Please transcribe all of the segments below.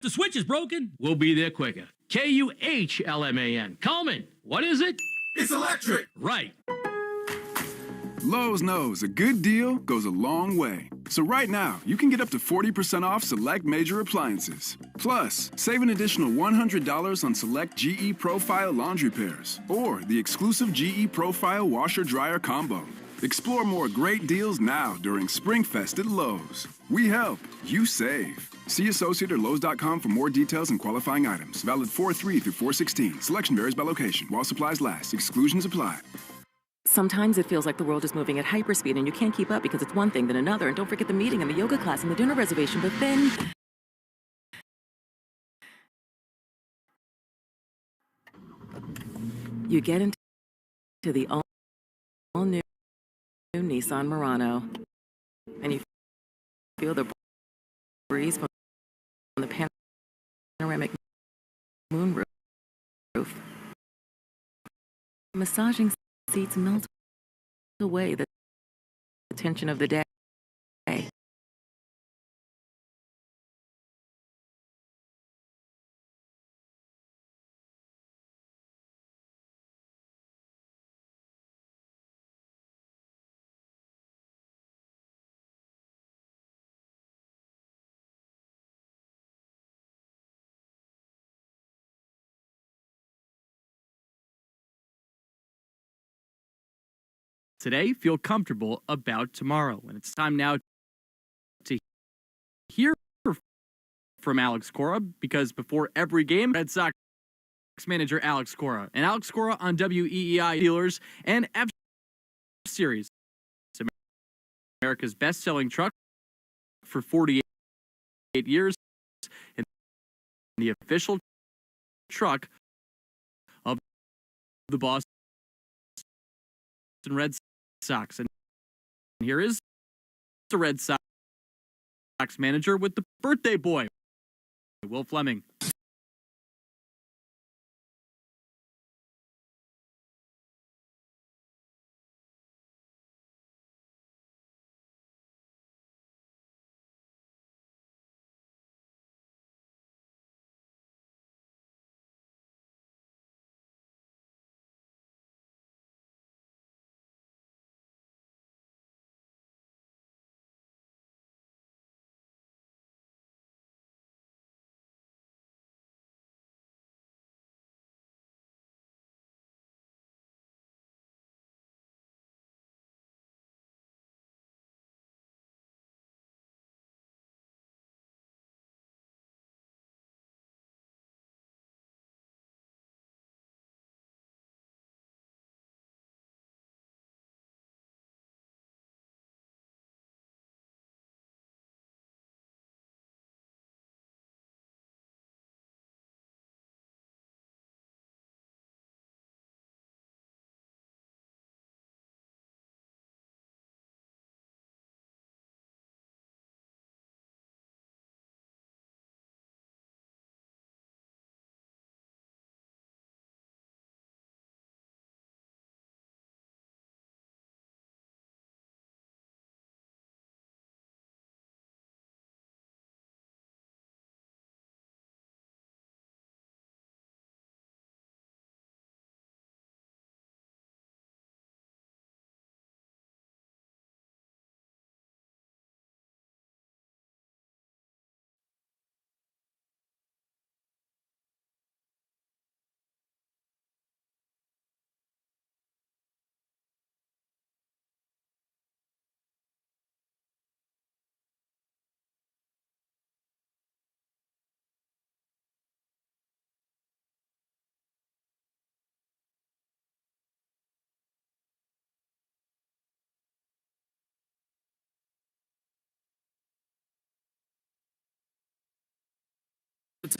The switch is broken. We'll be there quicker. Kuhlman. Coleman, what is it? It's electric. Right. Lowe's knows a good deal goes a long way. So right now, you can get up to 40% off select major appliances. Plus, save an additional $100 on select GE Profile laundry pairs or the exclusive GE Profile washer-dryer combo. Explore more great deals now during SpringFest at Lowe's. We help, you save. See associate or Lowe's.com for more details and qualifying items. Valid 4/3 through 4/16. Selection varies by location. While supplies last. Exclusions apply. Sometimes it feels like the world is moving at hyperspeed and you can't keep up because it's one thing then another. And don't forget the meeting and the yoga class and the dinner reservation. But then you get into the all-new Nissan Murano and you feel the breeze from the panoramic moonroof. Massaging seats melt away the tension of the day. Today, feel comfortable about tomorrow. And it's time now to hear from Alex Cora, because before every game, Red Sox manager Alex Cora. And Alex Cora on WEEI Dealers and F-Series. It's America's best-selling truck for 48 years. And the official truck of the Boston Red Sox. And here is the Red Sox manager with the birthday boy, Will Fleming.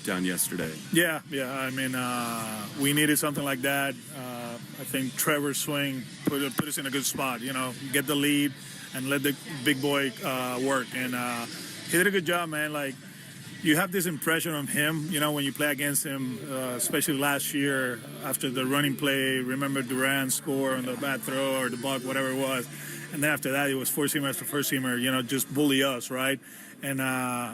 Done yesterday. Yeah. I mean, we needed something like that. I think Trevor's swing put us in a good spot. You know, get the lead and let the big boy work. And he did a good job, man. Like, you have this impression of him, you know, when you play against him, especially last year after the running play. Remember Duran score on the bad throw or the buck, whatever it was. And then after that, it was four-seamer after first-seamer, you know, just bully us, right? And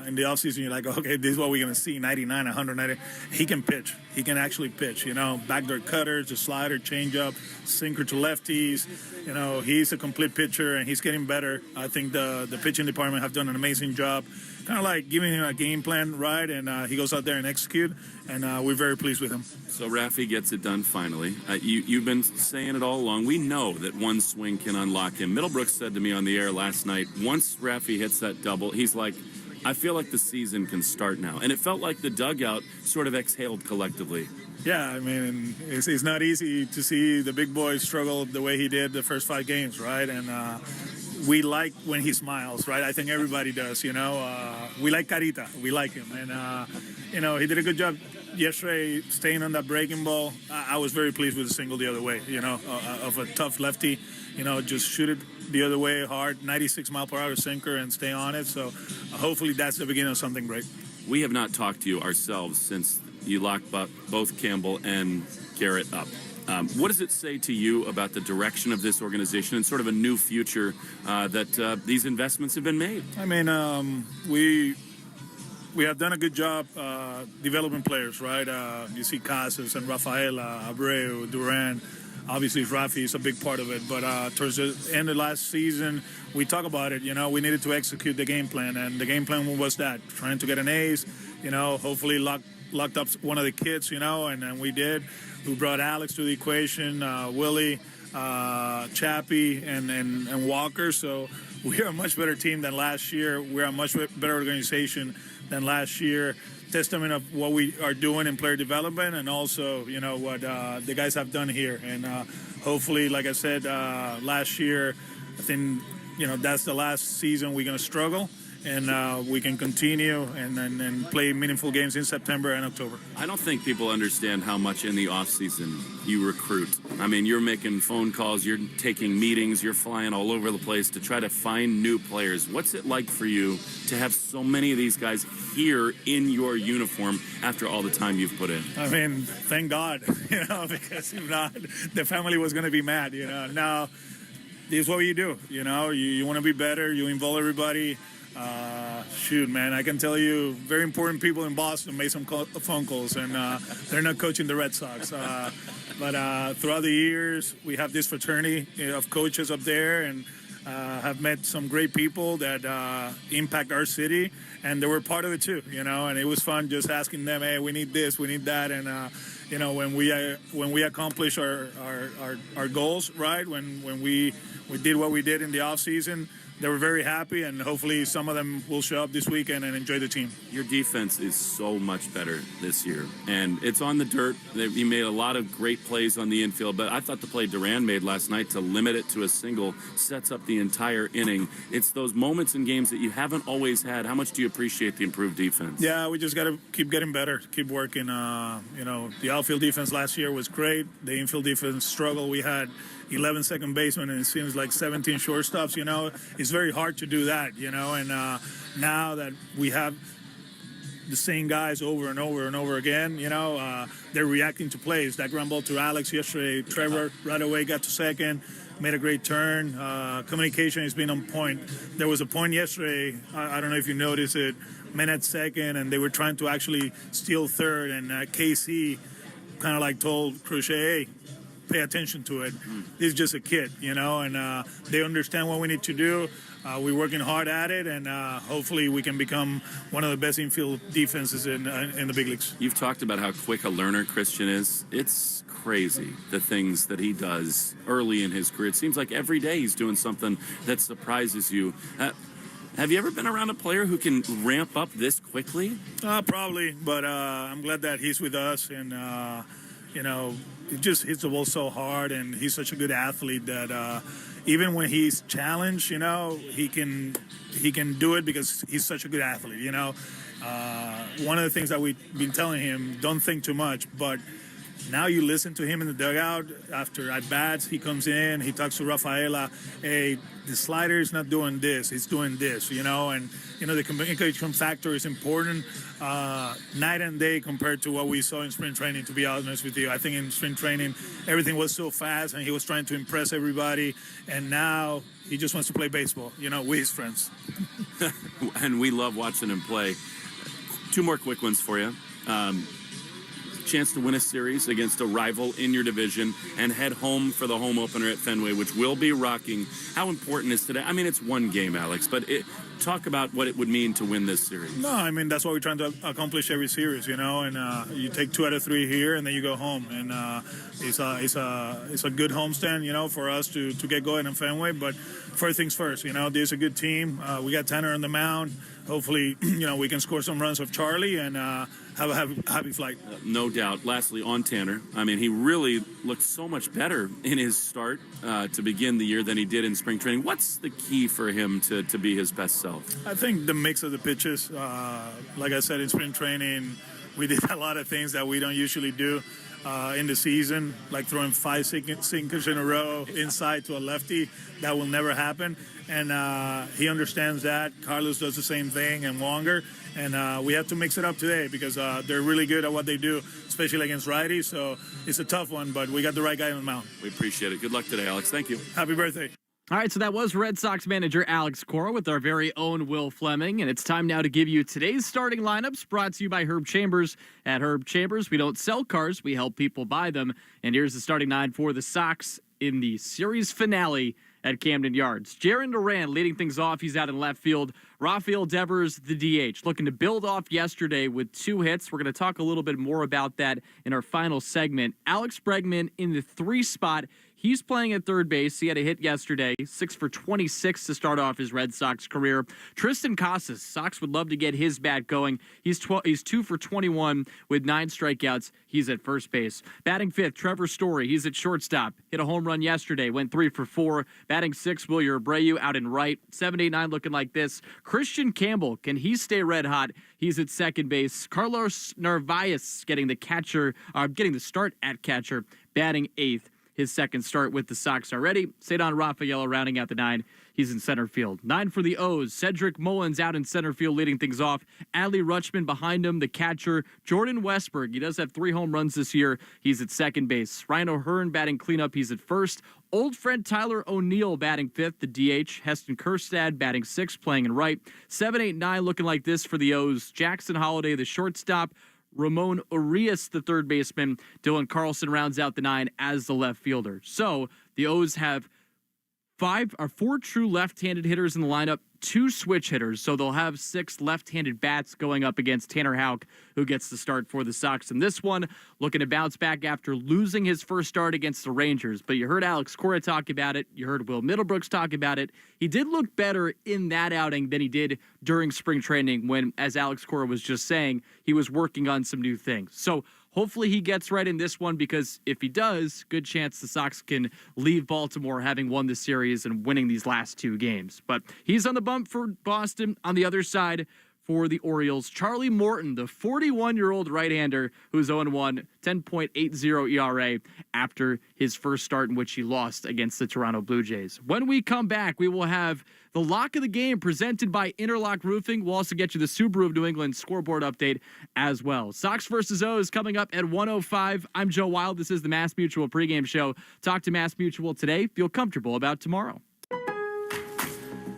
in the offseason, you're like, okay, this is what we're going to see, 99, 190. He can pitch. He can actually pitch, backdoor cutters, the slider, changeup, sinker to lefties. He's a complete pitcher, and he's getting better. I think the pitching department have done an amazing job, kind of like giving him a game plan, right? And he goes out there and execute, and we're very pleased with him. So Rafi gets it done finally. You've been saying it all along. We know that one swing can unlock him. Middlebrook said to me on the air last night, once Rafi hits that double, he's like, I feel like the season can start now. And it felt like the dugout sort of exhaled collectively. Yeah, I mean, it's not easy to see the big boy struggle the way he did the first 5 games, right? And we like when he smiles, right? I think everybody does, We like Carita. We like him. And, he did a good job yesterday staying on that breaking ball. I was very pleased with the single the other way, of a tough lefty. Just shoot it the other way hard, 96-mile-per-hour sinker, and stay on it. So hopefully that's the beginning of something great. We have not talked to you ourselves since you locked both Campbell and Garrett up. What does it say to you about the direction of this organization and sort of a new future that these investments have been made? I mean, we have done a good job developing players, right? You see Casas and Rafaela, Abreu, Duran. Obviously, Rafi is a big part of it. But towards the end of last season, we talk about it. We needed to execute the game plan. And the game plan was that, trying to get an ace, hopefully locked up one of the kids, and we did. We brought Alex to the equation, Willie, Chappie, and Walker. So we are a much better team than last year. We're a much better organization than last year. Testament of what we are doing in player development, and also, what the guys have done here. And hopefully, like I said, last year, I think, that's the last season we're going to struggle. And we can continue and play meaningful games in September and October. I don't think people understand how much in the offseason you recruit. I mean, you're making phone calls, you're taking meetings, you're flying all over the place to try to find new players. What's it like for you to have so many of these guys here in your uniform after all the time you've put in? I mean, thank God, because if not, the family was going to be mad, Now, this is what you do, You want to be better, you involve everybody. Shoot, man, I can tell you very important people in Boston made some phone calls, and they're not coaching the Red Sox. But throughout the years, we have this fraternity of coaches up there, and have met some great people that impact our city, and they were part of it too, and it was fun just asking them, hey, we need this, we need that, and when we accomplish our goals, right, when we did what we did in the off season, they were very happy, and hopefully some of them will show up this weekend and enjoy the team. Your defense is so much better this year, and it's on the dirt. You made a lot of great plays on the infield, but I thought the play Duran made last night to limit it to a single sets up the entire inning. It's those moments in games that you haven't always had. How much do you appreciate the improved defense? Yeah, we just got to keep getting better, keep working. The outfield defense last year was great. The infield defense struggled. We had 11 second basemen, and it seems like 17 shortstops, It's very hard to do that, and now that we have the same guys over and over and over again, they're reacting to plays. That ground ball to Alex yesterday, Trevor right away got to second, made a great turn. Communication has been on point. There was a point yesterday, I don't know if you noticed it, men at second, and they were trying to actually steal third, and KC kind of like told Crochet, hey, pay attention to it. He's just a kid, and they understand what we need to do. We're working hard at it, and hopefully we can become one of the best infield defenses in the big leagues. You've talked about how quick a learner Christian is. It's crazy, the things that he does early in his career. It seems like every day he's doing something that surprises you. Have you ever been around a player who can ramp up this quickly? Probably, but I'm glad that he's with us, and he just hits the ball so hard, and he's such a good athlete that even when he's challenged, he can do it because he's such a good athlete. One of the things that we've been telling him, don't think too much, but now you listen to him in the dugout after at bats. He comes in, he talks to Rafaela. Hey, the slider is not doing this; it's doing this. And the communication factor is important, night and day compared to what we saw in spring training. To be honest with you, I think in spring training everything was so fast, and he was trying to impress everybody. And now he just wants to play baseball, with his friends. and we love watching him play. Two more quick ones for you. Chance to win a series against a rival in your division and head home for the home opener at Fenway, which will be rocking. How important is today? I mean, it's one game, Alex, but talk about what it would mean to win this series. No, I mean, that's what we're trying to accomplish every series, you know, and you take 2 out of 3 here and then you go home. And it's a good homestand, you know, for us to get going in Fenway. But first things first, you know, there's a good team. We got Tanner on the mound. Hopefully, you know, we can score some runs of Charlie and have a happy flight. No doubt. Lastly, on Tanner, I mean, he really looked so much better in his start to begin the year than he did in spring training. What's the key for him to be his best self? I think the mix of the pitches. Like I said, in spring training, we did a lot of things that we don't usually do in the season, like throwing 5 sinkers in a row inside to a lefty. That will never happen. And he understands that. Carlos does the same thing and longer. And we have to mix it up today because they're really good at what they do, especially against righties. So it's a tough one, but we got the right guy on the mound. We appreciate it. Good luck today, Alex. Thank you. Happy birthday. All right, so that was Red Sox manager Alex Cora with our very own Will Fleming, and it's time now to give you today's starting lineups, brought to you by Herb Chambers. At Herb Chambers, we don't sell cars, we help people buy them. And here's the starting 9 for the Sox in the series finale at Camden Yards. Jaron Duran leading things off. He's out in left field. Rafael Devers, the DH, looking to build off yesterday with 2 hits. We're going to talk a little bit more about that in our final segment. Alex Bregman in the 3 spot. He's playing at third base. He had a hit yesterday, 6 for 26 to start off his Red Sox career. Tristan Casas, Sox would love to get his bat going. He's 2 for 21 with 9 strikeouts. He's at first base. Batting 5th, Trevor Story. He's at shortstop. Hit a home run yesterday, went 3 for 4. Batting 6th, Wilyer Abreu out in right. 7, 8, 9 looking like this. Christian Campbell, can he stay red hot? He's at second base. Carlos Narvaez getting the start at catcher, batting 8th. His second start with the Sox already. Cedar Rafaela rounding out the 9. He's in center field. 9 for the O's. Cedric Mullins out in center field leading things off. Adley Rutschman behind him, the catcher. Jordan Westberg, he does have 3 home runs this year. He's at second base. Ryan O'Hearn batting cleanup. He's at first. Old friend Tyler O'Neill batting 5th, the DH. Heston Kjerstad batting 6th, playing in right. 7, 8, 9 looking like this for the O's. Jackson Holiday, the shortstop. Ramon Urias, the third baseman. Dylan Carlson rounds out the 9 as the left fielder. So the O's have 4 true left-handed hitters in the lineup, 2 switch hitters. So they'll have 6 left-handed bats going up against Tanner Houck, who gets the start for the Sox. And this one, looking to bounce back after losing his first start against the Rangers. But you heard Alex Cora talk about it. You heard Will Middlebrooks talk about it. He did look better in that outing than he did during spring training when, as Alex Cora was just saying, he was working on some new things. So hopefully he gets right in this one, because if he does, good chance the Sox can leave Baltimore having won the series and winning these last 2 games. But he's on the bump for Boston. On the other side, for the Orioles, Charlie Morton, the 41-year-old right-hander who's 0-1, 10.80 ERA after his first start in which he lost against the Toronto Blue Jays. When we come back, we will have the lock of the game presented by Interlock Roofing. We'll also get you the Subaru of New England scoreboard update as well. Sox versus O's coming up at 1:05. I'm Joe Wild. This is the Mass Mutual pregame show. Talk to Mass Mutual today. Feel comfortable about tomorrow.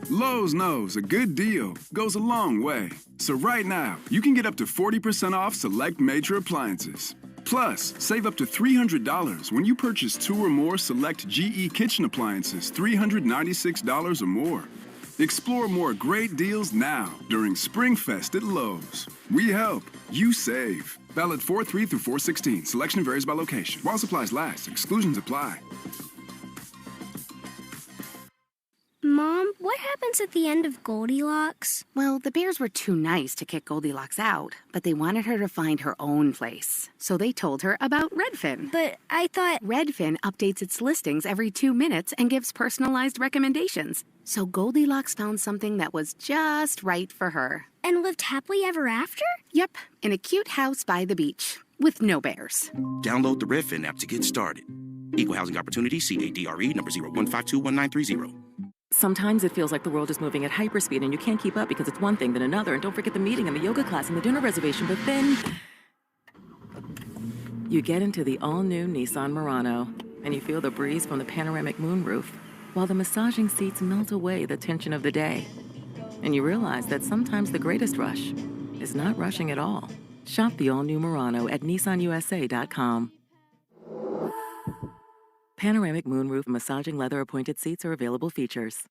Lowe's knows a good deal goes a long way. So right now, you can get up to 40% off select major appliances. Plus, save up to $300 when you purchase 2 or more select GE kitchen appliances, $396 or more. Explore more great deals now during Springfest at Lowe's. We help, you save. Valid 4/3 through 4/16. Selection varies by location. While supplies last, exclusions apply. Mom, what happens at the end of Goldilocks? Well, the bears were too nice to kick Goldilocks out, but they wanted her to find her own place. So they told her about Redfin. But I thought... Redfin updates its listings every 2 minutes and gives personalized recommendations. So Goldilocks found something that was just right for her. And lived happily ever after? Yep, in a cute house by the beach, with no bears. Download the Redfin app to get started. Equal Housing Opportunity, CADRE, number 01521930. Sometimes it feels like the world is moving at hyperspeed and you can't keep up because it's one thing then another. And don't forget the meeting and the yoga class and the dinner reservation. But then you get into the all-new Nissan Murano and you feel the breeze from the panoramic moonroof while the massaging seats melt away the tension of the day. And you realize that sometimes the greatest rush is not rushing at all. Shop the all-new Murano at nissanusa.com. Panoramic moonroof massaging leather appointed seats are available features.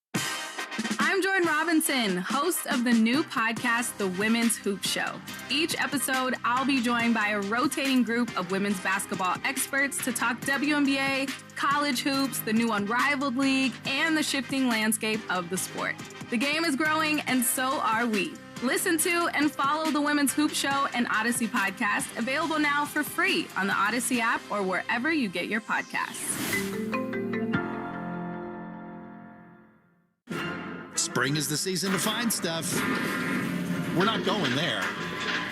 I'm Jordan Robinson, host of the new podcast, The Women's Hoop Show. Each episode, I'll be joined by a rotating group of women's basketball experts to talk WNBA, college hoops, the new Unrivaled League, and the shifting landscape of the sport. The game is growing, and so are we. Listen to and follow the Women's Hoop Show and Odyssey podcast, available now for free on the Odyssey app or wherever you get your podcasts. Spring is the season to find stuff. We're not going there.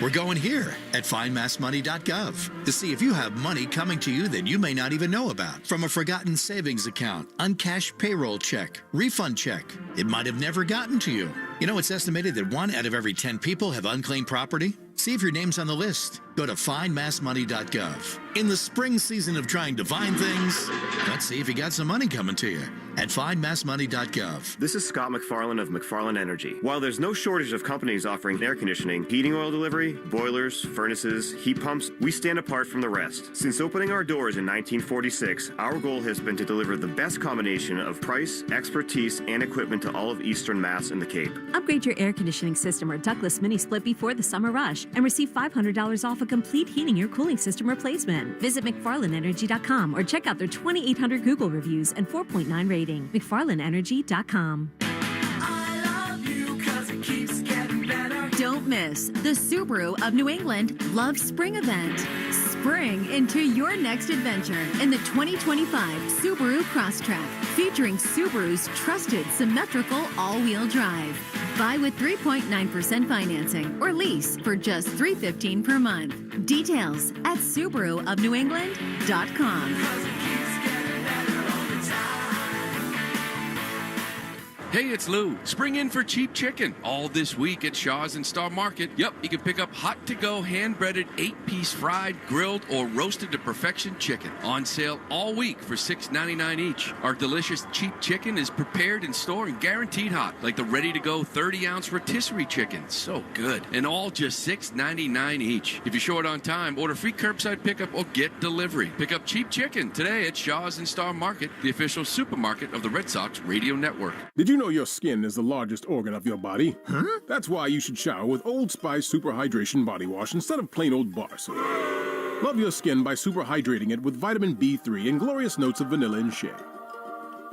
We're going here at findmassmoney.gov to see if you have money coming to you that you may not even know about. From a forgotten savings account, uncashed payroll check, refund check. It might have never gotten to you. You know, it's estimated that 1 out of every 10 people have unclaimed property. See if your name's on the list. Go to findmassmoney.gov. In the spring season of trying to find things, let's see if you got some money coming to you at findmassmoney.gov. This is Scott McFarlane of McFarlane Energy. While there's no shortage of companies offering air conditioning, heating oil delivery, boilers, furnaces, heat pumps, we stand apart from the rest. Since opening our doors in 1946, our goal has been to deliver the best combination of price, expertise, and equipment to all of Eastern Mass and the Cape. Upgrade your air conditioning system or ductless mini split before the summer rush and receive $500 off a complete heating or cooling system replacement. Visit McFarlaneEnergy.com or check out their 2,800 Google reviews and 4.9 rating. McFarlaneEnergy.com. Don't miss the Subaru of New England Love Spring event. Spring into your next adventure in the 2025 Subaru Crosstrek, featuring Subaru's trusted symmetrical all-wheel drive. Buy with 3.9% financing or lease for just $315 per month. Details at SubaruofNewEngland.com. Hey, it's Lou. Spring in for cheap chicken. All this week at Shaw's and Star Market. Yep, you can pick up hot-to-go, hand-breaded, 8-piece fried, grilled, or roasted to perfection chicken. On sale all week for $6.99 each. Our delicious cheap chicken is prepared in store and guaranteed hot, like the ready-to-go 30-ounce rotisserie chicken. So good. And all just $6.99 each. If you're short on time, order free curbside pickup or get delivery. Pick up cheap chicken today at Shaw's and Star Market, the official supermarket of the Red Sox Radio Network. Did you know your skin is the largest organ of your body? Huh? That's why you should shower with Old Spice Super Hydration Body Wash instead of plain old bar soap. Love your skin by super hydrating it with vitamin B3 and glorious notes of vanilla and shea.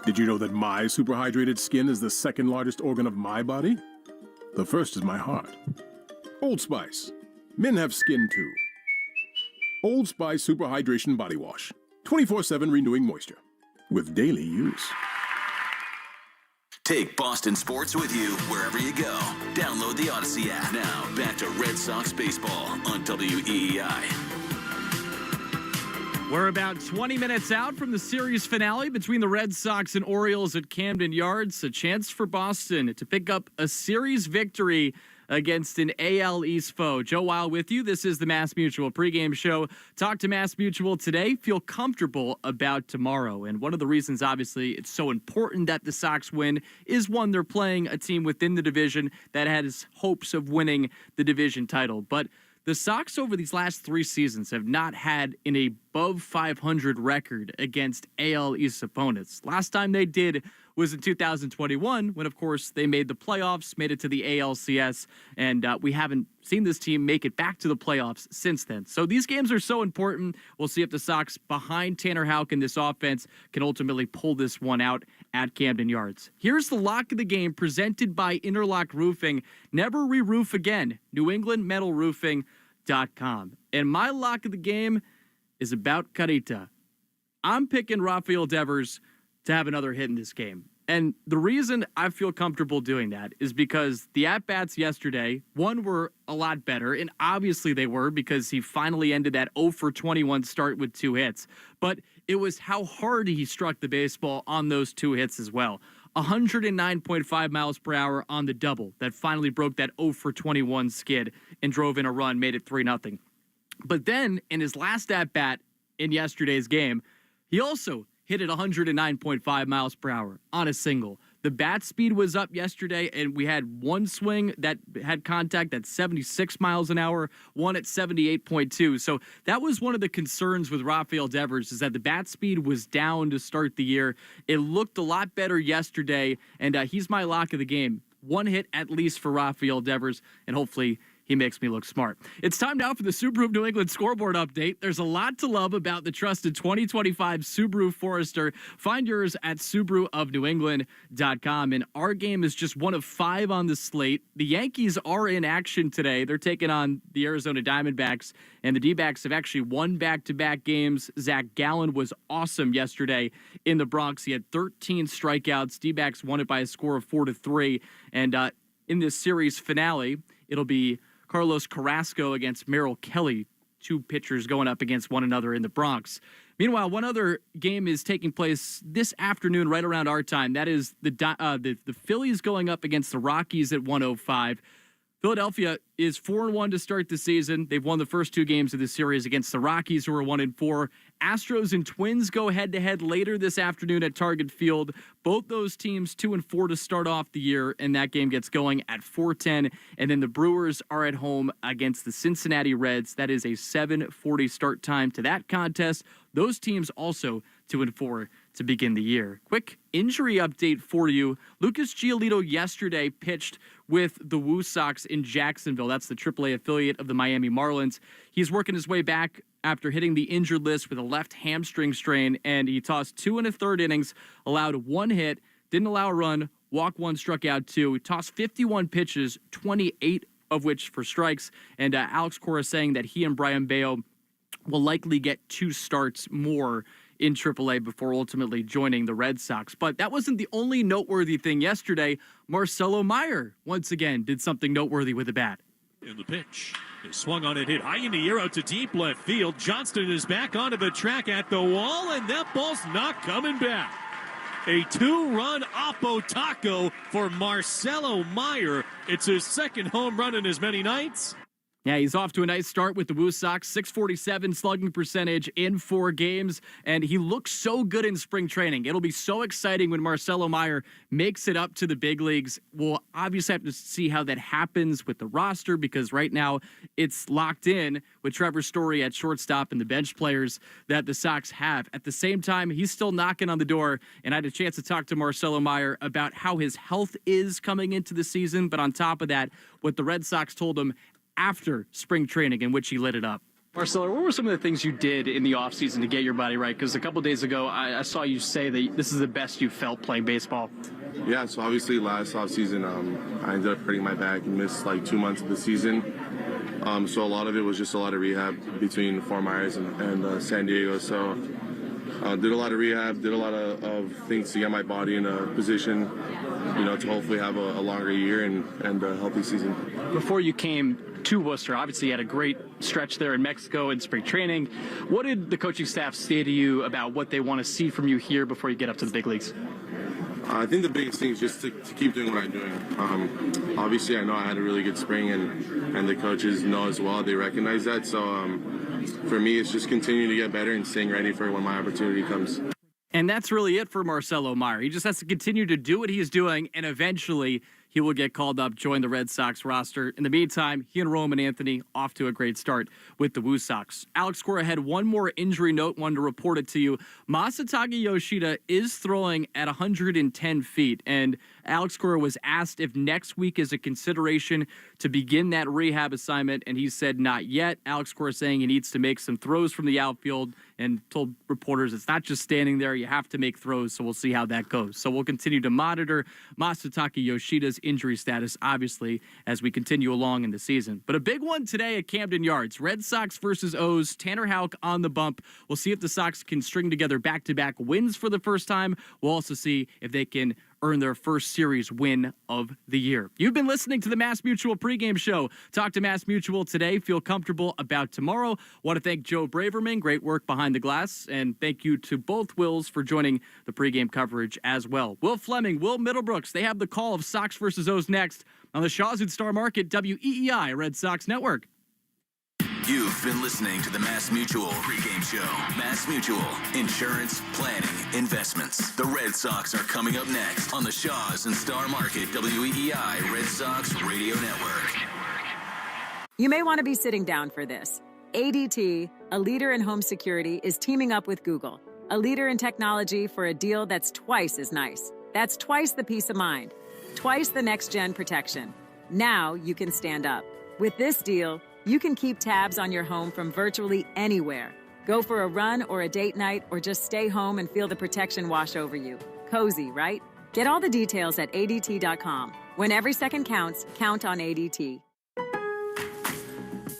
Did you know that my super hydrated skin is the second largest organ of my body? The first is my heart. Old Spice. Men have skin too. Old Spice Super Hydration Body Wash. 24/7 renewing moisture. With daily use. Take Boston sports with you wherever you go. Download the Odyssey app. Now, back to Red Sox baseball on WEEI. We're about 20 minutes out from the series finale between the Red Sox and Orioles at Camden Yards. A chance for Boston to pick up a series victory against an AL East foe. Joe Weil with you. This is the Mass Mutual pregame show. Talk to Mass Mutual today. Feel comfortable about tomorrow. And one of the reasons, obviously, it's so important that the Sox win is, one, they're playing a team within the division that has hopes of winning the division title. But the Sox over these last 3 seasons have not had an above 500 record against AL East opponents. Last time they did was in 2021 when, of course, they made the playoffs, made it to the ALCS, and we haven't seen this team make it back to the playoffs since then. So these games are so important. We'll see if the Sox behind Tanner Houck in this offense can ultimately pull this one out at Camden Yards. Here's the lock of the game presented by Interlock Roofing. Never re-roof again. NewEnglandMetalRoofing.com. And my lock of the game is about Carita. I'm picking Rafael Devers to have another hit in this game. And the reason I feel comfortable doing that is because the at-bats yesterday, one, were a lot better, and obviously they were because he finally ended that 0-for-21 start with 2 hits. But it was how hard he struck the baseball on those 2 hits as well. 109.5 miles per hour on the double that finally broke that 0-for-21 skid and drove in a run, made it 3-0. But then in his last at-bat in yesterday's game, he also hit it 109.5 miles per hour on a single. The bat speed was up yesterday, and we had one swing that had contact at 76 miles an hour, one at 78.2. So that was one of the concerns with Rafael Devers, is that the bat speed was down to start the year. It looked a lot better yesterday, and he's my lock of the game. One hit at least for Rafael Devers, and hopefully he makes me look smart. It's time now for the Subaru of New England scoreboard update. There's a lot to love about the trusted 2025 Subaru Forester. Find yours at SubaruofNewEngland.com. And our game is just one of 5 on the slate. The Yankees are in action today. They're taking on the Arizona Diamondbacks, and the D-backs have actually won back-to-back games. Zach Gallen was awesome yesterday in the Bronx. He had 13 strikeouts. D-backs won it by a score of 4-3. And in this series finale, it'll be Carlos Carrasco against Merrill Kelly, 2 pitchers going up against one another in the Bronx. Meanwhile, one other game is taking place this afternoon right around our time. That is the Phillies going up against the Rockies at 1:05. Philadelphia is 4-1 to start the season. They've won the first 2 games of the series against the Rockies, who are 1-4. Astros and Twins go head-to-head later this afternoon at Target Field. Both those teams 2-4 to start off the year, and that game gets going at 4:10. And then the Brewers are at home against the Cincinnati Reds. That is a 7:40 start time to that contest. Those teams also 2-4 to begin the year. Quick injury update for you. Lucas Giolito yesterday pitched with the Woo Sox in Jacksonville. That's the AAA affiliate of the Miami Marlins. He's working his way back after hitting the injured list with a left hamstring strain, and he tossed 2 1/3 innings, allowed 1 hit, didn't allow a run, walked 1, struck out 2. He tossed 51 pitches, 28 of which for strikes, and Alex Cora saying that he and Brian Bayo will likely get 2 starts more in AAA before ultimately joining the Red Sox. But that wasn't the only noteworthy thing yesterday. Marcelo Meyer, once again, did something noteworthy with the bat. In the pitch, he swung on it, hit high in the air out to deep left field. Johnston is back onto the track at the wall, and that ball's not coming back. A 2-run oppo taco for Marcelo Meyer. It's his 2nd home run in as many nights. Yeah, he's off to a nice start with the Woo Sox, 647 slugging percentage in 4 games, and he looks so good in spring training. It'll be so exciting when Marcelo Meyer makes it up to the big leagues. We'll obviously have to see how that happens with the roster, because right now it's locked in with Trevor Story at shortstop and the bench players that the Sox have. At the same time, he's still knocking on the door, and I had a chance to talk to Marcelo Meyer about how his health is coming into the season, but on top of that, what the Red Sox told him after spring training, in which he lit it up. Marcelo, what were some of the things you did in the offseason to get your body right? Because a couple days ago, I saw you say that this is the best you felt playing baseball. Yeah, so obviously last offseason, I ended up hurting my back and missed like 2 months of the season. So a lot of it was just a lot of rehab between Fort Myers and San Diego. So did a lot of rehab, did a lot of things to get my body in a position, to hopefully have a longer year and a healthy season. Before you came to Worcester, obviously you had a great stretch there in Mexico in spring training. What did the coaching staff say to you about what they want to see from you here before you get up to the big leagues? I think the biggest thing is just to keep doing what I'm doing. Obviously, I know I had a really good spring, and the coaches know as well. They recognize that. So for me, it's just continuing to get better and staying ready for when my opportunity comes. And that's really it for Marcelo Meyer. He just has to continue to do what he's doing, and eventually he will get called up, join the Red Sox roster. In the meantime, he and Roman Anthony off to a great start with the Woo Sox. Alex Cora had one more injury note, one to report it to you. Masataka Yoshida is throwing at 110 feet, and Alex Cora was asked if next week is a consideration to begin that rehab assignment, and he said not yet. Alex Cora saying he needs to make some throws from the outfield, and told reporters it's not just standing there, you have to make throws, so we'll see how that goes. So we'll continue to monitor Masataka Yoshida's injury status, obviously, as we continue along in the season. But a big one today at Camden Yards. Red Sox versus O's. Tanner Houck on the bump. We'll see if the Sox can string together back-to-back wins for the first time. We'll also see if they can earn their first series win of the year. You've been listening to the Mass Mutual pregame show. Talk to Mass Mutual today. Feel comfortable about tomorrow. Want to thank Joe Braverman. Great work behind the glass. And thank you to both Wills for joining the pregame coverage as well. Will Fleming, Will Middlebrooks. They have the call of Sox versus O's next on the Shaw's and Star Market WEEI Red Sox Network. You've been listening to the Mass Mutual pregame show. Mass Mutual, insurance, planning, investments. The Red Sox are coming up next on the Shaw's and Star Market WEEI Red Sox Radio Network. You may want to be sitting down for this. ADT, a leader in home security, is teaming up with Google, a leader in technology, for a deal that's twice as nice. That's twice the peace of mind, twice the next-gen protection. Now you can stand up. With this deal, you can keep tabs on your home from virtually anywhere. Go for a run or a date night, or just stay home and feel the protection wash over you. Cozy, right? Get all the details at ADT.com. When every second counts, count on ADT.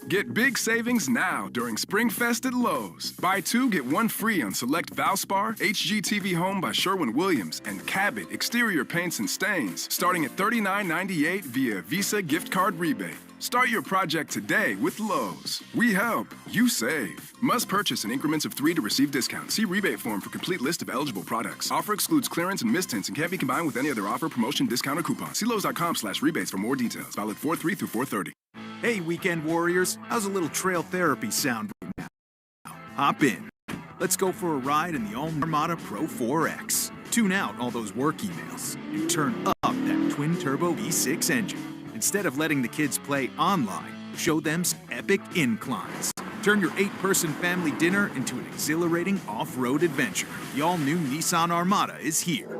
Get big savings now during SpringFest at Lowe's. Buy 2, get 1 free on select Valspar, HGTV Home by Sherwin-Williams, and Cabot exterior paints and stains, starting at $39.98 via Visa gift card rebate. Start your project today with Lowe's. We help, you save. Must purchase in increments of 3 to receive discount. See rebate form for complete list of eligible products. Offer excludes clearance and mistints and can't be combined with any other offer, promotion, discount, or coupon. See Lowes.com/rebates for more details. Valid 4/3 through 4/30. Hey, weekend warriors, how's a little trail therapy sound now? Hop in. Let's go for a ride in the all-new Armada Pro 4X. Tune out all those work emails and turn up that twin-turbo V6 engine. Instead of letting the kids play online, show them some epic inclines. Turn your 8-person family dinner into an exhilarating off-road adventure. The all-new Nissan Armada is here.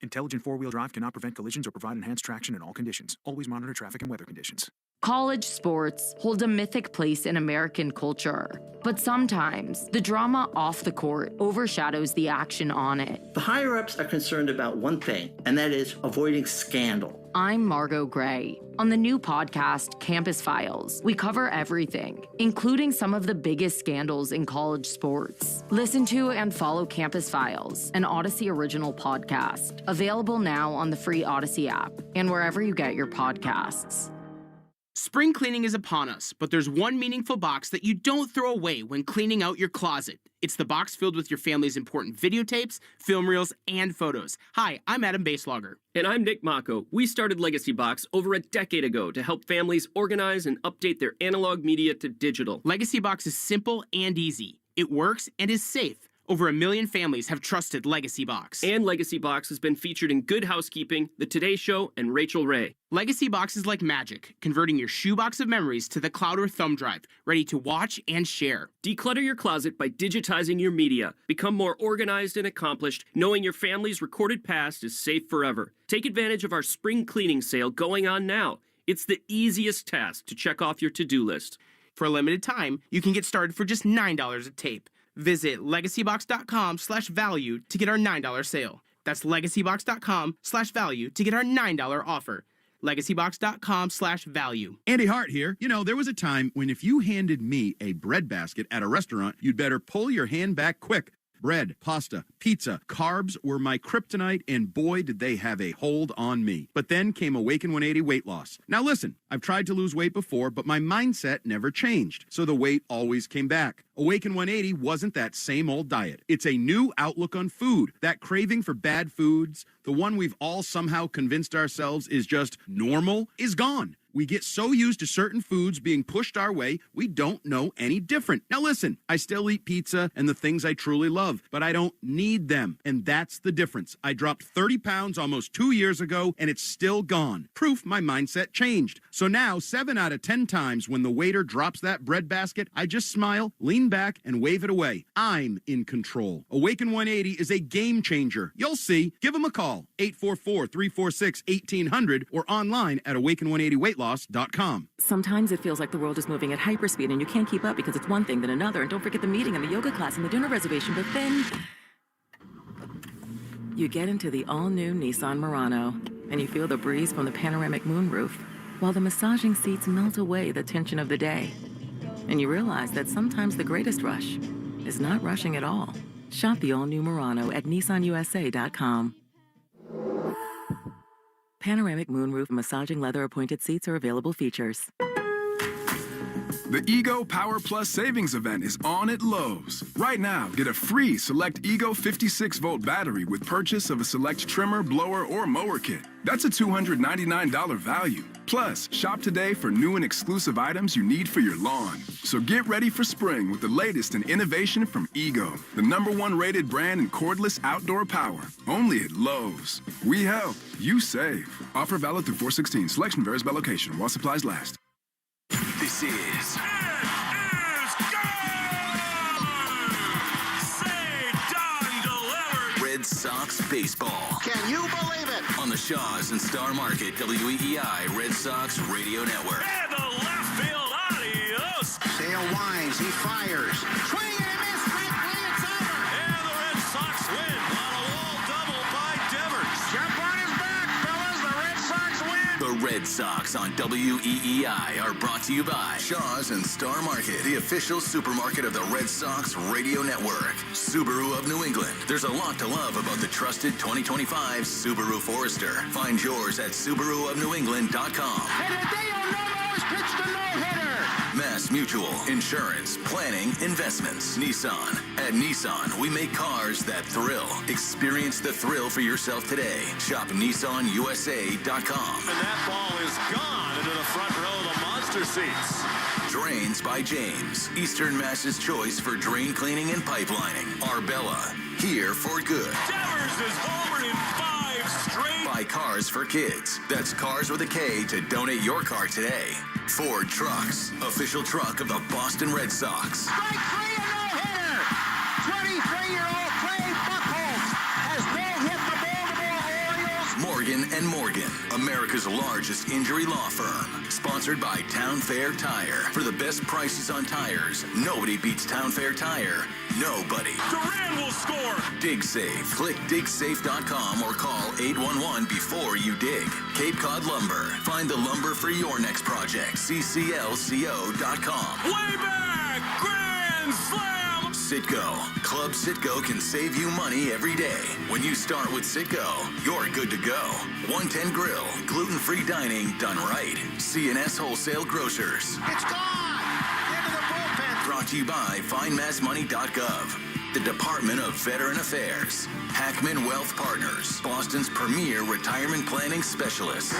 Intelligent four-wheel drive cannot prevent collisions or provide enhanced traction in all conditions. Always monitor traffic and weather conditions. College sports hold a mythic place in American culture, but sometimes the drama off the court overshadows the action on it. The higher-ups are concerned about one thing, and that is avoiding scandal. I'm Margot Gray. On the new podcast, Campus Files, we cover everything, including some of the biggest scandals in college sports. Listen to and follow Campus Files, an Odyssey original podcast, available now on the free Odyssey app and wherever you get your podcasts. Spring cleaning is upon us, but there's one meaningful box that you don't throw away when cleaning out your closet. It's the box filled with your family's important videotapes, film reels, and photos. Hi, I'm Adam Baselogger. And I'm Nick Mako. We started Legacy Box over a decade ago to help families organize and update their analog media to digital. Legacy Box is simple and easy. It works and is safe. Over 1 million families have trusted Legacy Box. And Legacy Box has been featured in Good Housekeeping, The Today Show, and Rachel Ray. Legacy Box is like magic, converting your shoebox of memories to the cloud or thumb drive, ready to watch and share. Declutter your closet by digitizing your media. Become more organized and accomplished, knowing your family's recorded past is safe forever. Take advantage of our spring cleaning sale going on now. It's the easiest task to check off your to-do list. For a limited time, you can get started for just $9 a tape. Visit legacybox.com/value to get our $9 sale. That's legacybox.com/value to get our $9 offer. legacybox.com/value. Andy Hart here. You know, there was a time when if you handed me a bread basket at a restaurant, you'd better pull your hand back quick. Bread, pasta, pizza, carbs were my kryptonite, and boy, did they have a hold on me. But then came Awaken 180 weight loss. Now listen, I've tried to lose weight before, but my mindset never changed, so the weight always came back. Awaken 180 wasn't that same old diet. It's a new outlook on food. That craving for bad foods, the one we've all somehow convinced ourselves is just normal, is gone. We get so used to certain foods being pushed our way, we don't know any different. Now listen, I still eat pizza and the things I truly love, but I don't need them. And that's the difference. I dropped 30 pounds almost 2 years ago, and it's still gone. Proof my mindset changed. So now, 7 out of 10 times when the waiter drops that bread basket, I just smile, lean back, and wave it away. I'm in control. Awaken 180 is a game changer. You'll see. Give them a call, 844-346-1800, or online at awaken180weightloss.com. Sometimes it feels like the world is moving at hyperspeed and you can't keep up because it's one thing then another. And don't forget the meeting and the yoga class and the dinner reservation. But then you get into the all-new Nissan Murano and you feel the breeze from the panoramic moonroof while the massaging seats melt away the tension of the day. And you realize that sometimes the greatest rush is not rushing at all. Shop the all-new Murano at nissanusa.com. Panoramic moonroof massaging leather appointed seats are available features. The Ego Power Plus Savings Event is on at Lowe's. Right now, get a free Select Ego 56-volt battery with purchase of a Select trimmer, blower, or mower kit. That's a $299 value. Plus, shop today for new and exclusive items you need for your lawn. So get ready for spring with the latest in innovation from Ego, the #1 rated brand in cordless outdoor power. Only at Lowe's. We help, you save. Offer valid through 4/16. Selection varies by location while supplies last. This is Red Sox baseball. Can you believe it? On the Shaws and Star Market WEEI Red Sox Radio Network. And the left field, adios. Sale winds, he fires. Swing and a miss, quickly, it's over. And the Red Sox win on a wall double by Devers. Jump on his back, fellas, the Red Sox win. The Red Sox on WEEI are brought to you by Shaws and Star Market, the official supermarket of the Red Sox Radio Network. Subaru of New England. There's a lot to love about the trusted 2025 Subaru Forester. Find yours at SubaruofNewEngland.com. And Hideo Nomo's pitched a no-hitter. Mass Mutual, insurance, planning, investments. Nissan. At Nissan, we make cars that thrill. Experience the thrill for yourself today. Shop NissanUSA.com. And that ball is gone into the front row of the monster seats. Drains by James. Eastern Mass's choice for drain cleaning and pipelining. Arbella. Here for good. Devers is homered in 5 straight. Buy Cars for Kids. That's Cars with a K to donate your car today. Ford Trucks. Official truck of the Boston Red Sox. Strike 3 and no-hitter. 23-year-old Clay Buchholz has no-hit the Baltimore Orioles. Morgan & Morgan, America's largest injury law firm. Sponsored by Town Fair Tire. For the best prices on tires, nobody beats Town Fair Tire. Nobody. Duran will score. Dig Safe. Click digsafe.com or call 811 before you dig. Cape Cod Lumber. Find the lumber for your next project. cclco.com. Way back. Grand slam. Citgo. Club Citgo can save you money every day. When you start with Citgo, you're good to go. 110 Grill. Gluten-free dining done right. C&S Wholesale Grocers. It's gone. Into the bullpen. Brought to you by FindMassMoney.gov. The Department of Veteran Affairs. Hackman Wealth Partners. Boston's premier retirement planning specialist.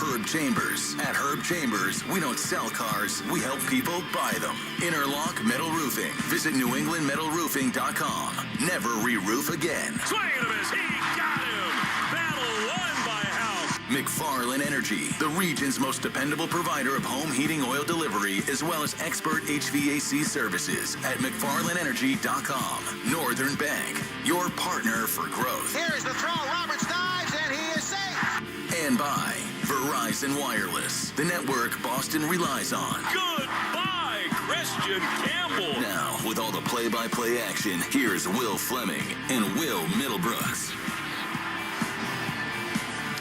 Herb Chambers. At Herb Chambers, we don't sell cars, we help people buy them. Interlock Metal Roofing. Visit NewEnglandMetalRoofing.com. Never re-roof again. Swing and a miss. He got him. Battle won by Houck. McFarland Energy, the region's most dependable provider of home heating oil delivery, as well as expert HVAC services at McFarlandEnergy.com. Northern Bank, your partner for growth. Here's the throw. Roberts dives, and he is safe. And by Verizon Wireless, the network Boston relies on. Goodbye, Christian Campbell. Now, with all the play-by-play action, here's Will Fleming and Will Middlebrooks.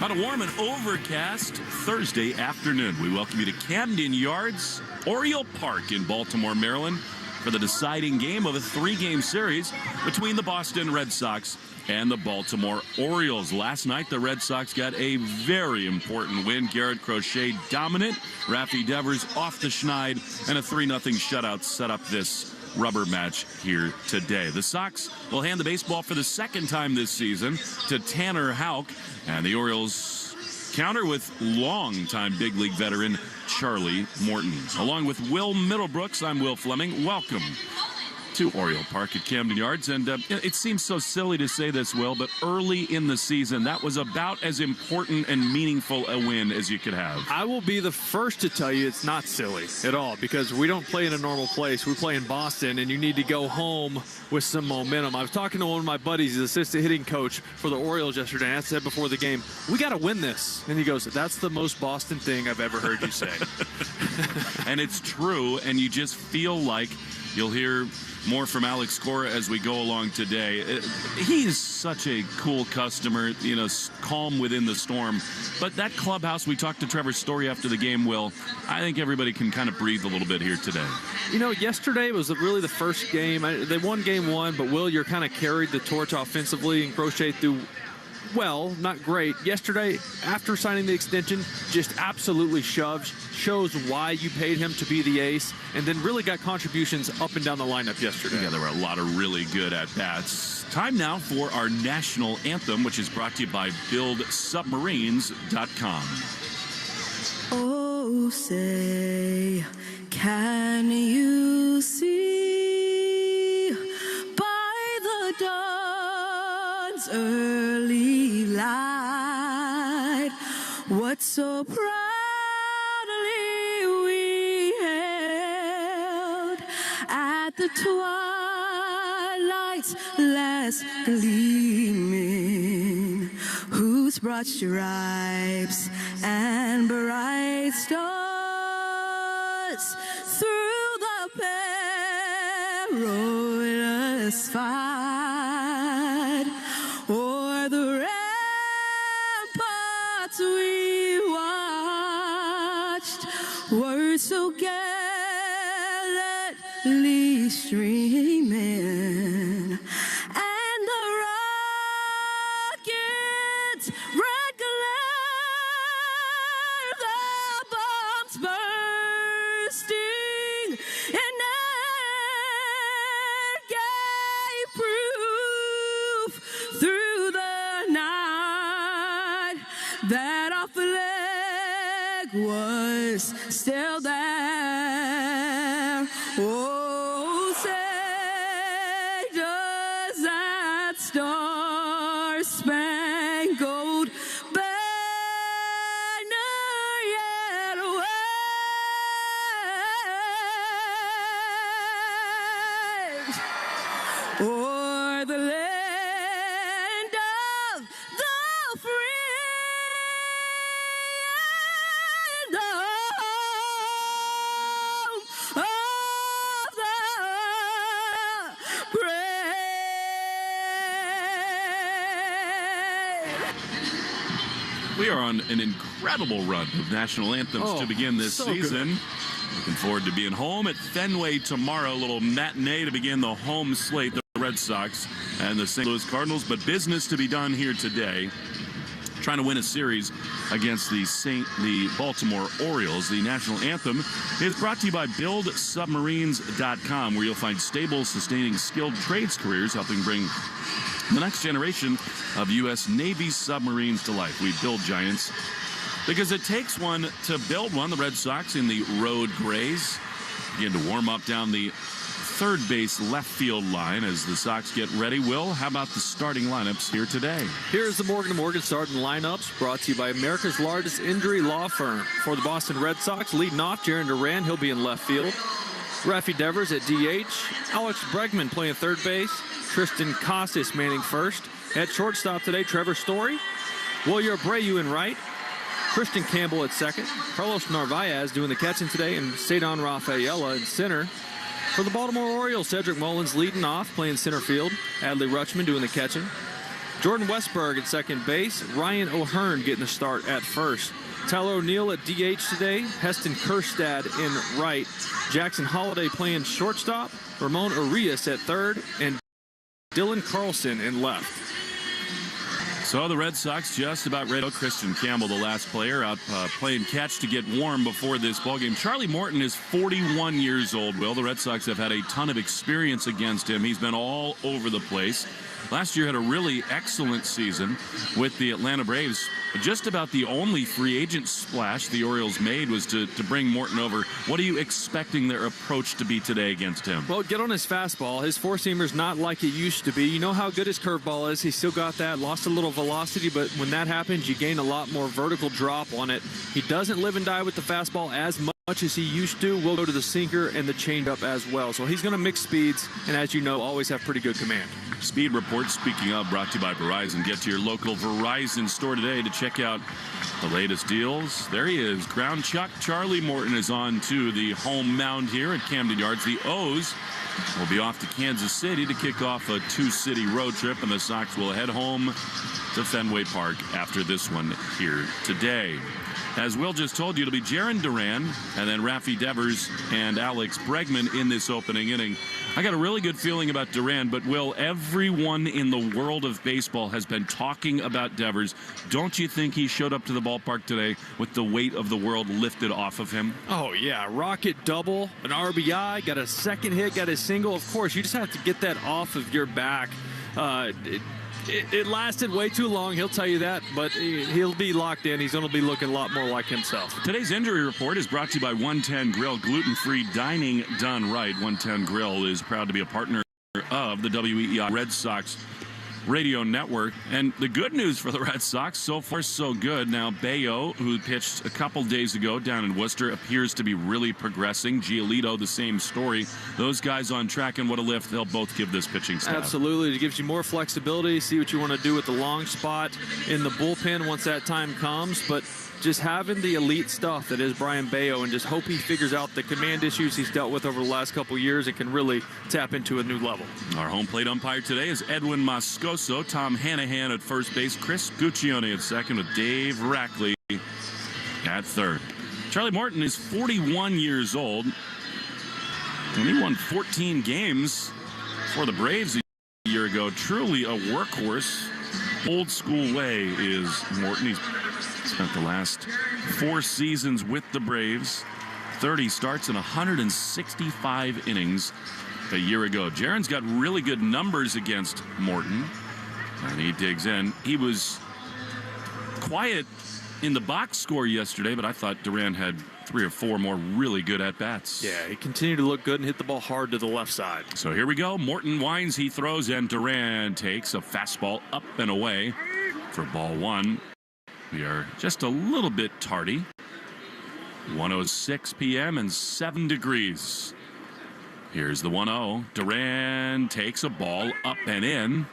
On a warm and overcast Thursday afternoon, we welcome you to Camden Yards, Oriole Park in Baltimore, Maryland, for the deciding game of a 3-game series between the Boston Red Sox and the Baltimore Orioles. Last night, the Red Sox got a very important win. Garrett Crochet dominant, Rafi Devers off the schneid, and a 3-0 shutout set up this rubber match here today. The Sox will hand the baseball for the second time this season to Tanner Houck, and the Orioles counter with longtime big league veteran Charlie Morton. Along with Will Middlebrooks, I'm Will Fleming. Welcome to Oriole Park at Camden Yards. And it seems so silly to say this, Will, but early in the season, that was about as important and meaningful a win as you could have. I will be the first to tell you it's not silly at all, because we don't play in a normal place. We play in Boston, and you need to go home with some momentum. I was talking to one of my buddies, the assistant hitting coach for the Orioles yesterday, and I said before the game, we got to win this. And he goes, that's the most Boston thing I've ever heard you say. And it's true, and you just feel like you'll hear more from Alex Cora as we go along today. He's such a cool customer, you know, calm within the storm. But that clubhouse, we talked to Trevor Story after the game, Will, I think everybody can kind of breathe a little bit here today. You know, yesterday was really the first game. They won game one, but Will, you're kind of carried the torch offensively, and Crochet threw well, not great. Yesterday, after signing the extension, just absolutely shoved. Shows why you paid him to be the ace, and then really got contributions up and down the lineup yesterday. Yeah, there were a lot of really good at-bats. Time now for our national anthem, which is brought to you by BuildSubmarines.com. Oh, say, can you see by the dawn's early light what so proudly we hailed at the twilight's last gleaming, whose broad stripes and bright stars through the perilous fight o'er the ramparts we watched were so gallantly streaming, and the rockets' red glare, the bombs bursting in air, gave proof through the night that our flag was still there. Oh, say does that star-spangled banner yet wave o'er the land of the free and the home of the brave. We are on an incredible run of national anthems to begin this so season. good. Looking forward to being home at Fenway tomorrow. A little matinee to begin the home slate. The Red Sox and the St. Louis Cardinals, but business to be done here today. Trying to win a series against the Baltimore Orioles. The national anthem is brought to you by BuildSubmarines.com, where you'll find stable, sustaining, skilled trades careers helping bring the next generation of U.S. Navy submarines to life. We build giants because it takes one to build one. The Red Sox in the road grays begin to warm up down the third base left field line as the Sox get ready. Will, how about the starting lineups here today? Here's the Morgan & Morgan starting lineups, brought to you by America's largest injury law firm. For the Boston Red Sox, leading off, Jaron Duran. He'll be in left field. Raffy Devers at DH. Alex Bregman playing third base. Tristan Casas manning first. At shortstop today, Trevor Story. Wilyer Abreu in right. Christian Campbell at second. Carlos Narvaez doing the catching today, and Cedon Rafaela in center. For the Baltimore Orioles, Cedric Mullins leading off, playing center field. Adley Rutschman doing the catching. Jordan Westberg at second base. Ryan O'Hearn getting the start at first. Tyler O'Neill at DH today. Heston Kjerstad in right. Jackson Holiday playing shortstop. Ramon Arias at third. And Dylan Carlson in left. So the Red Sox just about ready. Christian Campbell, the last player, out playing catch to get warm before this ballgame. Charlie Morton is 41 years old, Will. The Red Sox have had a ton of experience against him. He's been all over the place. Last year had a really excellent season with the Atlanta Braves. Just about the only free agent splash the Orioles made was to bring Morton over. What are you expecting their approach to be today against him? Well, get on his fastball. His four-seamer's not like it used to be. You know how good his curveball is. He still got that. Lost a little velocity, but when that happens, you gain a lot more vertical drop on it. He doesn't live and die with the fastball as much as he used to. We'll go to the sinker and the changeup as well. So he's going to mix speeds, and as you know, always have pretty good command. Speed Report, speaking of, brought to you by Verizon. Get to your local Verizon store today to check out the latest deals. There he is, Ground Chuck. Charlie Morton is on to the home mound here at Camden Yards. The O's will be off to Kansas City to kick off a two-city road trip, and the Sox will head home to Fenway Park after this one here today. As Will just told you, it'll be Jarren Duran and then Rafi Devers and Alex Bregman in this opening inning. I got a really good feeling about Duran, but Will, everyone in the world of baseball has been talking about Devers. Don't you think he showed up to the ballpark today with the weight of the world lifted off of him? Oh, yeah. Rocket double, an RBI, got a second hit, got a single. Of course, you just have to get that off of your back. It lasted way too long, he'll tell you that, but he'll be locked in. He's going to be looking a lot more like himself. Today's injury report is brought to you by 110 Grill, gluten-free dining done right. 110 Grill is proud to be a partner of the WEEI Red Sox radio network. And the good news for the Red Sox, so far so good. Now, Bayo, who pitched a couple days ago down in Worcester, appears to be really progressing. Giolito, the same story. Those guys on track, and what a lift they'll both give this pitching staff. Absolutely. It gives you more flexibility, see what you want to do with the long spot in the bullpen once that time comes. But just having the elite stuff that is Brian Bayo, and just hope he figures out the command issues he's dealt with over the last couple years and can really tap into a new level. Our home plate umpire today is Edwin Moscoso. Tom Hanahan at first base. Chris Guccione at second with Dave Rackley at third. Charlie Morton is 41 years old, and he won 14 games for the Braves a year ago. Truly a workhorse. Old school way is Morton. He's spent the last 4 seasons with the Braves. 30 starts and 165 innings a year ago. Jarren's got really good numbers against Morton, and he digs in. He was quiet in the box score yesterday, but I thought Duran had 3 or 4 more really good at-bats. Yeah, he continued to look good and hit the ball hard to the left side. So here we go. Morton winds, he throws, and Duran takes a fastball up and away for ball 1. We are just a little bit tardy. 1:06 p.m. and 7 degrees. Here's the 1-0. Duran takes a ball up and in.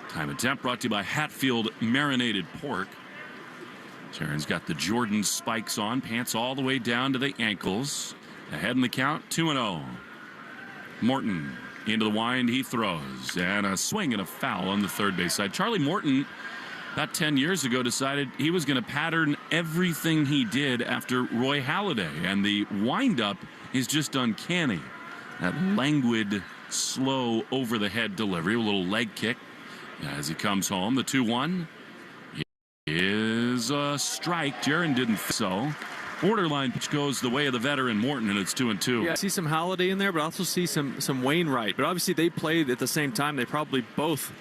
Time and temp brought to you by Hatfield Marinated Pork. Jarren's got the Jordan spikes on, pants all the way down to the ankles. Ahead in the count, 2-0. Morton into the wind, he throws, and a swing and a foul on the third base side. Charlie Morton, about 10 years ago, decided he was going to pattern everything he did after Roy Halladay, and the windup is just uncanny. That languid, slow, over-the-head delivery, a little leg kick as he comes home. The 2-1 is a strike. Jarren didn't so. Borderline pitch goes the way of the veteran Morton, and it's 2-2. Yeah, I see some Halladay in there, but I also see some Wainwright. But obviously they played at the same time. They probably both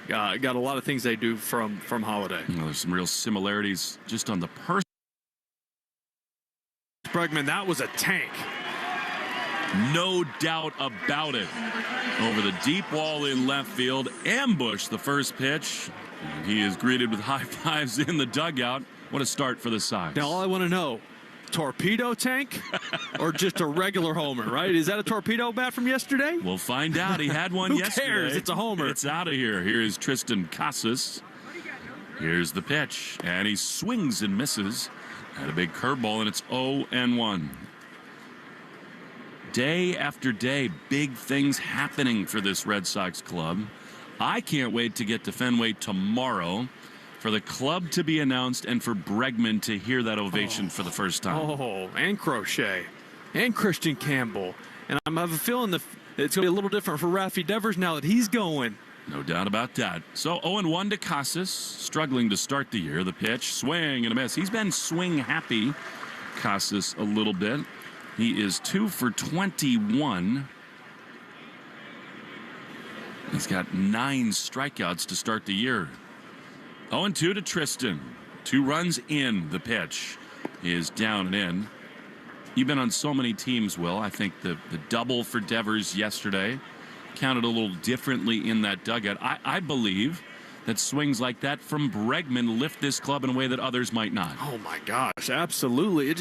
got a lot of things they do from Halladay. Well, there's some real similarities just on the person. Bregman, that was a tank. No doubt about it. Over the deep wall in left field, ambush the first pitch. And he is greeted with high fives in the dugout. What a start for the Sox. Now all I want to know, torpedo tank or just a regular homer, right? Is that a torpedo bat from yesterday? We'll find out. He had one Who yesterday. cares? It's a homer. It's out of here. Here is Tristan Casas. Here's the pitch, and he swings and misses. Had a big curveball, and it's 0-1. Day after day, big things happening for this Red Sox club. I can't wait to get to Fenway tomorrow for the club to be announced and for Bregman to hear that ovation for the first time. Oh, and Crochet, and Christian Campbell. And I have a feeling that it's going to be a little different for Rafi Devers now that he's going. No doubt about that. So 0-1 to Casas, struggling to start the year. The pitch, swing and a miss. He's been swing happy, Casas, a little bit. He is 2 for 21. He's got 9 strikeouts to start the year. 0-2 to Tristan. 2 runs in. The pitch is down and in. You've been on so many teams, Will. I think the double for Devers yesterday counted a little differently in that dugout. I believe that swings like that from Bregman lift this club in a way that others might not. Oh my gosh, absolutely.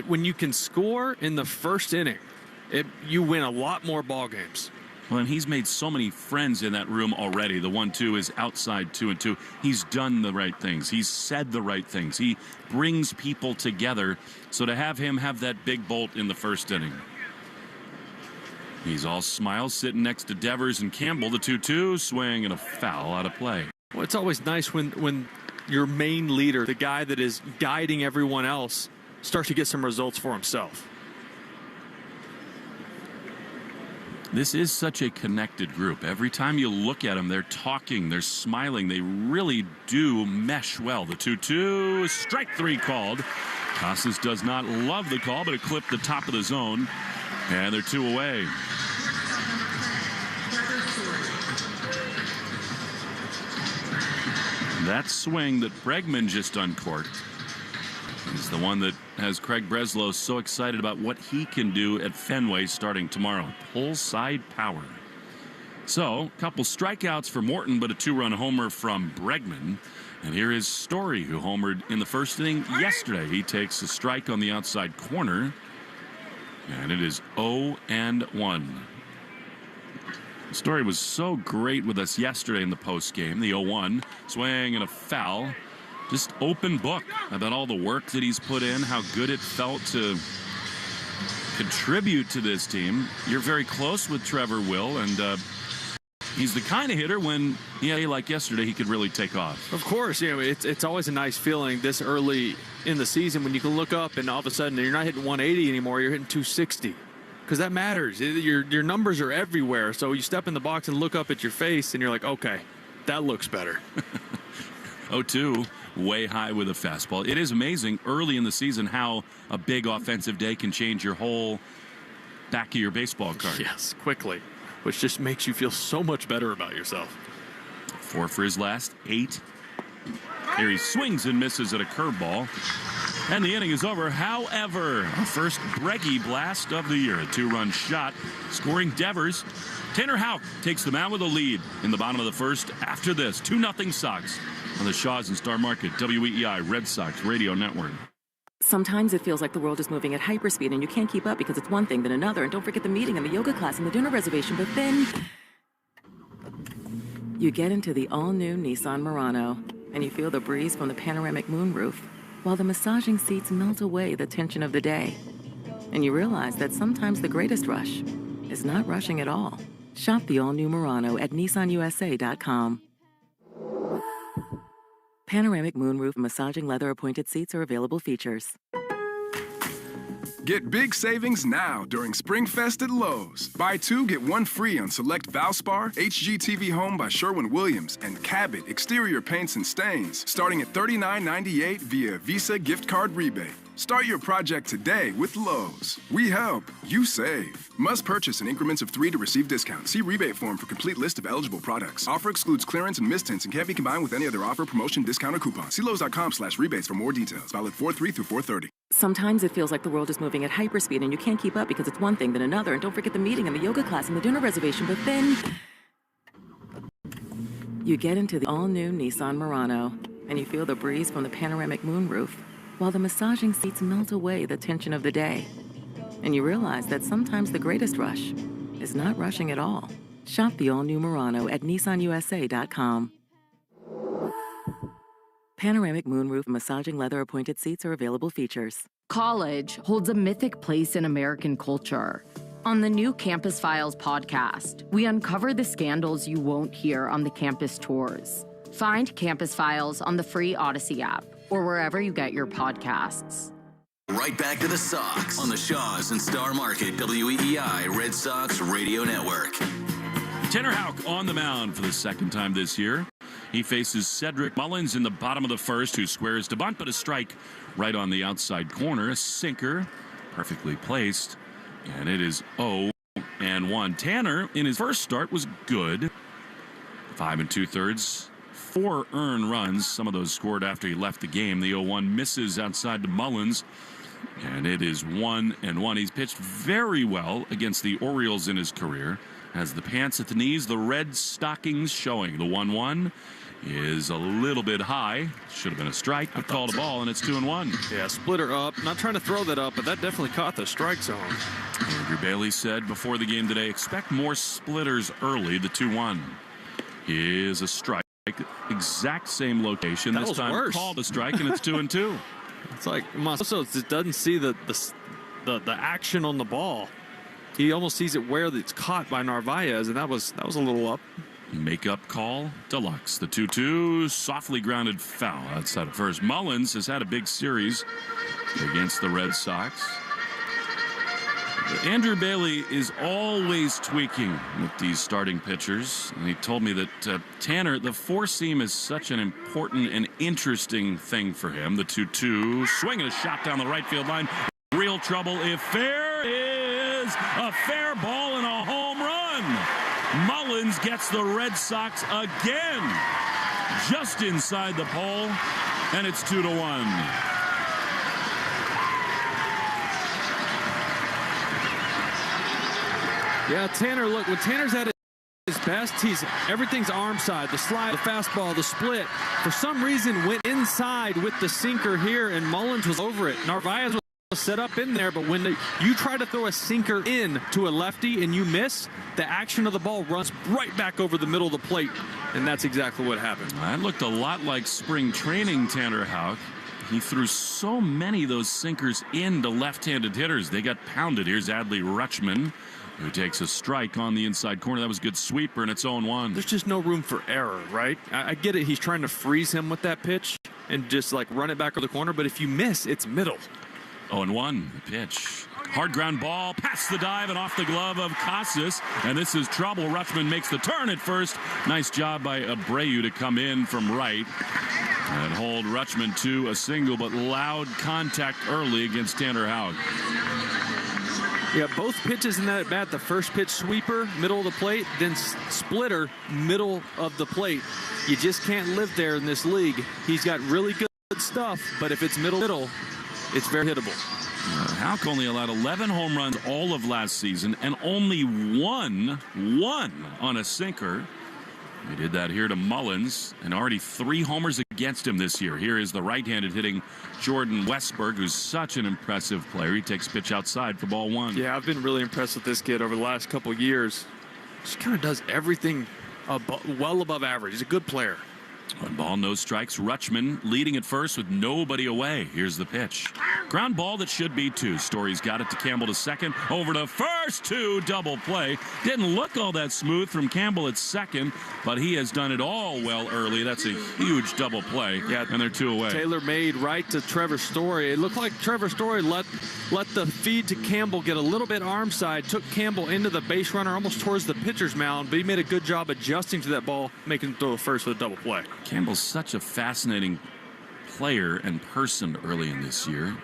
When you can score in the first inning, you win a lot more ball games. Well, and he's made so many friends in that room already. The 1-2 is outside 2-2. He's done the right things. He's said the right things. He brings people together. So to have him have that big bolt in the first inning. He's all smiles sitting next to Devers and Campbell. The 2-2 swing and a foul out of play. Well, it's always nice when your main leader, the guy that is guiding everyone else, start to get some results for himself. This is such a connected group. Every time you look at them, they're talking, they're smiling. They really do mesh well. The 2-2, strike 3 called. Casas does not love the call, but it clipped the top of the zone, and they're 2 away. That swing that Bregman just uncorked is the one that has Craig Breslow so excited about what he can do at Fenway starting tomorrow. Pull side power. So, a couple strikeouts for Morton, but a 2-run homer from Bregman. And here is Story, who homered in the first inning yesterday. He takes a strike on the outside corner, and it is 0-1. Story was so great with us yesterday in the postgame. The 0-1 swing and a foul. Just open book about all the work that he's put in, how good it felt to contribute to this team. You're very close with Trevor Will, and he's the kind of hitter when, like yesterday, he could really take off. Of course, it's always a nice feeling this early in the season when you can look up and all of a sudden you're not hitting 180 anymore, you're hitting 260. Because that matters. Your numbers are everywhere. So you step in the box and look up at your face and you're like, okay, that looks better. 0-2, way high with a fastball. It is amazing early in the season how a big offensive day can change your whole back of your baseball card. Yes, quickly, which just makes you feel so much better about yourself. 4 for his last 8. Here he swings and misses at a curveball. And the inning is over. However, our first Breggy blast of the year. A 2-run shot scoring Devers. Tanner Houck takes the mound with a lead in the bottom of the first. After this, 2-0 Sox on the Shaws and Star Market WEEI Red Sox Radio Network. Sometimes it feels like the world is moving at hyperspeed and you can't keep up because it's one thing then another. And don't forget the meeting and the yoga class and the dinner reservation. But then you get into the all-new Nissan Murano and you feel the breeze from the panoramic moonroof, while the massaging seats melt away the tension of the day. And you realize that sometimes the greatest rush is not rushing at all. Shop the all-new Murano at nissanusa.com. Panoramic moonroof massaging leather appointed seats are available features. Get big savings now during SpringFest at Lowe's. Buy 2, get 1 free on select Valspar, HGTV Home by Sherwin-Williams, and Cabot exterior paints and stains, starting at $39.98 via Visa gift card rebate. Start your project today with Lowe's. We help, you save. Must purchase in increments of 3 to receive discount. See rebate form for complete list of eligible products. Offer excludes clearance and mistints and can't be combined with any other offer, promotion, discount, or coupon. See Lowe's.com/rebates for more details. Valid 4/3 through 4/30. Sometimes it feels like the world is moving at hyperspeed and you can't keep up because it's one thing then another. And don't forget the meeting and the yoga class and the dinner reservation. But then you get into the all-new Nissan Murano and you feel the breeze from the panoramic moonroof, while the massaging seats melt away the tension of the day. And you realize that sometimes the greatest rush is not rushing at all. Shop the all-new Murano at nissanusa.com. Panoramic moonroof massaging leather appointed seats are available features. College holds a mythic place in American culture. On the new Campus Files podcast, we uncover the scandals you won't hear on the campus tours. Find Campus Files on the free Odyssey app or wherever you get your podcasts. Right back to the Sox on the Shaws and Star Market WEEI Red Sox Radio Network. Tanner Houck on the mound for the second time this year. He faces Cedric Mullins in the bottom of the first, who squares to bunt, but a strike right on the outside corner. A sinker, perfectly placed, and it is 0-1. Tanner, in his first start, was good. 5 2/3, 4 earned runs. Some of those scored after he left the game. The 0-1 misses outside to Mullins, and it is 1-1. He's pitched very well against the Orioles in his career. Has the pants at the knees, the red stockings showing. The 1-1 is a little bit high. Should have been a strike, but called a ball, and it's 2-1. Yeah, splitter up. Not trying to throw that up, but that definitely caught the strike zone. Andrew Bailey said before the game today, expect more splitters early. The 2-1 is a strike. Exact same location. That this was time worse. Called a strike, and it's 2-2. It's like also it doesn't see the action on the ball. He almost sees it where it's caught by Narvaez, and that was a little up. Makeup call deluxe. The 2-2 softly grounded foul outside of first. Mullins has had a big series against the Red Sox. Andrew Bailey is always tweaking with these starting pitchers. And he told me that, Tanner, the four-seam is such an important and interesting thing for him. The 2-2, swinging a shot down the right field line. Real trouble if fair is a fair ball and a home run. Mullins gets the Red Sox again. Just inside the pole, and it's 2-1. Yeah, Tanner, look, when Tanner's at his best, everything's arm side, the slide, the fastball, the split. For some reason, went inside with the sinker here, and Mullins was over it. Narvaez was set up in there, but when you try to throw a sinker in to a lefty and you miss, the action of the ball runs right back over the middle of the plate, and that's exactly what happened. That looked a lot like spring training, Tanner Houck. He threw so many of those sinkers into left-handed hitters. They got pounded. Here's Adley Rutschman, who takes a strike on the inside corner. That was a good sweeper, and it's 0-1. There's just no room for error, right? I get it. He's trying to freeze him with that pitch and just like run it back over the corner, but if you miss, it's middle. 0-1, the pitch. Hard ground ball, past the dive and off the glove of Casas, and this is trouble. Rutschman makes the turn at first. Nice job by Abreu to come in from right and hold Rutschman to a single, but loud contact early against Tanner Houck. Yeah, both pitches in that at bat. The first pitch sweeper, middle of the plate, then splitter, middle of the plate. You just can't live there in this league. He's got really good stuff, but if it's middle, it's very hittable. Houck only allowed 11 home runs all of last season and only one on a sinker. He did that here to Mullins, and already 3 homers against him this year. Here is the right-handed hitting Jordan Westberg, who's such an impressive player. He takes pitch outside for ball 1. Yeah, I've been really impressed with this kid over the last couple of years. Just kind of does everything well above average. He's a good player. 1 ball, no strikes. Rutschman leading at first with nobody away. Here's the pitch. Ground ball that should be 2. Story's got it to Campbell to second. Over to first, 2, double play. Didn't look all that smooth from Campbell at second, but he has done it all well early. That's a huge double play. Yeah, and they're 2 away. Taylor made right to Trevor Story. It looked like Trevor Story let the feed to Campbell get a little bit arm side, took Campbell into the base runner almost towards the pitcher's mound, but he made a good job adjusting to that ball, making him throw the first with a double play. Campbell's such a fascinating player and person early in this year.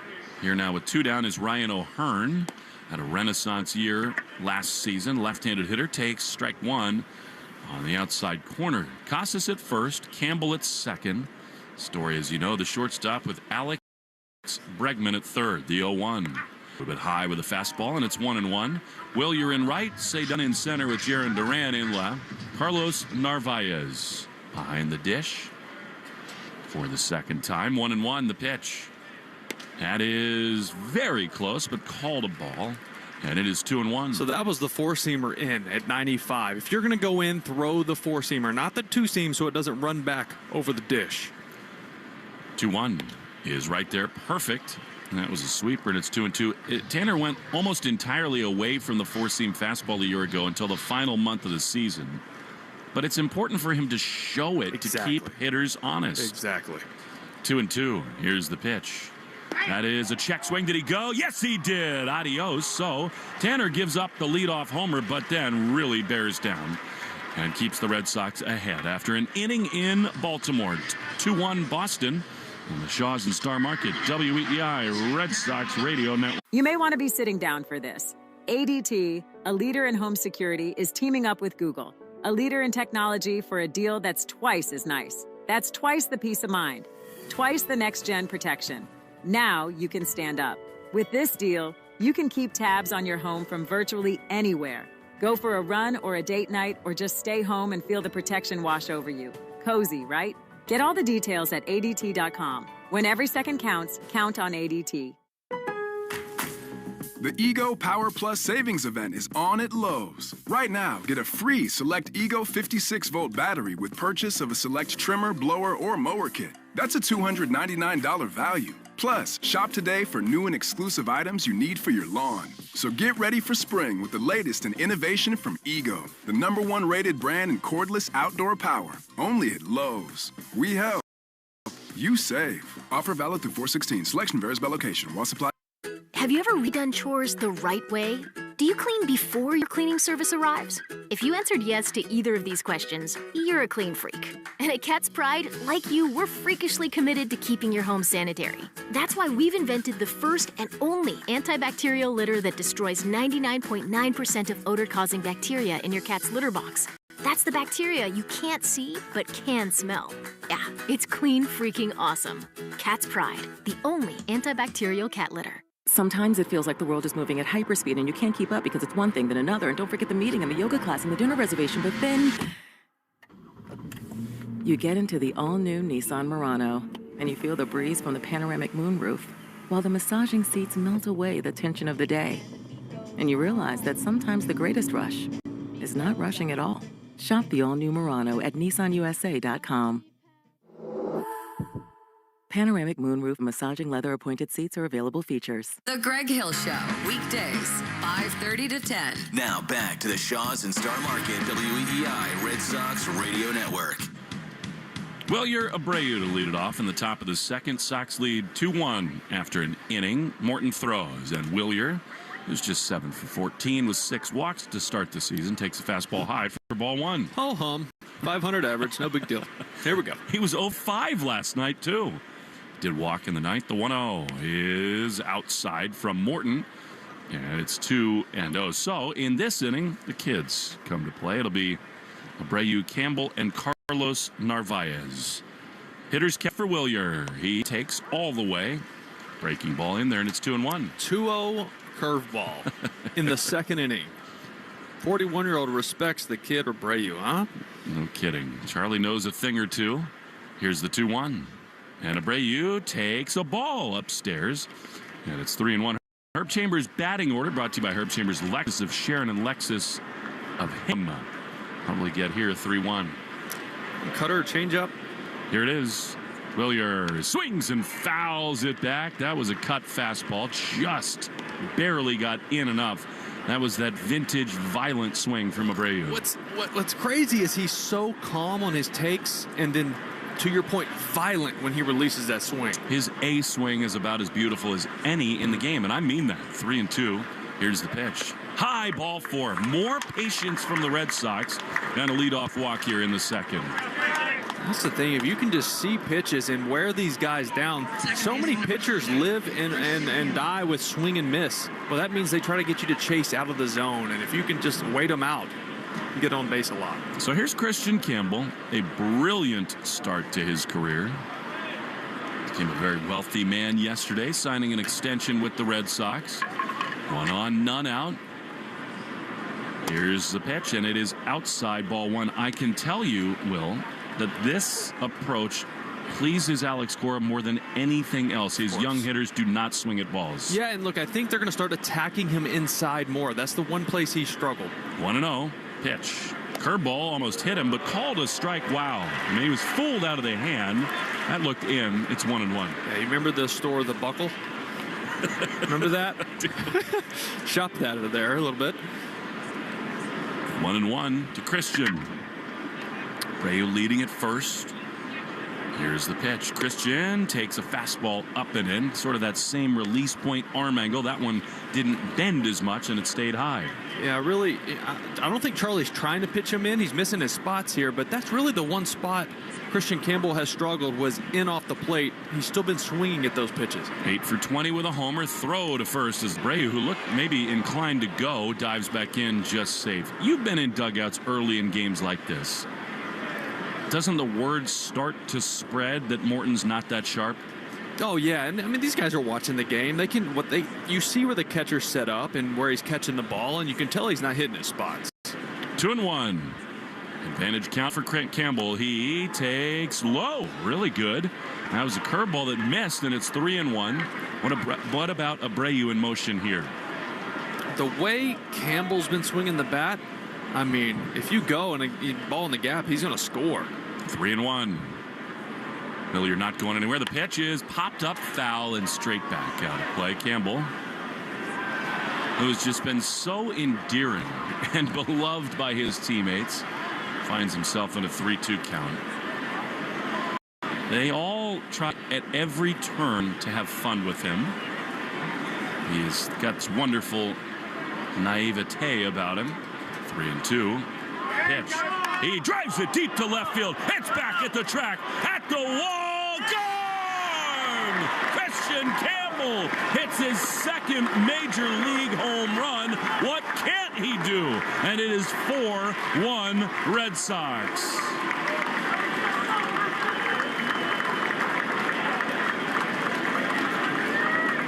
Here now with 2 down is Ryan O'Hearn. Had a renaissance year last season. Left-handed hitter takes strike 1 on the outside corner. Casas at first, Campbell at second. Story, as you know, the shortstop with Alex Bregman at third. The 0-1. A little bit high with a fastball, and it's 1-1. Will, you're in right. Say done in center with Jaron Duran in left. Carlos Narvaez behind the dish for the second time. 1-1, the pitch. That is very close, but called a ball. And it is 2-1. So that was the 4-seamer in at 95. If you're going to go in, throw the 4-seamer, not the 2-seam, so it doesn't run back over the dish. 2-1 is right there. Perfect. And that was a sweeper, and it's 2-2. Tanner went almost entirely away from the 4-seam fastball a year ago until the final month of the season. But it's important for him to show it to keep hitters honest. Exactly. 2-2. Here's the pitch. That is a check swing. Did he go? Yes, he did. Adios. So Tanner gives up the leadoff homer, but then really bears down and keeps the Red Sox ahead after an inning in Baltimore. 2-1 Boston in the Shaws and Star Market. WEEI Red Sox Radio Network. You may want to be sitting down for this. ADT, a leader in home security, is teaming up with Google, a leader in technology, for a deal that's twice as nice. That's twice the peace of mind, twice the next-gen protection. Now you can stand up. With this deal, you can keep tabs on your home from virtually anywhere. Go for a run or a date night, or just stay home and feel the protection wash over you. Cozy, right? Get all the details at ADT.com. When every second counts, count on ADT. The Ego Power Plus Savings Event is on at Lowe's. Right now, get a free Select Ego 56-volt battery with purchase of a Select trimmer, blower, or mower kit. That's a $299 value. Plus, shop today for new and exclusive items you need for your lawn. So get ready for spring with the latest in innovation from Ego, the #1 rated brand in cordless outdoor power. Only at Lowe's. We help. You save. Offer valid through 4/16. Selection varies by location. While supply. Have you ever redone chores the right way? Do you clean before your cleaning service arrives? If you answered yes to either of these questions, you're a clean freak. And at Cat's Pride, like you, we're freakishly committed to keeping your home sanitary. That's why we've invented the first and only antibacterial litter that destroys 99.9% of odor-causing bacteria in your cat's litter box. That's the bacteria you can't see but can smell. Yeah, it's clean freaking awesome. Cat's Pride, the only antibacterial cat litter. Sometimes it feels like the world is moving at hyperspeed and you can't keep up because it's one thing then another. And don't forget the meeting and the yoga class and the dinner reservation. But then you get into the all-new Nissan Murano and you feel the breeze from the panoramic moonroof while the massaging seats melt away the tension of the day. And you realize that sometimes the greatest rush is not rushing at all. Shop the all-new Murano at nissanusa.com. Panoramic moonroof massaging leather appointed seats are available features. The Greg Hill Show, weekdays, 5:30 to 10. Now back to the Shaws and Star Market WEEI Red Sox Radio Network. Wilyer Abreu to lead it off in the top of the second. Sox lead 2-1 after an inning. Morton throws, and Wilyer, who's just 7 for 14 with 6 walks to start the season, takes a fastball high for ball 1. Ho hum. 500 average, no big deal. Here we go. He was 0-5 last night, too. Did walk in the ninth. The 1-0 is outside from Morton. And it's 2-0. So in this inning, the kids come to play. It'll be Abreu, Campbell, and Carlos Narvaez. Hitters kept for Wilyer. He takes all the way. Breaking ball in there, and it's 2-1. 2-0 curveball in the second inning. 41-year-old respects the kid Abreu, huh? No kidding. Charlie knows a thing or two. Here's the 2-1. And Abreu takes a ball upstairs. And it's 3-1. Herb Chambers' batting order brought to you by Herb Chambers, Lexus of Sharon and Lexus of him. Probably get here 3-1. Cutter, change up. Here it is. Wilyer swings and fouls it back. That was a cut fastball. Just barely got in enough. That was that vintage violent swing from Abreu. What's crazy is he's so calm on his takes and then, to your point, violent when he releases that swing. His A swing is about as beautiful as any in the game, and I mean that. 3-2. Here's the pitch. High, ball 4. More patience from the Red Sox. And a leadoff walk here in the second. That's the thing. If you can just see pitches and wear these guys down, so many pitchers live and die with swing and miss. Well, that means they try to get you to chase out of the zone, and if you can just wait them out, you get on base a lot. So here's Christian Campbell, a brilliant start to his career. Became a very wealthy man yesterday, signing an extension with the Red Sox. 1 on, none out. Here's the pitch, and it is outside, ball 1. I can tell you, Will, that this approach pleases Alex Cora more than anything else. His young hitters do not swing at balls. Yeah, and look, I think they're going to start attacking him inside more. That's the one place he struggled. 1-0. Pitch. Curveball almost hit him, but called a strike. Wow. I mean, he was fooled out of the hand. That looked in. It's 1-1. Yeah, you remember the store, The Buckle? Remember that? Shopped out of there a little bit. 1-1 to Christian. Abreu leading at first. Here's the pitch. Christian takes a fastball up and in. Sort of that same release point arm angle. That one didn't bend as much, and it stayed high. Yeah, really, I don't think Charlie's trying to pitch him in. He's missing his spots here, but that's really the one spot Christian Campbell has struggled, was in off the plate. He's still been swinging at those pitches. 8 for 20 with a homer. Throw to first as Abreu, who looked maybe inclined to go, dives back in, just safe. You've been in dugouts early in games like this. Doesn't the word start to spread that Morton's not that sharp? Oh yeah, and I mean, these guys are watching the game. They can you see where the catcher's set up and where he's catching the ball, and you can tell he's not hitting his spots. 2-1. Advantage count for Campbell. He takes low. Really good. That was a curveball that missed, and it's 3-1. What about Abreu in motion here? The way Campbell's been swinging the bat, I mean, if you go and you ball in the gap, he's going to score. 3-1. Miller not going anywhere. The pitch is popped up, foul, and straight back out of play. Campbell, who has just been so endearing and beloved by his teammates, finds himself in a 3-2 count. They all try at every turn to have fun with him. He's got this wonderful naivete about him. 3-2. Pitch. He drives it deep to left field. It's back at the track. At the wall. Gone! Christian Campbell hits his second major league home run. What can't he do? And it is 4-1 Red Sox.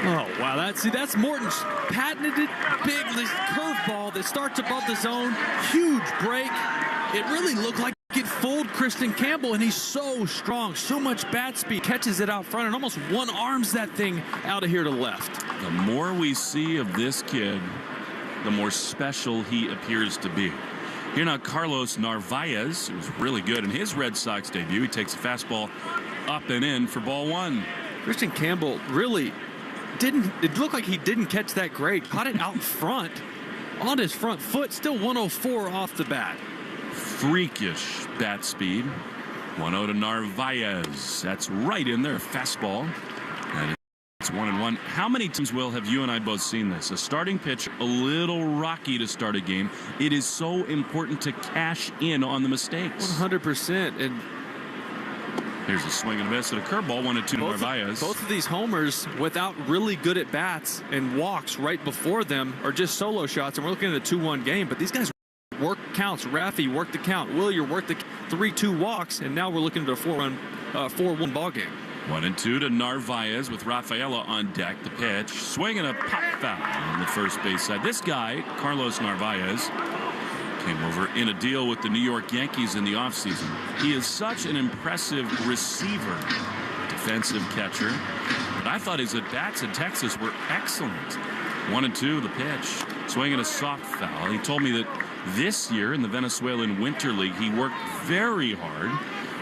Oh, wow. That's Morton's patented big curveball that starts above the zone. Huge break. It really looked like it fooled Christian Campbell, and he's so strong, so much bat speed. Catches it out front and almost one-arms that thing out of here to left. The more we see of this kid, the more special he appears to be. Here now, Carlos Narvaez, who was really good in his Red Sox debut. He takes a fastball up and in for ball one. Christian Campbell really it looked like he didn't catch that great. Caught it out front on his front foot. Still 104 off the bat. Freakish bat speed. 1-0 to Narvaez. That's right in there. Fastball. And it's 1-1. How many times, Will, have you and I both seen this? A starting pitch, a little rocky to start a game. It is so important to cash in on the mistakes. 100%. And here's a swing and a miss at a curveball. 1-2 to Narvaez. Both of these homers, without really good at bats and walks right before them, are just solo shots. And we're looking at a 2-1 game. But these guys work counts. Raffy worked the count. Willier worked the 3-2 walks. And now we're looking at a 4-1 ball game. 1-2 to Narvaez with Rafaela on deck. The pitch. Swing and a pop foul on the first base side. This guy, Carlos Narvaez, came over in a deal with the New York Yankees in the offseason. He is such an impressive receiver, defensive catcher. But I thought his at-bats in Texas were excellent. 1-2, the pitch. Swinging a soft foul. He told me that this year in the Venezuelan Winter League, he worked very hard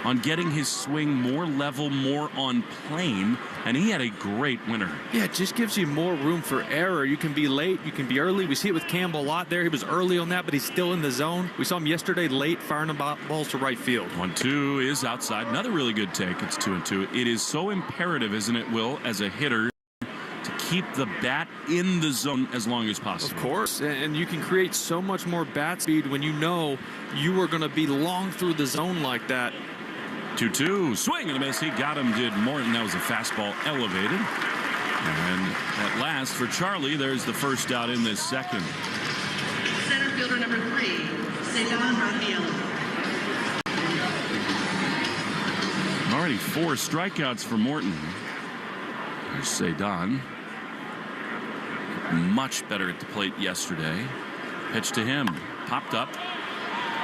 on getting his swing more level, more on plane, and he had a great winter. Yeah, it just gives you more room for error. You can be late, you can be early. We see it with Campbell a lot there. He was early on that, but he's still in the zone. We saw him yesterday late, firing the balls to right field. 1-2 is outside. Another really good take. It's 2-2. It is so imperative, isn't it, Will, as a hitter, to keep the bat in the zone as long as possible. Of course, and you can create so much more bat speed when you know you are going to be long through the zone like that. 2-2, swing and a miss. He got him, did Morton. That was a fastball elevated. And at last for Charlie, there's the first out in this second. Center fielder number 3, Cedon Rafaela. Already 4 strikeouts for Morton. There's Cedon. Much better at the plate yesterday. Pitch to him. Popped up.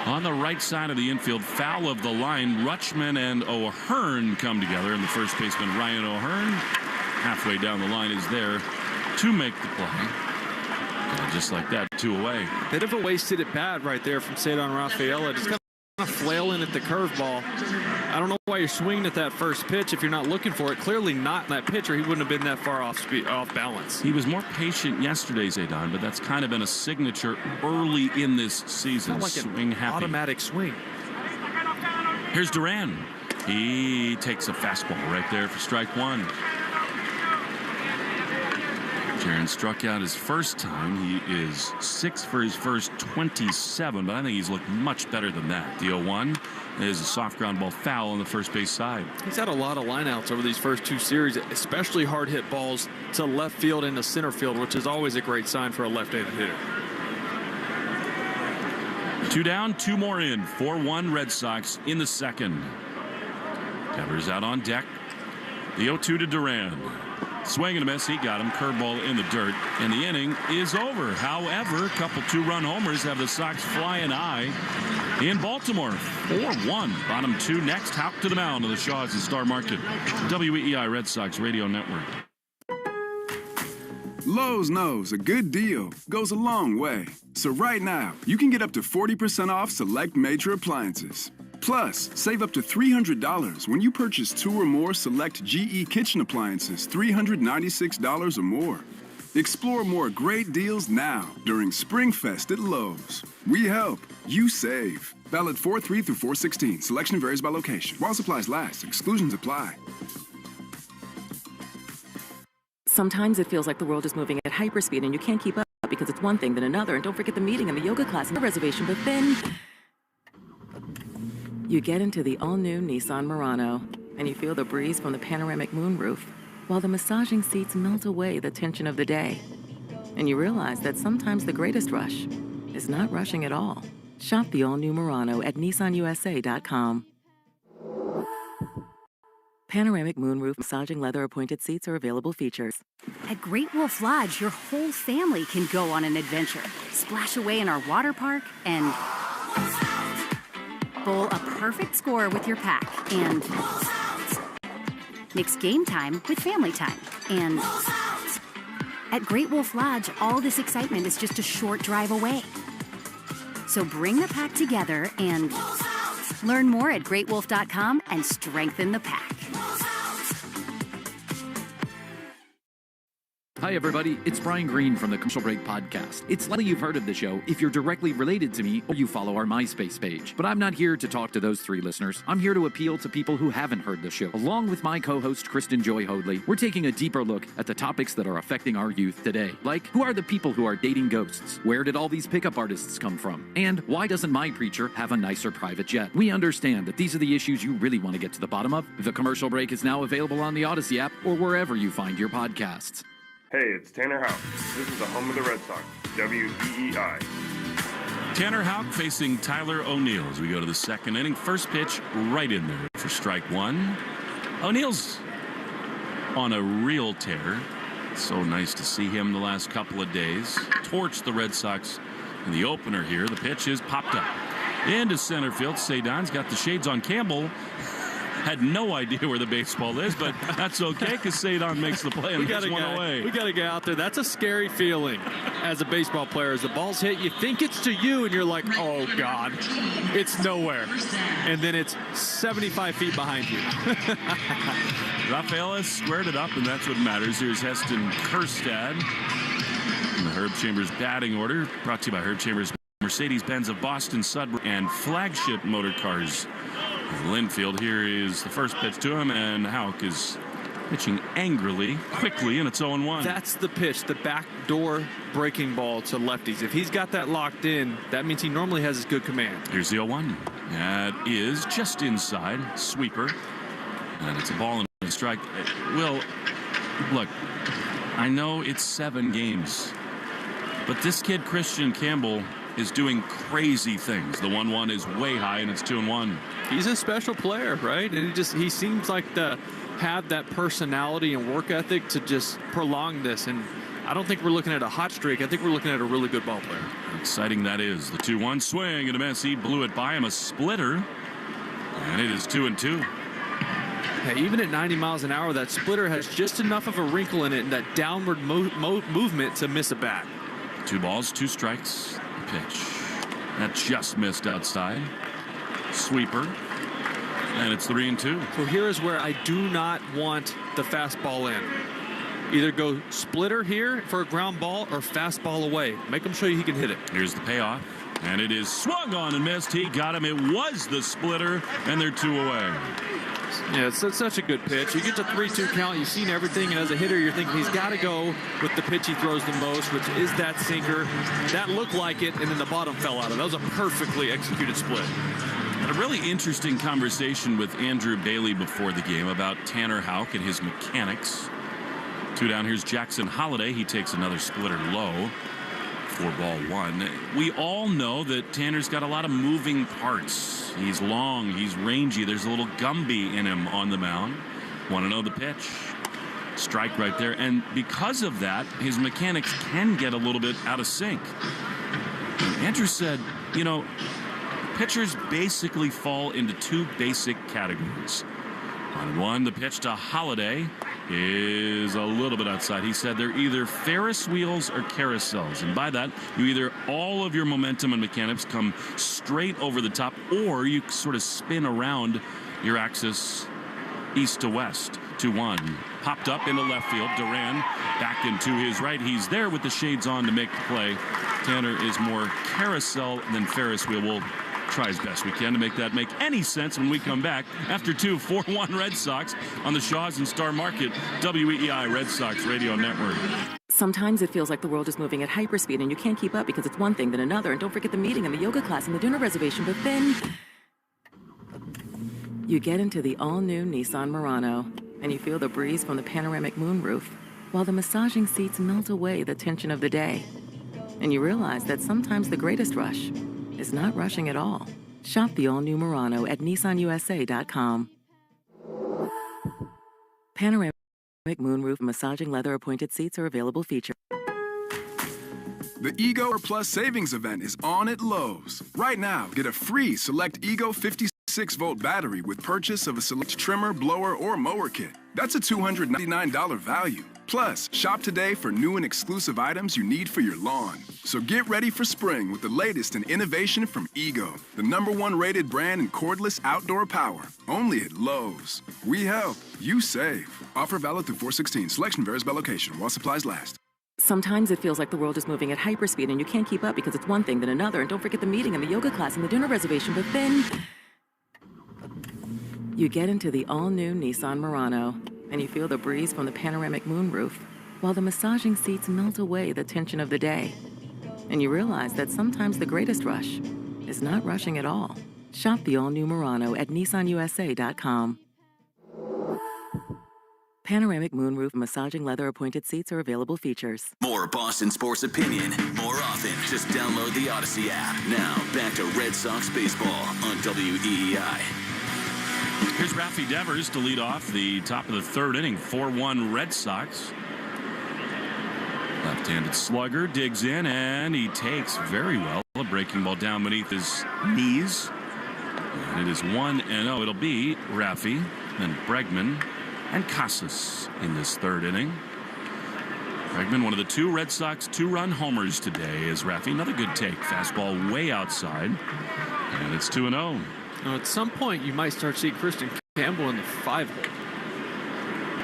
On the right side of the infield, foul of the line. Rutschman and O'Hearn come together, and the first baseman, Ryan O'Hearn, halfway down the line, is there to make the play. And just like that, 2 away. Bit of a wasted at bat right there from Cedon Rafaela. Just kind of flailing at the curveball. I don't know why you're swinging at that first pitch if you're not looking for it. Clearly not in that pitch, or he wouldn't have been that far off balance. He was more patient yesterday, Cedon, but that's kind of been a signature early in this season. Like swing an happy. Automatic swing. Here's Duran. He takes a fastball right there for strike one. Jaron struck out his first time. He is 6 for his first 27, but I think he's looked much better than that. The 0-1 is a soft ground ball foul on the first base side. He's had a lot of lineouts over these first 2 series, especially hard hit balls to left field and to center field, which is always a great sign for a left-handed hitter. 2 down, 2 more in. 4-1 Red Sox in the second. Devers out on deck. The 0-2 to Duran. Swing and a miss. He got him. Curveball in the dirt. And the inning is over. However, a couple 2-run homers have the Sox flying high in Baltimore. 4-1. Bottom 2 next. Houck to the mound of the Shaws and Star Market. WEEI Red Sox Radio Network. Lowe's knows a good deal goes a long way. So right now, you can get up to 40% off select major appliances. Plus, save up to $300 when you purchase 2 or more select GE kitchen appliances, $396 or more. Explore more great deals now during Springfest at Lowe's. We help, you save. Valid 4/3 through 4/16. Selection varies by location. While supplies last, exclusions apply. Sometimes it feels like the world is moving at hyperspeed and you can't keep up because it's one thing then another. And don't forget the meeting and the yoga class and the reservation. But then you get into the all-new Nissan Murano and you feel the breeze from the panoramic moonroof while the massaging seats melt away the tension of the day. And you realize that sometimes the greatest rush is not rushing at all. Shop the all-new Murano at nissanusa.com. Panoramic moonroof massaging leather appointed seats are available features. At Great Wolf Lodge, your whole family can go on an adventure. Splash away in our water park and bowl a perfect score with your pack and mix game time with family time. And at Great Wolf Lodge, all this excitement is just a short drive away. So bring the pack together and learn more at greatwolf.com and strengthen the pack. Hi, everybody. It's Brian Green from the Commercial Break Podcast. It's likely you've heard of the show if you're directly related to me or you follow our MySpace page. But I'm not here to talk to those 3 listeners. I'm here to appeal to people who haven't heard the show. Along with my co-host, Kristen Joy Hoadley, we're taking a deeper look at the topics that are affecting our youth today. Like, who are the people who are dating ghosts? Where did all these pickup artists come from? And why doesn't my preacher have a nicer private jet? We understand that these are the issues you really want to get to the bottom of. The Commercial Break is now available on the Odyssey app or wherever you find your podcasts. Hey, it's Tanner Houck. This is the home of the Red Sox, WEEI. Tanner Houck facing Tyler O'Neill as we go to the second inning. First pitch right in there for strike 1. O'Neill's on a real tear. So nice to see him the last couple of days. Torched the Red Sox in the opener here. The pitch is popped up into center field. Cedon's got the shades on. Campbell had no idea where the baseball is, but that's okay because Cedon makes the play and gets one away. We got to get out there. That's a scary feeling as a baseball player. As the ball's hit, you think it's to you, and you're like, oh, God, it's nowhere. And then it's 75 feet behind you. Rafaela squared it up, and that's what matters. Here's Heston Kjerstad in the Herb Chambers batting order, brought to you by Herb Chambers, Mercedes-Benz of Boston, Sudbury, and Flagship Motor Cars. Linfield. Here is the first pitch to him, and Houck is pitching angrily, quickly, and it's 0-1. That's the pitch, the backdoor breaking ball to lefties. If he's got that locked in, that means he normally has his good command. Here's the 0-1. That is just inside. Sweeper. And it's a ball and a strike. Will, look, I know it's 7 games, but this kid, Christian Campbell, is doing crazy things. The 1-1 is way high, and it's 2-1. He's a special player, right? And he seems like to have that personality and work ethic to just prolong this. And I don't think we're looking at a hot streak. I think we're looking at a really good ball player. Exciting that is. The 2-1 swing and a miss. He blew it by him, a splitter, and it is 2-2. Hey, even at 90 miles an hour, that splitter has just enough of a wrinkle in it and that downward movement to miss a bat. 2 balls, 2 strikes. Pitch that just missed outside. Sweeper, and it's 3-2. So here is where I do not want the fastball in. Either go splitter here for a ground ball or fastball away. Make him show you he can hit it. Here's the payoff, and it is swung on and missed. He got him. It was the splitter, and they're 2 away. Yeah, it's such a good pitch. You get to 3-2 count, you've seen everything, and as a hitter, you're thinking he's got to go with the pitch he throws the most, which is that sinker. That looked like it, and then the bottom fell out of it. That was a perfectly executed split. Had a really interesting conversation with Andrew Bailey before the game about Tanner Houck and his mechanics. 2 down. Here's Jackson Holliday. He takes another splitter low. 4-1. We all know that Tanner's got a lot of moving parts. He's long, he's rangy. There's a little Gumby in him on the mound. Want to know the pitch? Strike right there. And because of that, his mechanics can get a little bit out of sync. And Andrew said, you know, pitchers basically fall into 2 basic categories. 1-1, the pitch to Holliday. is a little bit outside. He said they're either Ferris wheels or carousels. And by that, you either all of your momentum and mechanics come straight over the top, or you sort of spin around your axis east to west. 2-1. Popped up into left field. Duran back into his right. He's there with the shades on to make the play. Tanner is more carousel than Ferris wheel. We'll try as best we can to make that make any sense when we come back after 4-1 Red Sox on the Shaws and Star Market WEEI Red Sox Radio Network. Sometimes it feels like the world is moving at hyperspeed and you can't keep up because it's one thing then another. And don't forget the meeting and the yoga class and the dinner reservation. But then you get into the all-new Nissan Murano and you feel the breeze from the panoramic moonroof while the massaging seats melt away the tension of the day. And you realize that sometimes the greatest rush is not rushing at all. Shop the all-new Murano at nissanusa.com. Panoramic moonroof massaging leather appointed seats are available feature. The Ego Plus Savings Event is on at Lowe's. Right now, get a free Select Ego 56-volt battery with purchase of a Select trimmer, blower, or mower kit. That's a $299 value. Plus, shop today for new and exclusive items you need for your lawn. So get ready for spring with the latest in innovation from Ego, the #1 rated brand in cordless outdoor power. Only at Lowe's. We help, you save. Offer valid through 4/16. Selection varies by location while supplies last. Sometimes it feels like the world is moving at hyperspeed and you can't keep up because it's one thing then another. And don't forget the meeting and the yoga class and the dinner reservation. But then you get into the all-new Nissan Murano and you feel the breeze from the panoramic moonroof while the massaging seats melt away the tension of the day. And you realize that sometimes the greatest rush is not rushing at all. Shop the all-new Murano at nissanusa.com. Panoramic moonroof massaging leather appointed seats are available features. More Boston sports opinion, more often. Just download the Odyssey app. Now, back to Red Sox baseball on WEEI. Here's Rafi Devers to lead off the top of the third inning. 4-1 Red Sox. Left-handed slugger digs in, and he takes very well. A breaking ball down beneath his knees. And it is 1-0. It'll be Rafi, then Bregman, and Casas in this third inning. Bregman, one of the two Red Sox two-run homers today, is Rafi. Another good take. Fastball way outside. And it's 2-0. Now, at some point, you might start seeing Kristen Campbell in the 5-hole.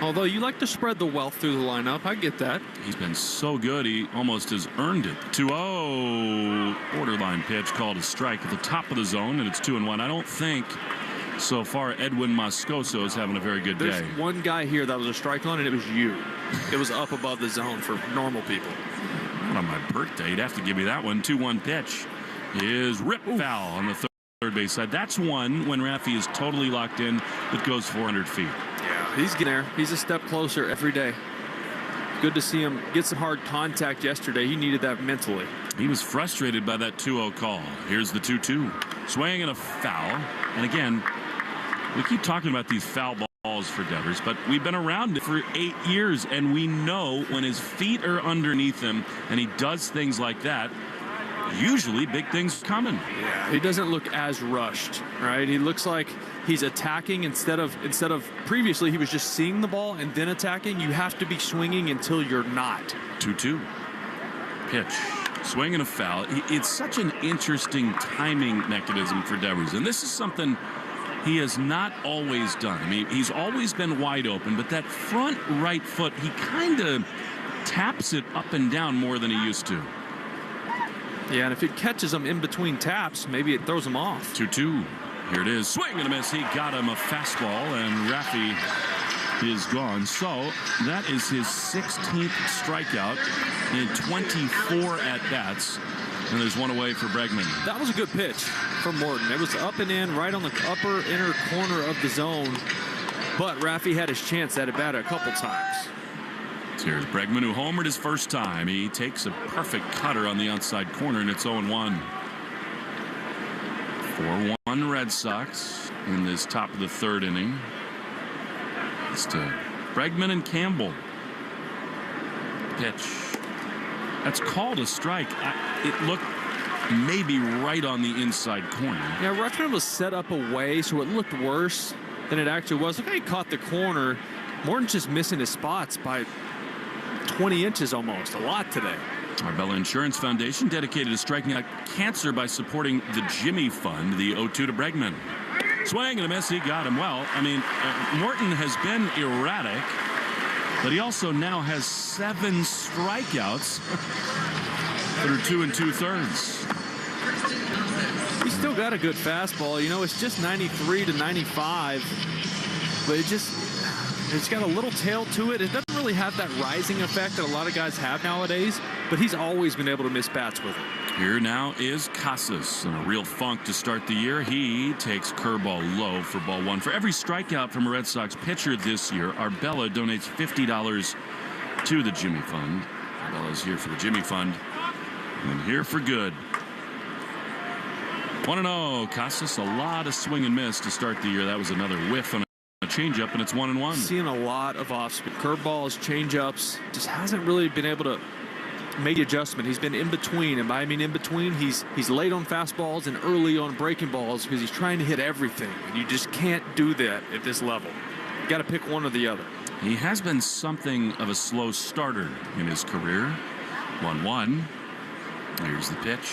Although you like to spread the wealth through the lineup, I get that. He's been so good, he almost has earned it. 2-0. Borderline pitch called a strike at the top of the zone, and it's 2-1. I don't think so far Edwin Moscoso is having a very good day. There's one guy here that was a strike on, and it was you. It was up above the zone for normal people. Not on my birthday. You'd have to give me that one. 2-1 pitch is rip foul on the third base side. That's one when Rafi is totally locked in that goes 400 feet. Yeah, he's getting there. He's a step closer every day. Good to see him get some hard contact yesterday. He needed that mentally. He was frustrated by that 2-0 call. Here's the 2-2. Swing and a foul. And again, we keep talking about these foul balls for Devers, but we've been around it for 8 years, and we know when his feet are underneath him and he does things like that, usually big things coming. Yeah, he doesn't look as rushed, right? He looks like he's attacking instead of previously he was just seeing the ball and then attacking. You have to be swinging until you're not. 2-2. Pitch. Swing and a foul. It's such an interesting timing mechanism for Devers, and this is something he has not always done. I mean, he's always been wide open, but that front right foot, he kind of taps it up and down more than he used to. Yeah, and if it catches him in between taps, maybe it throws him off. 2-2. Here it is. Swing and a miss. He got him a fastball, and Rafi is gone. So that is his 16th strikeout in 24 at-bats. And there's one away for Bregman. That was a good pitch from Morton. It was up and in, right on the upper inner corner of the zone. But Rafi had his chance at bat a couple times. So here's Bregman, who homered his first time. He takes a perfect cutter on the outside corner, and it's 0-1. 4-1 Red Sox in this top of the third inning. It's to Bregman and Campbell. Pitch. That's called a strike. It looked maybe right on the inside corner. Yeah, Rutherford was set up away, so it looked worse than it actually was. Look how he caught the corner. Morton's just missing his spots by 20 inches almost. A lot today. Arbella Insurance Foundation dedicated to striking out cancer by supporting the Jimmy Fund, the 0-2 to Bregman. Swing and a miss, he got him well. I mean, Morton has been erratic, but he also now has 7 strikeouts through 2 2/3. He's still got a good fastball. You know, it's just 93 to 95, but it's got a little tail to it. It doesn't really have that rising effect that a lot of guys have nowadays, but he's always been able to miss bats with it. Here now is Casas in a real funk to start the year. He takes curveball low for ball 1. For every strikeout from a Red Sox pitcher this year, Arbella donates $50 to the Jimmy Fund. Arbella's here for the Jimmy Fund and here for good. 1-0. Casas, a lot of swing and miss to start the year. That was another whiff on a changeup, and it's 1-1. Seeing a lot of off-speed curveballs, changeups. Just hasn't really been able to make the adjustment. He's been in between, and by I mean in between, he's late on fastballs and early on breaking balls because he's trying to hit everything, and you just can't do that at this level. You got to pick one or the other. He has been something of a slow starter in his career. 1-1. Here's the pitch.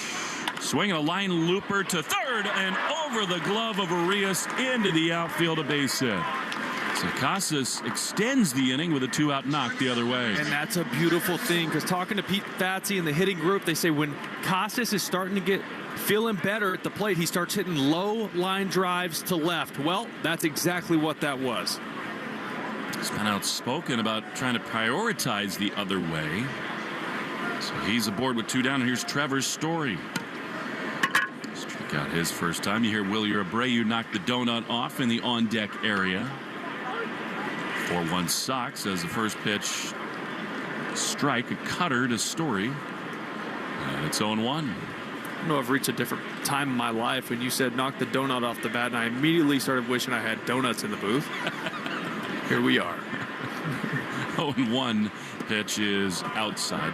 Swinging a line looper to third and over the glove of Arias into the outfield, a base hit. So Casas extends the inning with a 2-out knock the other way. And that's a beautiful thing, because talking to Pete Fatsi and the hitting group, they say when Casas is starting to feeling better at the plate, he starts hitting low line drives to left. Well, that's exactly what that was. He's been outspoken about trying to prioritize the other way. So he's aboard with 2 down, and here's Trevor's Story. Struck out his first time. You hear Wilyer Abreu knock the donut off in the on-deck area. 4-1 Sox as the first pitch strike, a cutter to Story. And it's 0-1. I don't know, I've reached a different time in my life when you said knock the donut off the bat, and I immediately started wishing I had donuts in the booth. Here we are. 0-1 pitch is outside.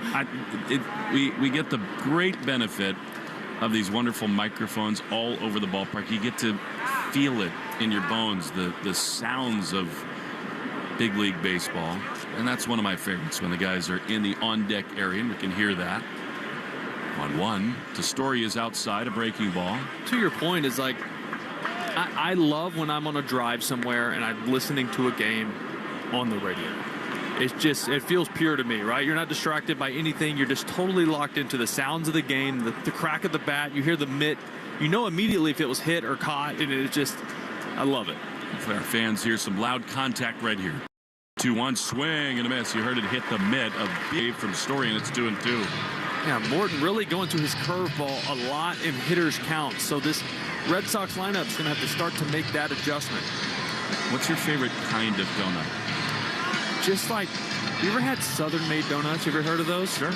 We get the great benefit of these wonderful microphones all over the ballpark. You get to feel it in your bones, the sounds of big league baseball. And that's one of my favorites, when the guys are in the on-deck area and we can hear that. 1-1. The Story is outside, a breaking ball. To your point, is like, I love when I'm on a drive somewhere and I'm listening to a game on the radio. It feels pure to me, right? You're not distracted by anything. You're just totally locked into the sounds of the game, the crack of the bat. You hear the mitt. You know immediately if it was hit or caught, and it's just, I love it. For our fans, here's some loud contact right here. 2-1 swing and a miss. You heard it hit the mitt, a big from Story, and it's 2-2. Yeah, Morton really going to his curveball a lot in hitters count. So this Red Sox lineup is going to have to start to make that adjustment. What's your favorite kind of donut? Just like, you ever had Southern-made donuts? You ever heard of those? Sure.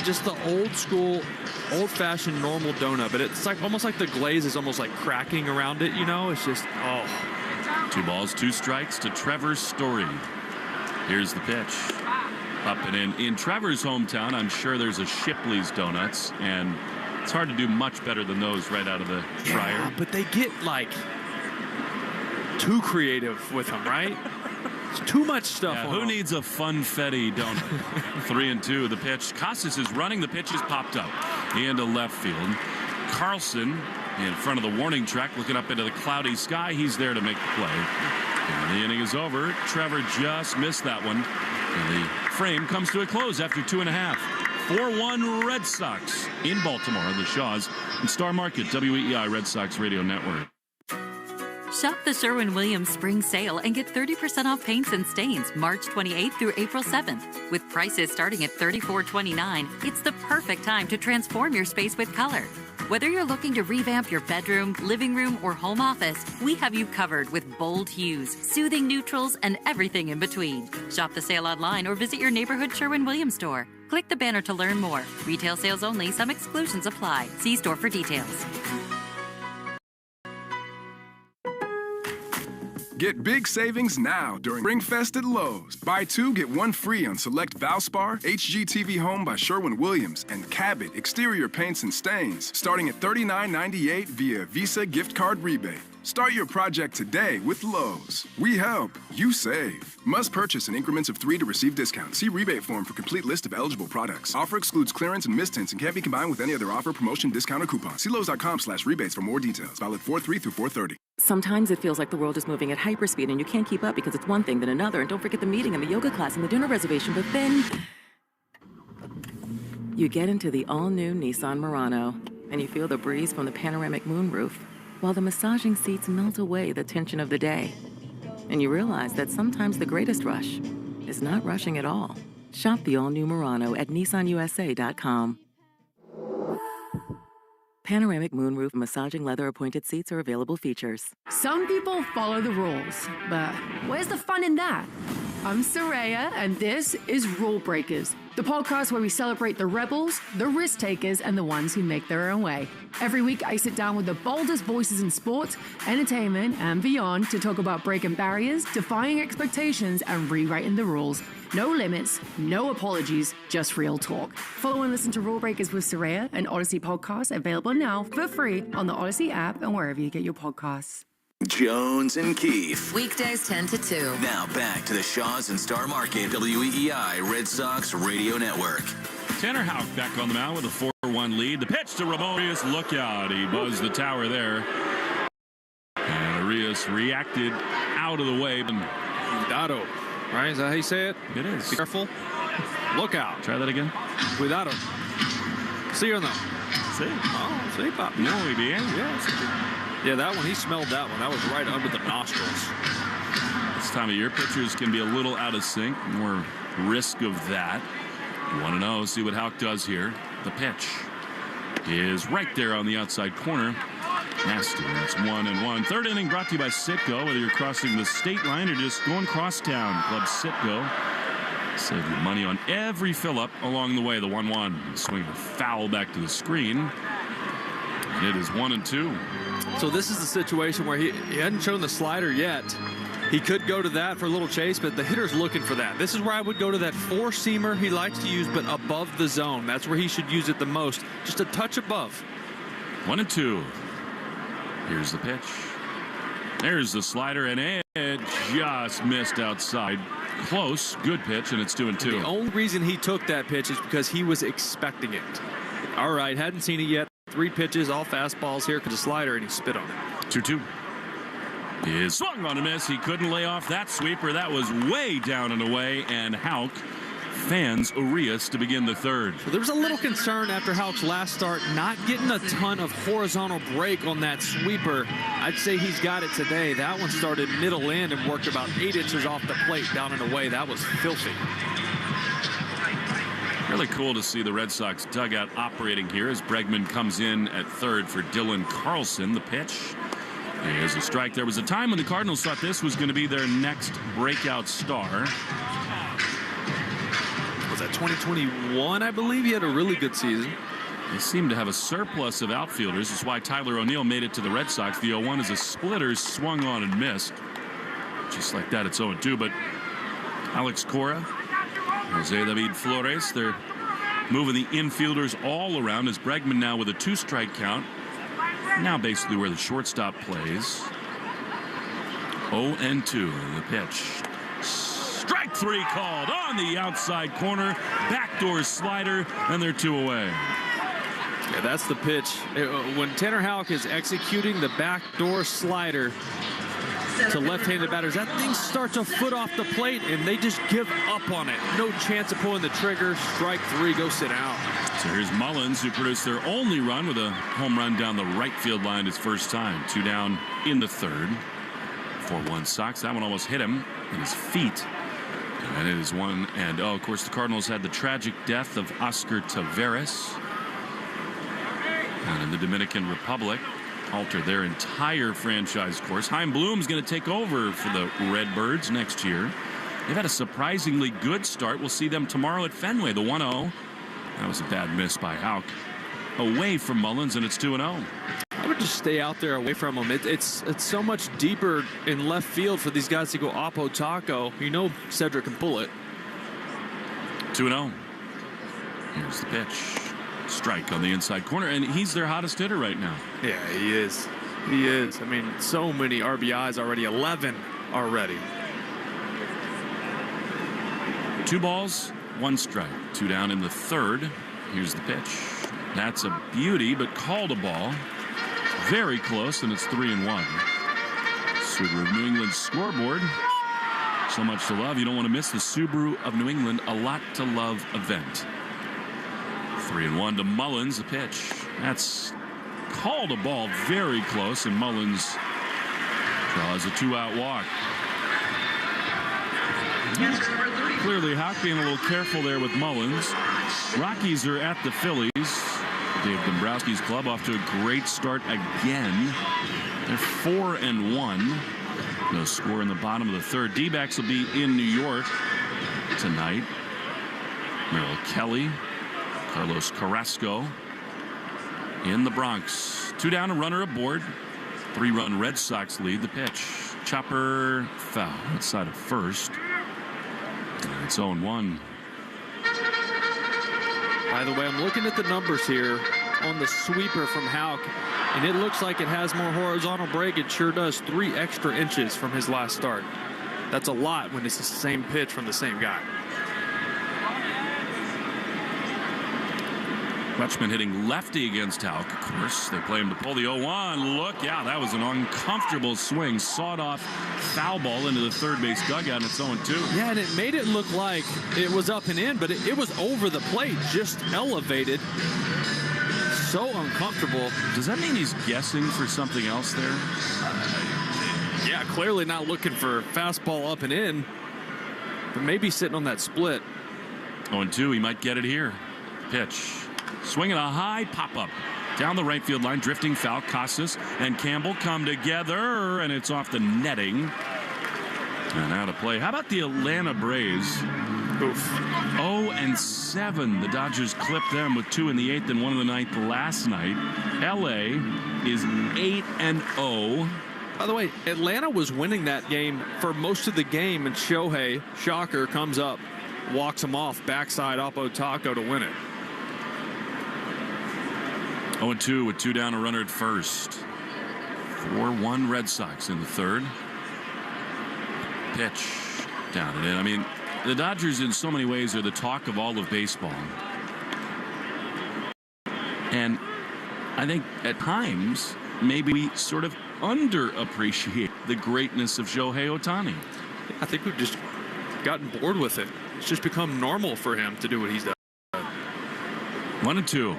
Just the old school, old-fashioned normal donut, but it's like almost like the glaze is almost like cracking around it, you know? It's just, oh. 2 balls, 2 strikes to Trevor's Story. Here's the pitch. Up and in Trevor's hometown, I'm sure there's a Shipley's Donuts, and it's hard to do much better than those right out of the fryer. Yeah, but they get like too creative with them, right? It's too much stuff. Yeah, on who them. needs a funfetti donut? 3-2. The pitch. Casas is running. The pitch is popped up into left field. Carlson in front of the warning track, looking up into the cloudy sky. He's there to make the play. And the inning is over. Trevor just missed that one. And the frame comes to a close after 2.5. 4-1 Red Sox in Baltimore on the Shaws and Star Market, WEEI Red Sox Radio Network. Shop the Sherwin-Williams Spring Sale and get 30% off paints and stains March 28th through April 7th. With prices starting at $34.29, it's the perfect time to transform your space with color. Whether you're looking to revamp your bedroom, living room, or home office, we have you covered with bold hues, soothing neutrals, and everything in between. Shop the sale online or visit your neighborhood Sherwin-Williams store. Click the banner to learn more. Retail sales only. Some exclusions apply. See store for details. Get big savings now during Springfest at Lowe's. Buy 2, get 1 free on select Valspar, HGTV Home by Sherwin-Williams, and Cabot exterior paints and stains, starting at $39.98 via Visa gift card rebate. Start your project today with Lowe's. We help, you save. Must purchase in increments of 3 to receive discount. See rebate form for complete list of eligible products. Offer excludes clearance and mistints and can't be combined with any other offer, promotion, discount, or coupon. See Lowe's.com/rebates for more details. Valid 4/3 through 4/30. Sometimes it feels like the world is moving at hyperspeed and you can't keep up because it's one thing then another. And don't forget the meeting and the yoga class and the dinner reservation. But then you get into the all-new Nissan Murano and you feel the breeze from the panoramic moonroof while the massaging seats melt away the tension of the day. And you realize that sometimes the greatest rush is not rushing at all. Shop the all-new Murano at nissanusa.com. Panoramic moonroof massaging leather appointed seats are available features. Some people follow the rules, but where's the fun in that? I'm Soraya, and this is Rule Breakers, the podcast where we celebrate the rebels, the risk takers, and the ones who make their own way. Every week, I sit down with the boldest voices in sports, entertainment, and beyond to talk about breaking barriers, defying expectations, and rewriting the rules. No limits, no apologies, just real talk. Follow and listen to Rule Breakers with Soraya, an Odyssey podcast available now for free on the Odyssey app and wherever you get your podcasts. Jones and Keefe. Weekdays 10 to 2. Now back to the Shaws and Star Market WEEI Red Sox Radio Network. Tanner Houck back on the mound with a 4-1 lead. The pitch to Ramon Arias. Look out. He buzzed the tower there. And Arias reacted out of the way. Cuidado. Right? Is that how you say it? It is. Be careful. Look out. Try that again. Cuidado. ¿Sí o no? Sí. Oh, sí, papi. Muy bien. Yes. Yeah, that one, he smelled that one. That was right under the nostrils. This time of year, pitchers can be a little out of sync. More risk of that. You want to know, see what Houck does here. The pitch is right there on the outside corner. Nasty. It's 1-1. Third inning brought to you by Citgo. Whether you're crossing the state line or just going crosstown, Club Citgo. Save your money on every fill-up along the way. The 1-1. Swing a foul back to the screen. And it is 1-2. So this is the situation where he hadn't shown the slider yet. He could go to that for a little chase, but the hitter's looking for that. This is where I would go to that four-seamer he likes to use, but above the zone. That's where he should use it the most. Just a touch above. 1-2. Here's the pitch. There's the slider, and it just missed outside. Close. Good pitch, and it's 2-2. The only reason he took that pitch is because he was expecting it. All right, hadn't seen it yet. 3 pitches, all fastballs. Here comes a slider, and he spit on it. 2-2. Is swung on a miss. He couldn't lay off that sweeper. That was way down and away, and Houck fans Arias to begin the third. So there was a little concern after Houck's last start, not getting a ton of horizontal break on that sweeper. I'd say he's got it today. That one started middle end and worked about 8 inches off the plate down and away. That was filthy. Really cool to see the Red Sox dugout operating here as Bregman comes in at third for Dylan Carlson. The pitch is a strike. There was a time when the Cardinals thought this was going to be their next breakout star. Was that 2021, I believe? He had a really good season. They seem to have a surplus of outfielders. That's why Tyler O'Neill made it to the Red Sox. The 0-1 is a splitter, swung on and missed. Just like that, it's 0-2. But Alex Cora, Jose David Flores, they're moving the infielders all around as Bregman now with a 2-strike count. Now basically where the shortstop plays. 0-2, the pitch. Strike 3 called on the outside corner. Backdoor slider, and they're 2 away. Yeah, that's the pitch. When Tanner Houck is executing the backdoor slider to left-handed batters, that thing starts a foot off the plate, and they just give up on it. No chance of pulling the trigger. Strike 3, go sit down. So here's Mullins, who produced their only run with a home run down the right field line his first time. 2 down in the third. 4-1 Sox. That one almost hit him in his feet. And it is 1-0. Of course, the Cardinals had the tragic death of Oscar Taveras. And in the Dominican Republic, altered their entire franchise course. Chaim Bloom's going to take over for the Redbirds next year. They've had a surprisingly good start. We'll see them tomorrow at Fenway, the 1-0. That was a bad miss by Houck. Away from Mullins, and it's 2-0. I would just stay out there away from him. It's so much deeper in left field for these guys to go oppo taco. You know Cedric can pull it. 2-0. Here's the pitch. Strike on the inside corner, and he's their hottest hitter right now. Yeah, he is. He is. I mean, so many RBIs already. 11 already. 2 balls, 1 strike. 2 down in the third. Here's the pitch. That's a beauty, but called a ball. Very close, and it's 3-1. Subaru of New England scoreboard. So much to love. You don't want to miss the Subaru of New England A Lot to Love event. 3-1 to Mullins, the pitch. That's called a ball very close, and Mullins draws a 2-out walk. Clearly Houck being a little careful there with Mullins. Rockies are at the Phillies. Dave Dombrowski's club off to a great start again. They're 4-1. No score in the bottom of the third. D-backs will be in New York tonight. Merrill Kelly, Carlos Carrasco in the Bronx. 2 down, a runner aboard. 3-run Red Sox lead. The pitch. Chopper foul outside of first. And it's 0-1. By the way, I'm looking at the numbers here on the sweeper from Houck, and it looks like it has more horizontal break. It sure does. 3 extra inches from his last start. That's a lot when it's the same pitch from the same guy. Rutschman hitting lefty against Houck, of course. They play him to pull the 0-1. Look, yeah, that was an uncomfortable swing. Sawed off foul ball into the third base dugout, and it's 0-2. Yeah, and it made it look like it was up and in, but it was over the plate, just elevated. So uncomfortable. Does that mean he's guessing for something else there? Yeah, clearly not looking for fastball up and in, but maybe sitting on that split. 0-2, he might get it here. Pitch. Swinging a high pop-up down the right field line, drifting foul. Casas and Campbell come together, and it's off the netting. And out of play. How about the Atlanta Braves? Oof. 0-7. The Dodgers clipped them with 2 in the 8th and 1 in the 9th last night. LA is 8-0. By the way, Atlanta was winning that game for most of the game, and Shohei, shocker, comes up, walks him off, backside Oppo Taco to win it. 0-2 with 2 down, a runner at first. 4-1 Red Sox in the third. Pitch down and in. I mean, the Dodgers in so many ways are the talk of all of baseball. And I think at times maybe we sort of underappreciate the greatness of Shohei Ohtani. I think we've just gotten bored with it. It's just become normal for him to do what he's done. 1-2.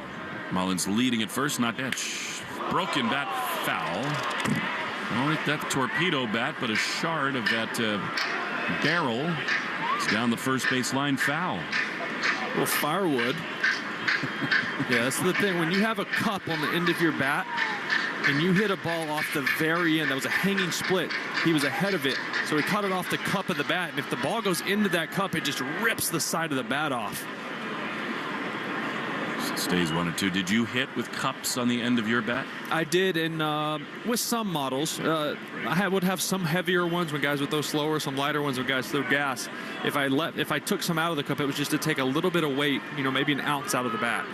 Mullins leading at first, not pitch. Broken bat foul. Not like that torpedo bat, but a shard of that barrel. It's down the first base line, foul. Well, firewood. Yeah, that's the thing. When you have a cup on the end of your bat and you hit a ball off the very end, that was a hanging split. He was ahead of it, so he caught it off the cup of the bat. And if the ball goes into that cup, it just rips the side of the bat off. Stays 1-2. Did you hit with cups on the end of your bat? I did, and with some models. I would have some heavier ones when guys would throw slower, some lighter ones when guys threw gas. If I took some out of the cup, it was just to take a little bit of weight, maybe an ounce out of the bat.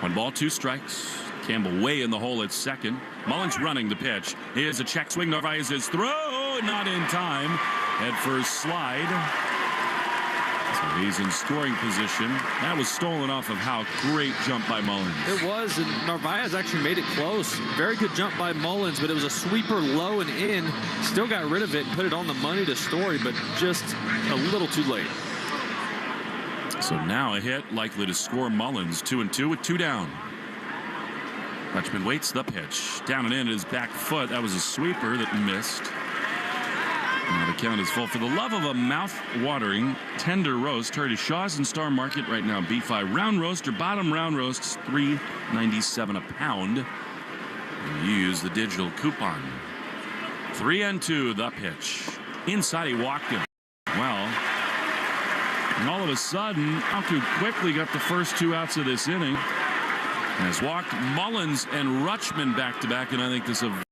1 ball, 2 strikes. Campbell way in the hole at second. Mullins running the pitch. Here's a check swing. Narvaez his throw, not in time. Head first slide. So he's in scoring position. That was stolen off of Houck. Great jump by Mullins. It was, and Narvaez actually made it close. Very good jump by Mullins, but it was a sweeper low and in. Still got rid of it and put it on the money to Story, but just a little too late. So now a hit likely to score Mullins. 2-2 with 2 down. Rutschman waits the pitch. Down and in his back foot. That was a sweeper that missed. Now the count is full. For the love of a mouth-watering tender roast, hurry to Shaw's and Star Market right now. Beef-eye round roast or bottom round roasts, $3.97 a pound. And you use the digital coupon. 3-2, the pitch. Inside, he walked him. Well, and all of a sudden, Houck quickly got the first 2 outs of this inning. And has walked Mullins and Rutschman back-to-back, and I think this is a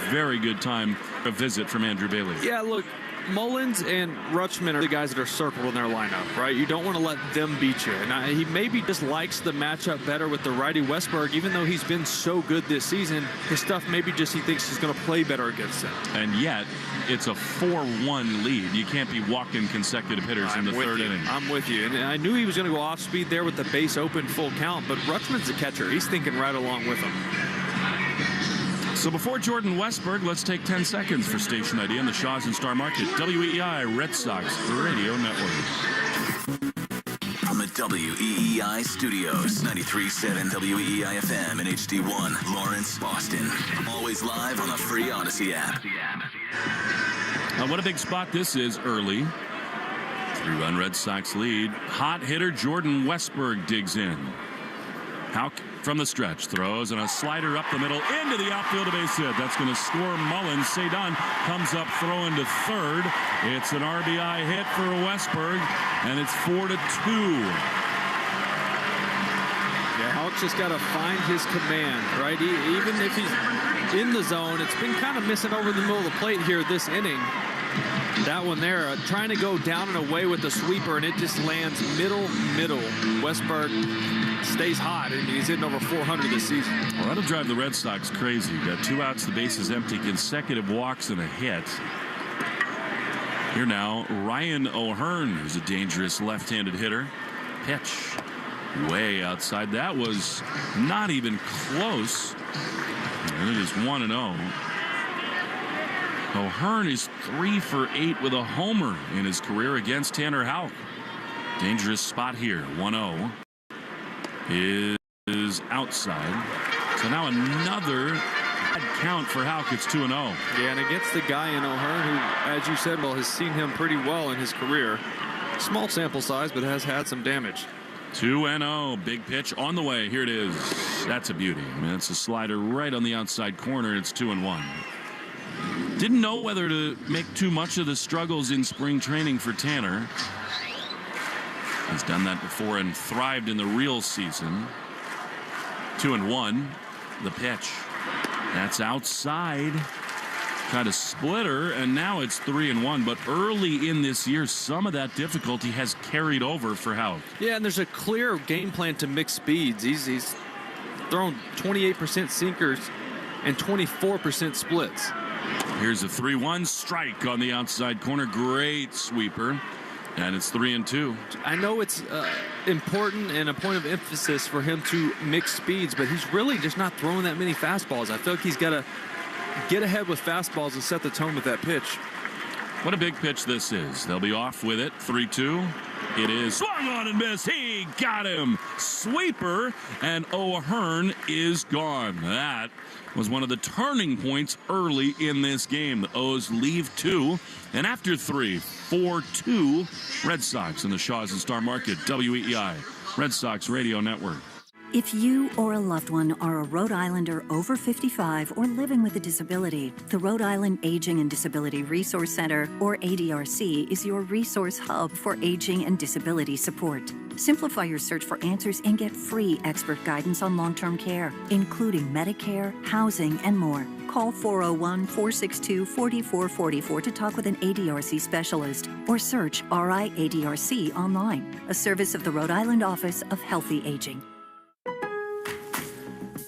very good time a visit from Andrew Bailey. Yeah, look, Mullins and Rutschman are the guys that are circled in their lineup, right? You don't want to let them beat you. And he maybe just likes the matchup better with the righty Westberg, even though he's been so good this season. His stuff maybe just he thinks he's going to play better against him. And yet, it's a 4-1 lead. You can't be walking consecutive hitters in the third inning. I'm with you. And I knew he was going to go off speed there with the base open full count, but Rutschman's the catcher. He's thinking right along with him. So before Jordan Westberg, let's take 10 seconds for station ID on the Shaw's and Star Market WEEI Red Sox Radio Network. From the WEEI studios, 93.7 WEEI FM and HD1, Lawrence, Boston. Always live on the free Odyssey app. What a big spot this is early. 3-run Red Sox lead. Hot hitter Jordan Westberg digs in. Houck from the stretch throws and a slider up the middle into the outfield, a base hit. That's going to score Mullins. Cedon comes up throwing to third. It's an RBI hit for Westberg, and it's 4-2. Yeah, Houck's just got to find his command, right? Even if he's in the zone, it's been kind of missing over the middle of the plate here this inning. That one there, trying to go down and away with the sweeper, and it just lands middle. Westberg stays hot, and he's hitting over 400 this season. Well, that'll drive the Red Sox crazy. Got 2 outs, the bases empty, consecutive walks and a hit. Here now, Ryan O'Hearn, who's a dangerous left-handed hitter. Pitch way outside. That was not even close. And it is 1-0. O'Hearn is 3 for 8 with a homer in his career against Tanner Houck. Dangerous spot here. 1-0 is outside. So now another bad count for Houck. It's 2-0. Yeah, and against the guy in O'Hearn who, as you said, has seen him pretty well in his career. Small sample size, but has had some damage. 2-0. Big pitch on the way. Here it is. That's a beauty. I mean, it's a slider right on the outside corner. It's 2-1. Didn't know whether to make too much of the struggles in spring training for Tanner. He's done that before and thrived in the real season. 2-1. The pitch. That's outside. Tried a splitter, and now it's 3-1. But early in this year, some of that difficulty has carried over for Houck. Yeah, and there's a clear game plan to mix speeds. He's thrown 28% sinkers and 24% splits. Here's a 3-1 strike on the outside corner. Great sweeper. And it's 3-2. I know it's important and a point of emphasis for him to mix speeds, but he's really just not throwing that many fastballs. I feel like he's got to get ahead with fastballs and set the tone with that pitch. What a big pitch this is. They'll be off with it. 3-2. It is swung on and missed. He got him. Sweeper, and O'Hearn is gone. That was one of the turning points early in this game. The O's leave 2, and after 3, 4-2 Red Sox in the Shaw's and Star Market WEEI Red Sox Radio Network. If you or a loved one are a Rhode Islander over 55 or living with a disability, the Rhode Island Aging and Disability Resource Center, or ADRC, is your resource hub for aging and disability support. Simplify your search for answers and get free expert guidance on long-term care, including Medicare, housing, and more. Call 401-462-4444 to talk with an ADRC specialist, or search RIADRC online, a service of the Rhode Island Office of Healthy Aging.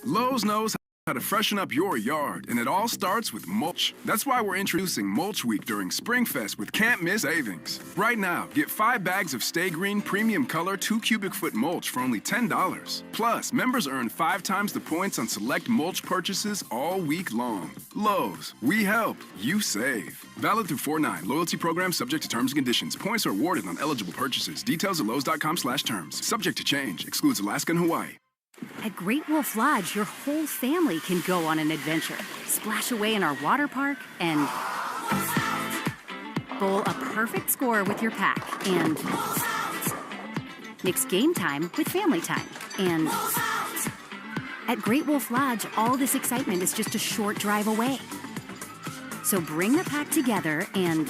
Lowe's knows how to freshen up your yard, and it all starts with mulch. That's why we're introducing Mulch Week during Springfest with can't miss savings. Right now, get 5 bags of Stay Green Premium Color 2 cubic foot mulch for only $10. Plus, members earn 5 times the points on select mulch purchases all week long. Lowe's, we help, you save. Valid through 4/9. Loyalty program subject to terms and conditions. Points are awarded on eligible purchases. Details at lowes.com/terms. Subject to change. Excludes Alaska and Hawaii. At Great Wolf Lodge, your whole family can go on an adventure. Splash away in our water park and bowl a perfect score with your pack and mix game time with family time. And at Great Wolf Lodge, all this excitement is just a short drive away. So bring the pack together and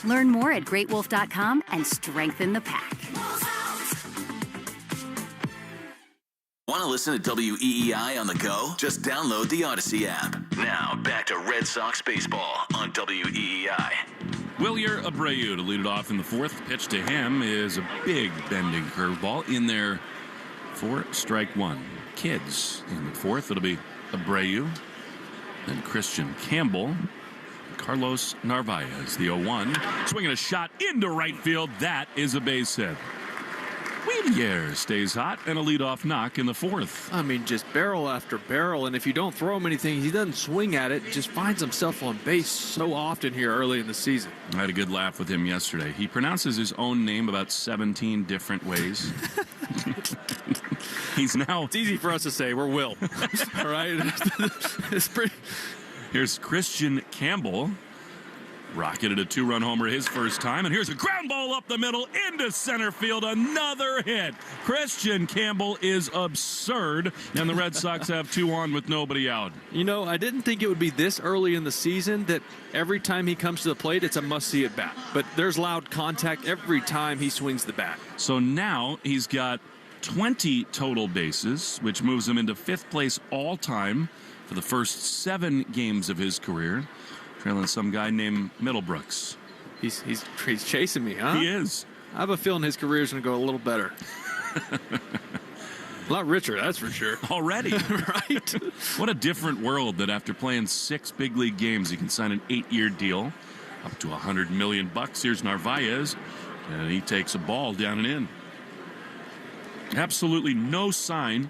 learn more at greatwolf.com and strengthen the pack. Want to listen to WEEI on the go? Just download the Odyssey app. Now, back to Red Sox baseball on WEEI. Wilyer Abreu to lead it off in the fourth. Pitch to him is a big bending curveball in there for strike one. Kids in the fourth. It'll be Abreu, then Christian Campbell, Carlos Narvaez, the 0-1. Swinging a shot into right field. That is a base hit. Wilyer stays hot and a leadoff knock in the fourth. I mean, just barrel after barrel, and if you don't throw him anything, he doesn't swing at it, just finds himself on base so often here early in the season. I had a good laugh with him yesterday. He pronounces his own name about 17 different ways. It's easy for us to say. We're Will. All right? It's pretty. Here's Christian Campbell. Rocketed a 2-run homer his first time, and here's a ground ball up the middle into center field. Another hit. Christian Campbell is absurd, and the Red Sox have 2 on with nobody out. You know, I didn't think it would be this early in the season that every time he comes to the plate, it's a must-see at bat. But there's loud contact every time he swings the bat. So now he's got 20 total bases, which moves him into 5th place all-time for the first 7 games of his career. Trailing some guy named Middlebrooks. He's chasing me, huh? He is. I have a feeling his career is going to go a little better. A lot richer, that's for sure. Already. Right? What a different world that after playing 6 big league games, he can sign an 8-year deal up to $100 million. Here's Narvaez, and he takes a ball down and in. Absolutely no sign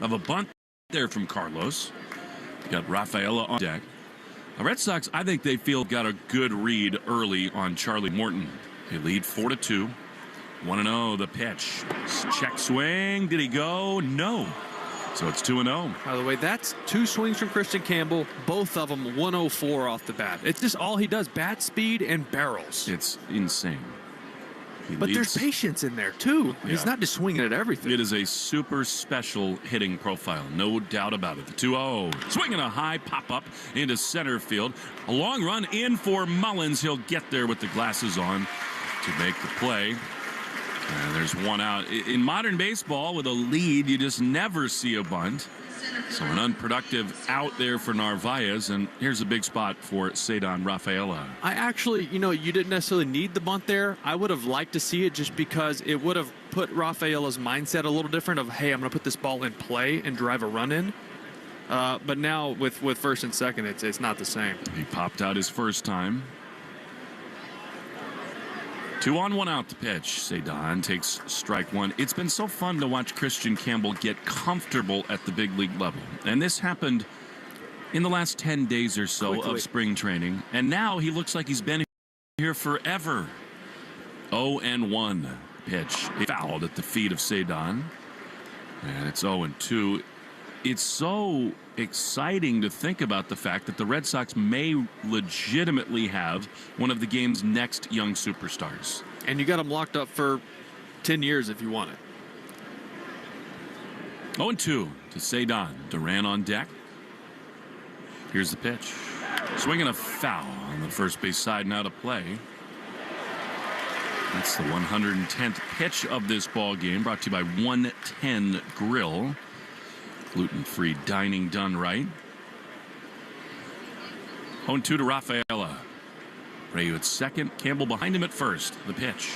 of a bunt there from Carlos. Got Rafaela on deck. The Red Sox, I think they feel got a good read early on Charlie Morton. They lead 4-2. 1-0 the pitch. Check swing. Did he go? No. So it's 2-0. By the way, that's 2 swings from Christian Campbell, both of them 104 off the bat. It's just all he does, bat speed and barrels. It's insane. But there's patience in there, too. Yeah. He's not just swinging at everything. It is a super special hitting profile, no doubt about it. The 2-0. Swinging a high pop-up into center field. A long run in for Mullins. He'll get there with the glasses on to make the play. And there's one out. In modern baseball, with a lead, you just never see a bunt. So an unproductive out there for Narvaez, and here's a big spot for Cedar Rafaela. I actually, you didn't necessarily need the bunt there. I would have liked to see it just because it would have put Rafaela's mindset a little different of, hey, I'm going to put this ball in play and drive a run in. But now with first and second, it's not the same. He popped out his first time. 2 on, 1 out the pitch. Cedar takes strike one. It's been so fun to watch Christian Campbell get comfortable at the big league level. And this happened in the last 10 days or so of spring training. And now he looks like he's been here forever. 0-1 pitch. Fouled at the feet of Cedar. And it's 0-2. It's so exciting to think about the fact that the Red Sox may legitimately have one of the game's next young superstars. And you got him locked up for 10 years if you want it. 0-2 to Cedar. Duran on deck. Here's the pitch. Swinging a foul on the first base side, now to play. That's the 110th pitch of this ball game, brought to you by 110 Grill. Gluten-free dining done right. 0-2 to Rafaela. Abreu at second. Campbell behind him at first. The pitch.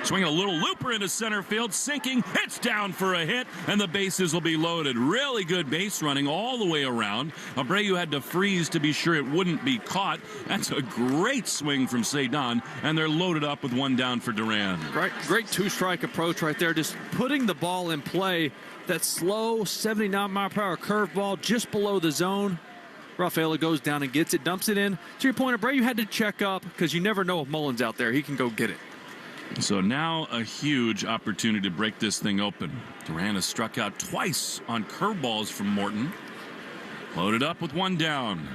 Swinging a little looper into center field. Sinking. It's down for a hit. And the bases will be loaded. Really good base running all the way around. Abreu had to freeze to be sure it wouldn't be caught. That's a great swing from Cedar. And they're loaded up with one down for Duran. Great 2-strike approach right there. Just putting the ball in play. That slow 79-mile-per-hour curveball just below the zone. Rafaela goes down and gets it, dumps it in. To your point, Abreu had to check up because you never know if Mullins out there. He can go get it. So now a huge opportunity to break this thing open. Duran has struck out twice on curveballs from Morton. Loaded up with one down.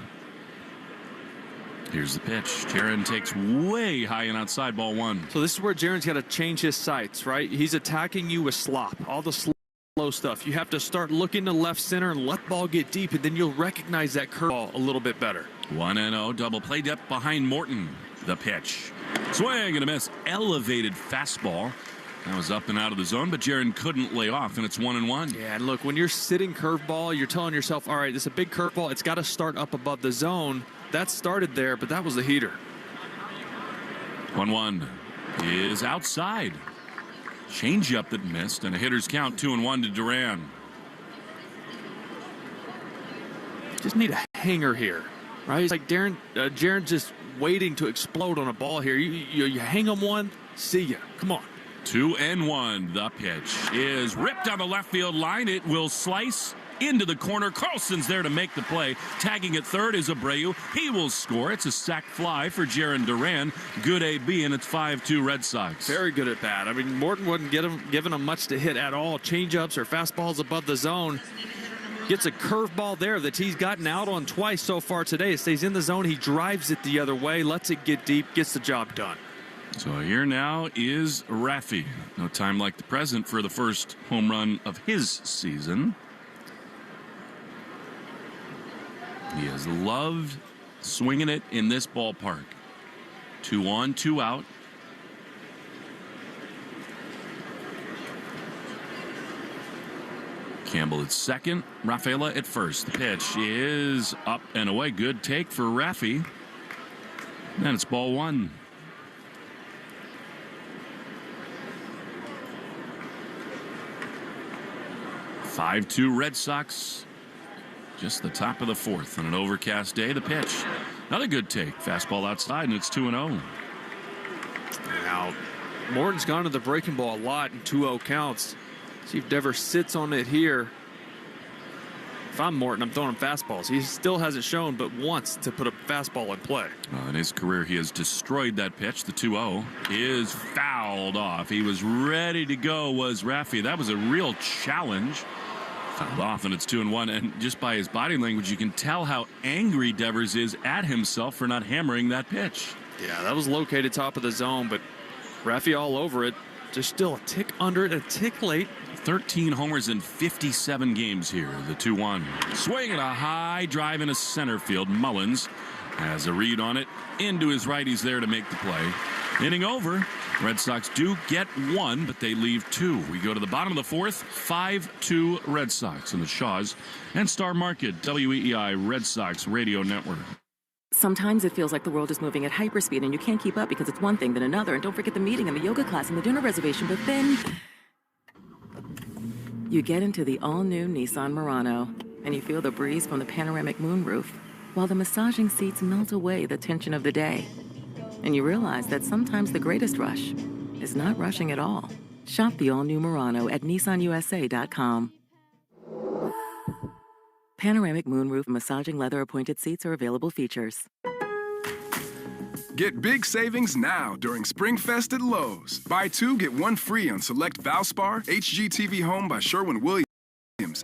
Here's the pitch. Jaron takes way high and outside, ball 1. So this is where Jaron's got to change his sights, right? He's attacking you with slop. All the slow stuff. You have to start looking to left center and let ball get deep, and then you'll recognize that curveball a little bit better. 1-0 double play depth behind Morton. The pitch. Swing and a miss. Elevated fastball. That was up and out of the zone, but Jaron couldn't lay off, and it's 1-1. Yeah, and look, when you're sitting curveball, you're telling yourself, all right, this is a big curveball. It's got to start up above the zone. That started there, but that was the heater. 1-1 is outside. Changeup that missed, and a hitter's count 2-1 to Duran. Just need a hanger here, right? It's like Jaron's just waiting to explode on a ball here. You hang him one, see ya. Come on. 2-1. The pitch is ripped down the left field line. It will slice into the corner. Carlson's there to make the play. Tagging at third is Abreu. He will score. It's a sac fly for Jarren Duran. Good AB, and it's 5-2 Red Sox. Very good at bat. I mean, Morton wasn't giving him much to hit at all. Changeups or fastballs above the zone. Gets a curveball there that he's gotten out on twice so far today. It stays in the zone. He drives it the other way, lets it get deep, gets the job done. So here now is Raffy. No time like the present for the first home run of his season. He has loved swinging it in this ballpark. 2 on, 2 out. Campbell at second, Rafaela at first. The pitch is up and away. Good take for Raffy. And it's ball 1. (5-2) Red Sox. Just the top of the 4th on an overcast day. The pitch. Another good take. Fastball outside, and it's 2-0. Now, Morton's gone to the breaking ball a lot in 2-0 counts. See if Devers sits on it here. If I'm Morton, I'm throwing him fastballs. He still hasn't shown but once to put a fastball in play. In his career, he has destroyed that pitch. The 2-0 is fouled off. He was ready to go, was Raffy. That was a real challenge. Fouled off, and it's 2-1. And just by his body language, you can tell how angry Devers is at himself for not hammering that pitch. Yeah, that was located top of the zone, but Raffy all over it. Just still a tick under it, a tick late. 13 homers in 57 games here. The 2-1. Swing and a high drive into center field. Mullins has a read on it. Into his righties there to make the play. Inning over. Red Sox do get 1, but they leave 2. We go to the bottom of the 4th. 5-2 Red Sox in the Shaws and Star Market WEEI Red Sox Radio Network. Sometimes it feels like the world is moving at hyperspeed and you can't keep up because it's one thing then another. And don't forget the meeting and the yoga class and the dinner reservation. But then you get into the all-new Nissan Murano and you feel the breeze from the panoramic moonroof while the massaging seats melt away the tension of the day. And you realize that sometimes the greatest rush is not rushing at all. Shop the all-new Murano at nissanusa.com. Panoramic moonroof massaging leather appointed seats are available features. Get big savings now during SpringFest at Lowe's. Buy 2, get 1 free on select Valspar, HGTV Home by Sherwin-Williams,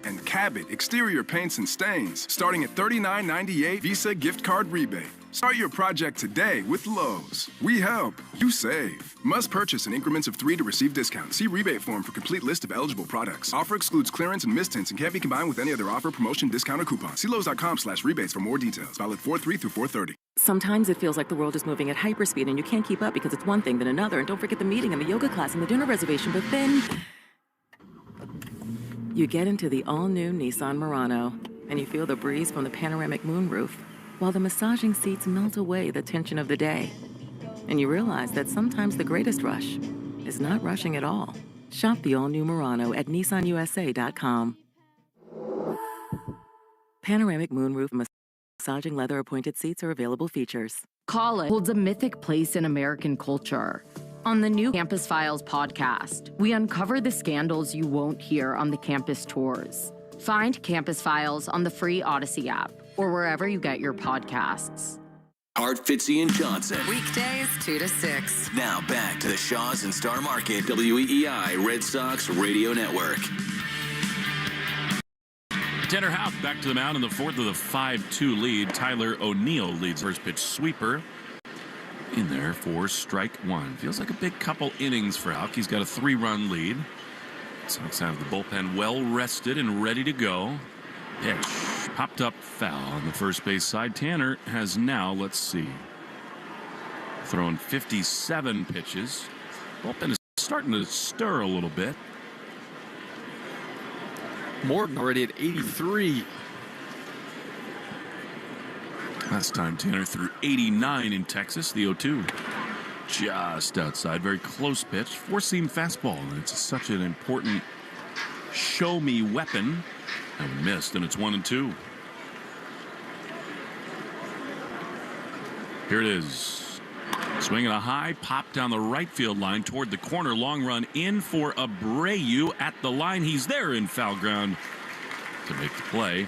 and Cabot exterior paints and stains, starting at $39.98 Visa gift card rebate. Start your project today with Lowe's. We help, you save. Must purchase in increments of 3 to receive discount. See rebate form for complete list of eligible products. Offer excludes clearance and mistints and can't be combined with any other offer, promotion, discount, or coupon. See Lowe's.com/rebates for more details. Valid 4/3 through 4/30. Sometimes it feels like the world is moving at hyperspeed and you can't keep up because it's one thing then another. And don't forget the meeting and the yoga class and the dinner reservation. But then you get into the all-new Nissan Murano and you feel the breeze from the panoramic moonroof while the massaging seats melt away the tension of the day. And you realize that sometimes the greatest rush is not rushing at all. Shop the all-new Murano at nissanusa.com. Panoramic moonroof massaging leather appointed seats are available features. College holds a mythic place in American culture. On the new Campus Files podcast, we uncover the scandals you won't hear on the campus tours. Find Campus Files on the free Odyssey app or wherever you get your podcasts. Hart, Fitzy, and Johnson. Weekdays 2 to 6. Now back to the Shaws and Star Market WEEI Red Sox Radio Network. Tanner Houck back to the mound in the 4th with a 5-2 lead. Tyler O'Neill leads first pitch sweeper. In there for strike 1. Feels like a big couple innings for Houck. He's got a 3-run lead. Sox have the bullpen well rested and ready to go. Pitch popped up foul on the first base side. Tanner has now, let's see, thrown 57 pitches. Bullpen is starting to stir a little bit. Morton already at 83. Last time Tanner threw 89 in Texas, the 0-2. just outside. Very close pitch. Four-seam fastball. And it's such an important show-me weapon. And missed, and it's 1-2. Here it is. Swinging a high pop down the right field line toward the corner. Long run in for Abreu at the line. He's there in foul ground to make the play.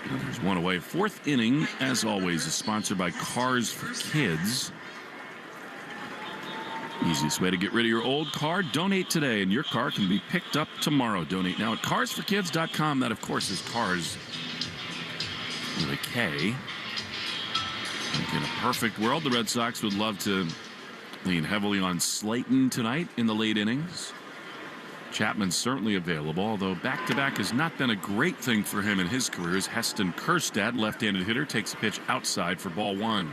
And there's one away. Fourth inning, as always, is sponsored by Cars for Kids. Easiest way to get rid of your old car, donate today, and your car can be picked up tomorrow. Donate now at carsforkids.com. That, of course, is Cars with a K. In a perfect world, the Red Sox would love to lean heavily on Slayton tonight in the late innings. Chapman's certainly available, although back-to-back has not been a great thing for him in his career. As Heston Kjerstad, left-handed hitter, takes a pitch outside for ball one.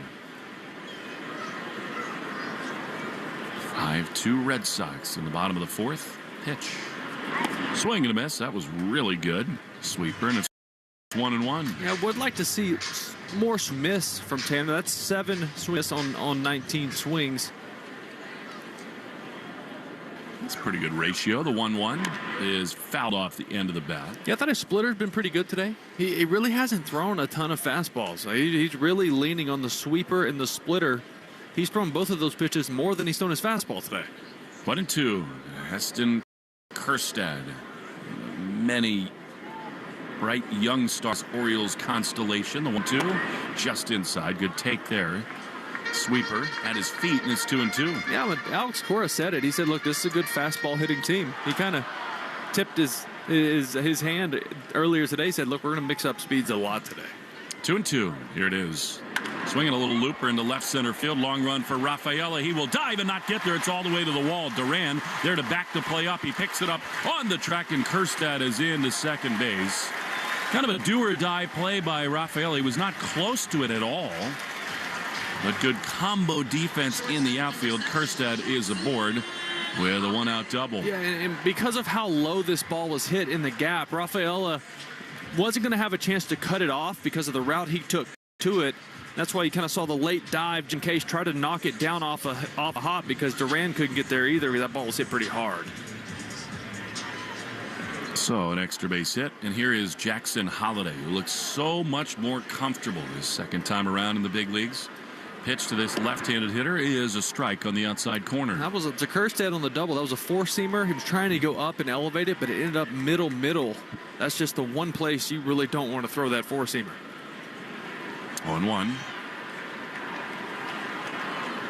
5-2 Red Sox in the bottom of the fourth. Pitch. Swing and a miss. That was really good. Sweeper, and it's 1-1. Yeah, I would like to see more miss from Tanner. That's 7 swings on 19 swings. That's a pretty good ratio. The 1-1 is fouled off the end of the bat. Yeah, I thought his splitter's been pretty good today. He really hasn't thrown a ton of fastballs. He's really leaning on the sweeper and the splitter. He's thrown both of those pitches more than he's thrown his fastball today. 1-2. Heston Kjerstad. Many bright young stars Orioles constellation. The 1-2 just inside. Good take there. Sweeper at his feet, and it's 2-2. Yeah, but Alex Cora said it. He said, look, this is a good fastball hitting team. He kind of tipped his hand earlier today. He said, look, we're going to mix up speeds a lot today. 2-2. Here it is. Swinging a little looper into left center field. Long run for Rafaela. He will dive and not get there. It's all the way to the wall. Duran there to back the play up. He picks it up on the track, and Kjerstad is into second base. Kind of a do-or-die play by Rafaela. He was not close to it at all. But good combo defense in the outfield. Kjerstad is aboard with a one-out double. Yeah, and because of how low this ball was hit in the gap, Rafaela wasn't going to have a chance to cut it off because of the route he took to it. That's why you kind of saw the late dive. Jim Case tried to knock it down off a hop because Duran couldn't get there either. That ball was hit pretty hard. So an extra base hit, and here is Jackson Holliday, who looks so much more comfortable his second time around in the big leagues. Pitch to this left-handed hitter is a strike on the outside corner. That was to Kjerstad on the double. That was a four-seamer. He was trying to go up and elevate it, but it ended up middle. That's just the one place you really don't want to throw that four-seamer. 0-1.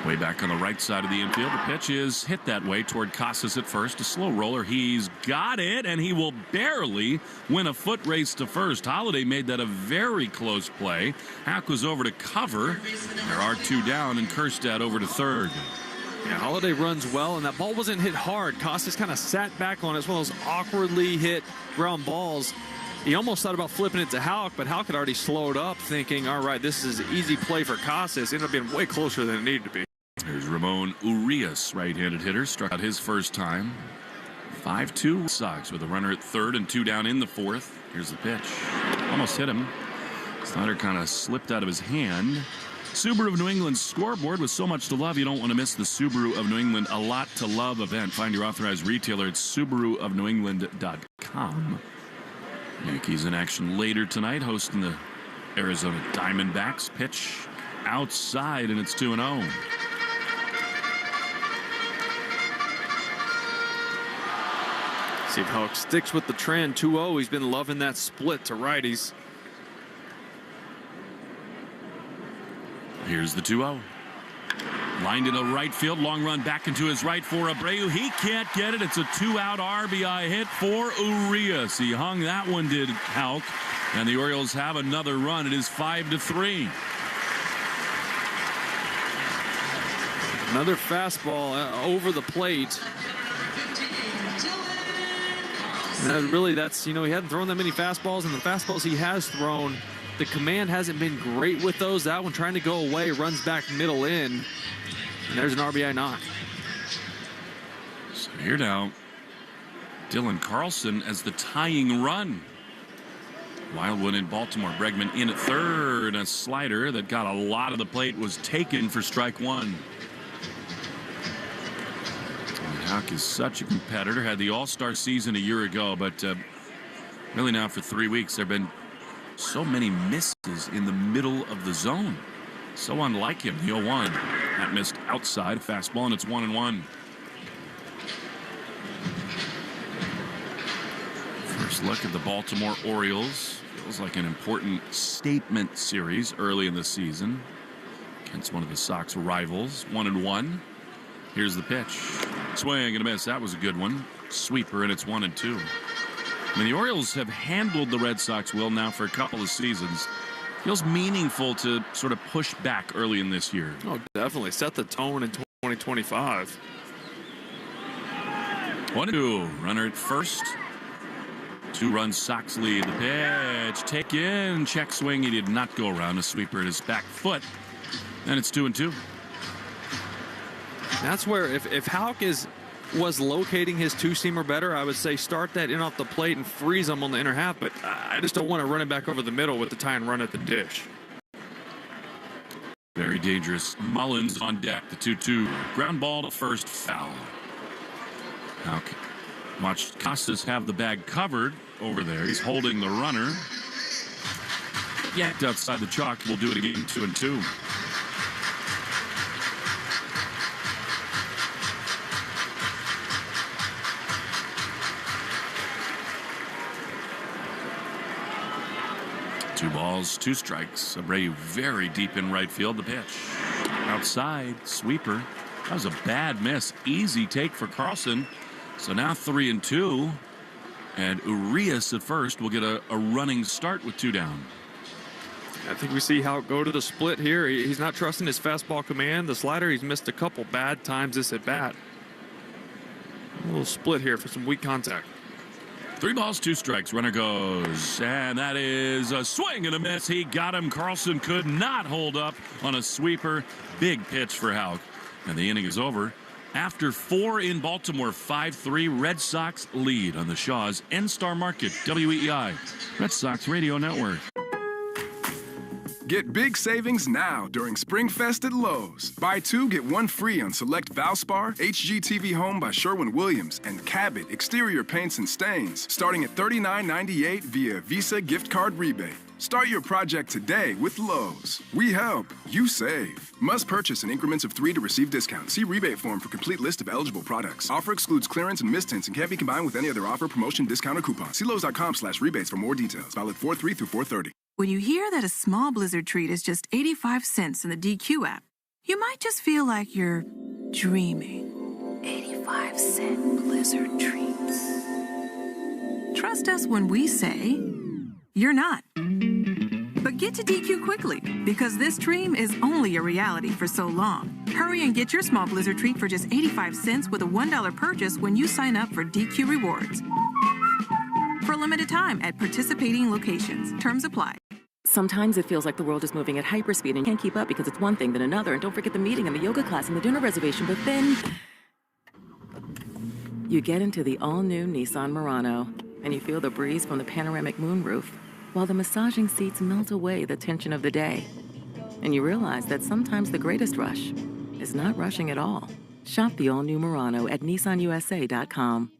Way back on the right side of the infield. The pitch is hit that way toward Casas at first. A slow roller. He's got it, and he will barely win a foot race to first. Holliday made that a very close play. Houck was over to cover. There are two down, and Kjerstad over to third. Yeah, Holliday runs well, and that ball wasn't hit hard. Casas kind of sat back on it. It's one of those awkwardly hit ground balls. He almost thought about flipping it to Houck, but Houck had already slowed up, thinking, all right, this is an easy play for Casas. Ended up being way closer than it needed to be. Here's Ramon Urias, right-handed hitter, struck out his first time. 5-2 Sox with a runner at third and two down in the fourth. Here's the pitch. Almost hit him. Slider kind of slipped out of his hand. Subaru of New England's scoreboard with so much to love. You don't want to miss the Subaru of New England A Lot to Love event. Find your authorized retailer at SubaruofNewEngland.com. Yankees in action later tonight, hosting the Arizona Diamondbacks. Pitch outside, and it's 2-0. See if Houck sticks with the trend. 2-0. He's been loving that split to righties. Here's the 2-0. Lined into right field. Long run back into his right for Abreu. He can't get it. It's a two-out RBI hit for Urias. He hung that one, did Houck. And the Orioles have another run. It is 5-3. Another fastball over the plate. And really, that's, he hadn't thrown that many fastballs, and the fastballs he has thrown, the command hasn't been great with those. That one trying to go away, runs back middle in, and there's an RBI knock. So here now, Dylan Carlson as the tying run. Wildwood in Baltimore. Bregman in at third. A slider that got a lot of the plate was taken for strike one. Houck is such a competitor. Had the All-Star season a year ago, but really now for 3 weeks there have been so many misses in the middle of the zone. So unlike him. The 0-1. That missed outside. Fastball, and it's 1-1. First look at the Baltimore Orioles. Feels like an important statement series early in the season against one of the Sox rivals. 1-1. Here's the pitch. Swing and a miss. That was a good one. Sweeper, and it's 1-2. I mean, the Orioles have handled the Red Sox well now for a couple of seasons. Feels meaningful to sort of push back early in this year. Oh, definitely. Set the tone in 2025. 1-2. Runner at first. 2-run Sox lead. The pitch. Take in. Check swing. He did not go around. A sweeper at his back foot. And it's 2-2. That's where if Houck was locating his two-seamer better, I would say start that in off the plate and freeze him on the inner half, but I just don't want to run it back over the middle with the tie and run at the dish. Very dangerous. Mullins on deck. The 2-2. Ground ball to first, foul. Houck watched Costas have the bag covered over there. He's holding the runner. Yanked outside the chalk. We'll do it again. 2-2. Two balls, 2 strikes. Abreu very deep in right field. The pitch. Outside, sweeper. That was a bad miss. Easy take for Carlson. So now 3-2. And Urias at first will get a running start with 2 down. I think we see Houck go to the split here. He's not trusting his fastball command. The slider, he's missed a couple bad times this at bat. A little split here for some weak contact. 3 balls, 2 strikes. Runner goes. And that is a swing and a miss. He got him. Carlson could not hold up on a sweeper. Big pitch for Houck. And the inning is over. After 4 in Baltimore, 5-3, Red Sox lead on the Shaw's N-Star Market, WEEI, Red Sox Radio Network. Get big savings now during SpringFest at Lowe's. Buy 2, get 1 free on select Valspar, HGTV Home by Sherwin-Williams, and Cabot exterior paints and stains, starting at $39.98 via Visa gift card rebate. Start your project today with Lowe's. We help, you save. Must purchase in increments of 3 to receive discount. See rebate form for complete list of eligible products. Offer excludes clearance and mistints and can't be combined with any other offer, promotion, discount, or coupon. See Lowe's.com/rebates for more details. Valid 4/3 through 4/30. When you hear that a small Blizzard treat is just 85 cents in the DQ app, you might just feel like you're dreaming. 85-cent Blizzard treats. Trust us when we say you're not. But get to DQ quickly, because this dream is only a reality for so long. Hurry and get your small Blizzard treat for just 85 cents with a $1 purchase when you sign up for DQ Rewards. For a limited time at participating locations. Terms apply. Sometimes it feels like the world is moving at hyperspeed and you can't keep up because it's one thing then another. And don't forget the meeting and the yoga class and the dinner reservation. But then you get into the all-new Nissan Murano and you feel the breeze from the panoramic moonroof while the massaging seats melt away the tension of the day. And you realize that sometimes the greatest rush is not rushing at all. Shop the all-new Murano at nissanusa.com.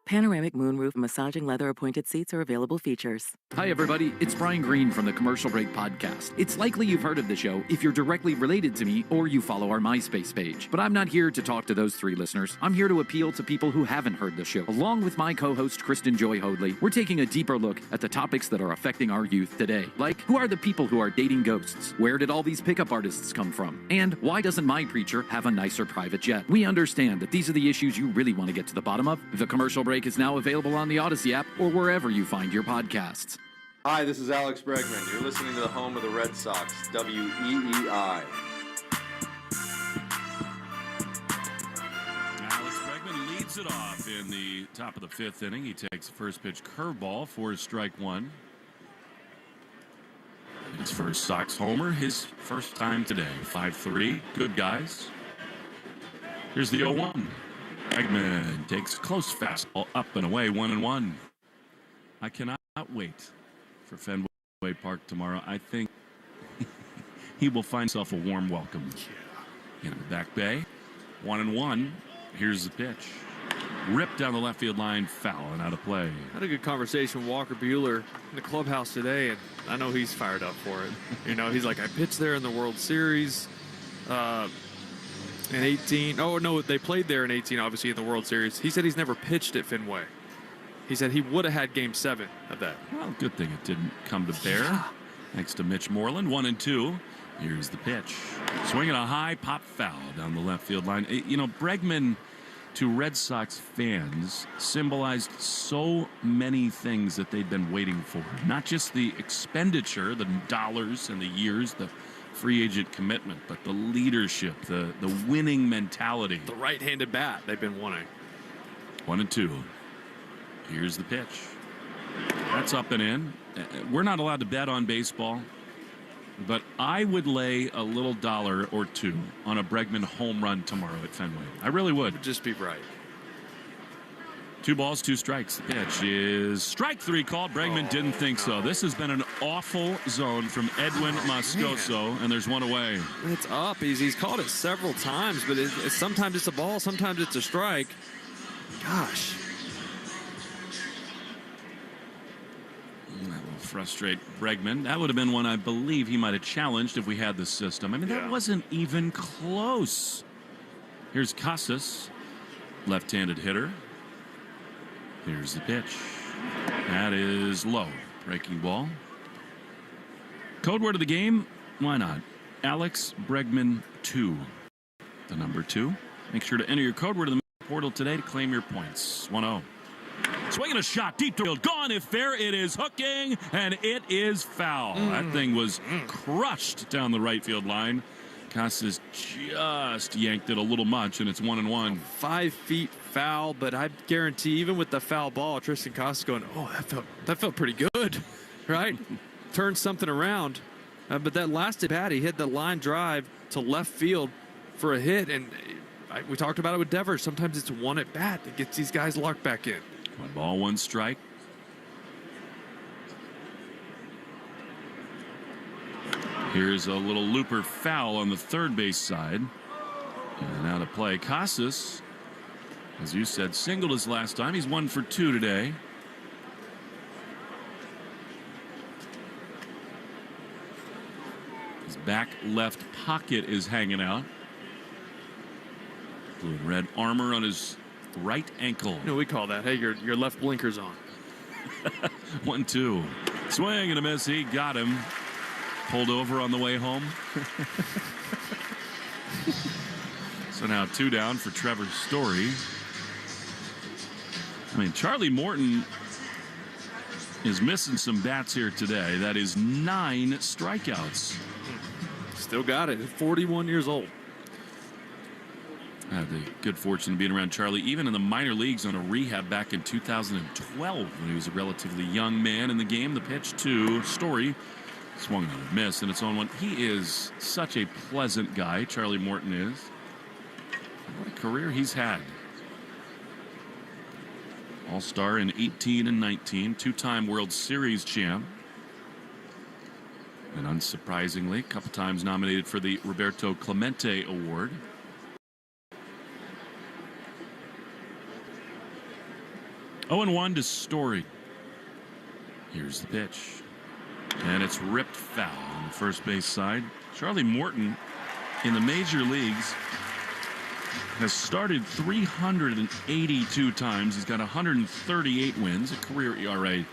Panoramic moonroof massaging leather appointed seats are available features. Hi, everybody. It's Brian Green from the Commercial Break Podcast. It's likely you've heard of the show if you're directly related to me or you follow our MySpace page. But I'm not here to talk to those 3 listeners. I'm here to appeal to people who haven't heard the show. Along with my co-host, Kristen Joy Hoadley, we're taking a deeper look at the topics that are affecting our youth today. Like, who are the people who are dating ghosts? Where did all these pickup artists come from? And why doesn't my preacher have a nicer private jet? We understand that these are the issues you really want to get to the bottom of. The Commercial Break is now available on the Odyssey app or wherever you find your podcasts. Hi, this is Alex Bregman. You're listening to the home of the Red Sox, WEEI. Alex Bregman leads it off in the top of the 5th inning. He takes the first pitch curveball for strike 1. His first Sox homer, his first time today. 5-3, good guys. Here's the 0-1. Bregman takes close fastball up and away, 1-1. I cannot wait for Fenway Park tomorrow. I think he will find himself a warm welcome in the back bay. 1-1. Here's the pitch. Ripped down the left field line, foul and out of play. Had a good conversation with Walker Buehler in the clubhouse today, and I know he's fired up for it. He's like, I pitched there in the World Series in 18. Oh, no, they played there in 18, obviously, in the World Series. He said he's never pitched at Fenway. He said he would have had Game 7 of that. Well, good thing it didn't come to bear. Yeah. Thanks to Mitch Moreland, 1-2. Here's the pitch. Swinging a high pop foul down the left field line. Bregman, to Red Sox fans, symbolized so many things that they'd been waiting for. Not just the expenditure, the dollars and the years, the free agent commitment, but the leadership, the winning mentality. The right-handed bat they've been wanting. 1-2. Here's the pitch. That's up and in. We're not allowed to bet on baseball, but I would lay a little $1 or $2 on a Bregman home run tomorrow at Fenway. I really would. Would just be right. 2 balls, 2 strikes. The pitch is strike 3 called. Bregman didn't think so. This has been an awful zone from Edwin Moscoso, and there's one away. It's up. He's called it several times, but sometimes it's a ball, sometimes it's a strike. Gosh. That will frustrate Bregman. That would have been one I believe he might have challenged if we had the system. I mean, that wasn't even close. Here's Casas, left-handed hitter. Here's the pitch. That is low. Breaking ball. Code word of the game, why not? Alex Bregman 2. The number 2. Make sure to enter your code word of the portal today to claim your points. 1-0. Swinging a shot deep to field. Gone if fair. It is hooking, and it is foul. That thing was crushed down the right field line. Casas just yanked it a little much, and it's 1-1. 5 feet foul, but I guarantee even with the foul ball, Tristan Casas going, oh, that felt pretty good, right? Turned something around. But that last at bat, he hit the line drive to left field for a hit, and we talked about it with Devers. Sometimes it's one at bat that gets these guys locked back in. 1 ball, 1 strike. Here's a little looper foul on the third base side. And out of play. Casas, as you said, singled his last time. He's 1 for 2 today. His back left pocket is hanging out. Blue and red armor on his right ankle. We call that, hey, your left blinker's on. 1-2. Swing and a miss. He got him. Pulled over on the way home. So now 2 down for Trevor Story. I mean, Charlie Morton is missing some bats here today. That is 9 strikeouts. Still got it. 41 years old. I had the good fortune of being around Charlie, even in the minor leagues, on a rehab back in 2012 when he was a relatively young man in the game. The pitch to Story. Swung on a miss, and it's on 1. He is such a pleasant guy, Charlie Morton is. What a career he's had. All-star in 18 and 19, 2-time World Series champ. And unsurprisingly, a couple times nominated for the Roberto Clemente Award. Oh, and 1 to Story. Here's the pitch. And it's ripped foul on the first base side. Charlie Morton in the major leagues has started 382 times. He's got 138 wins, a career ERA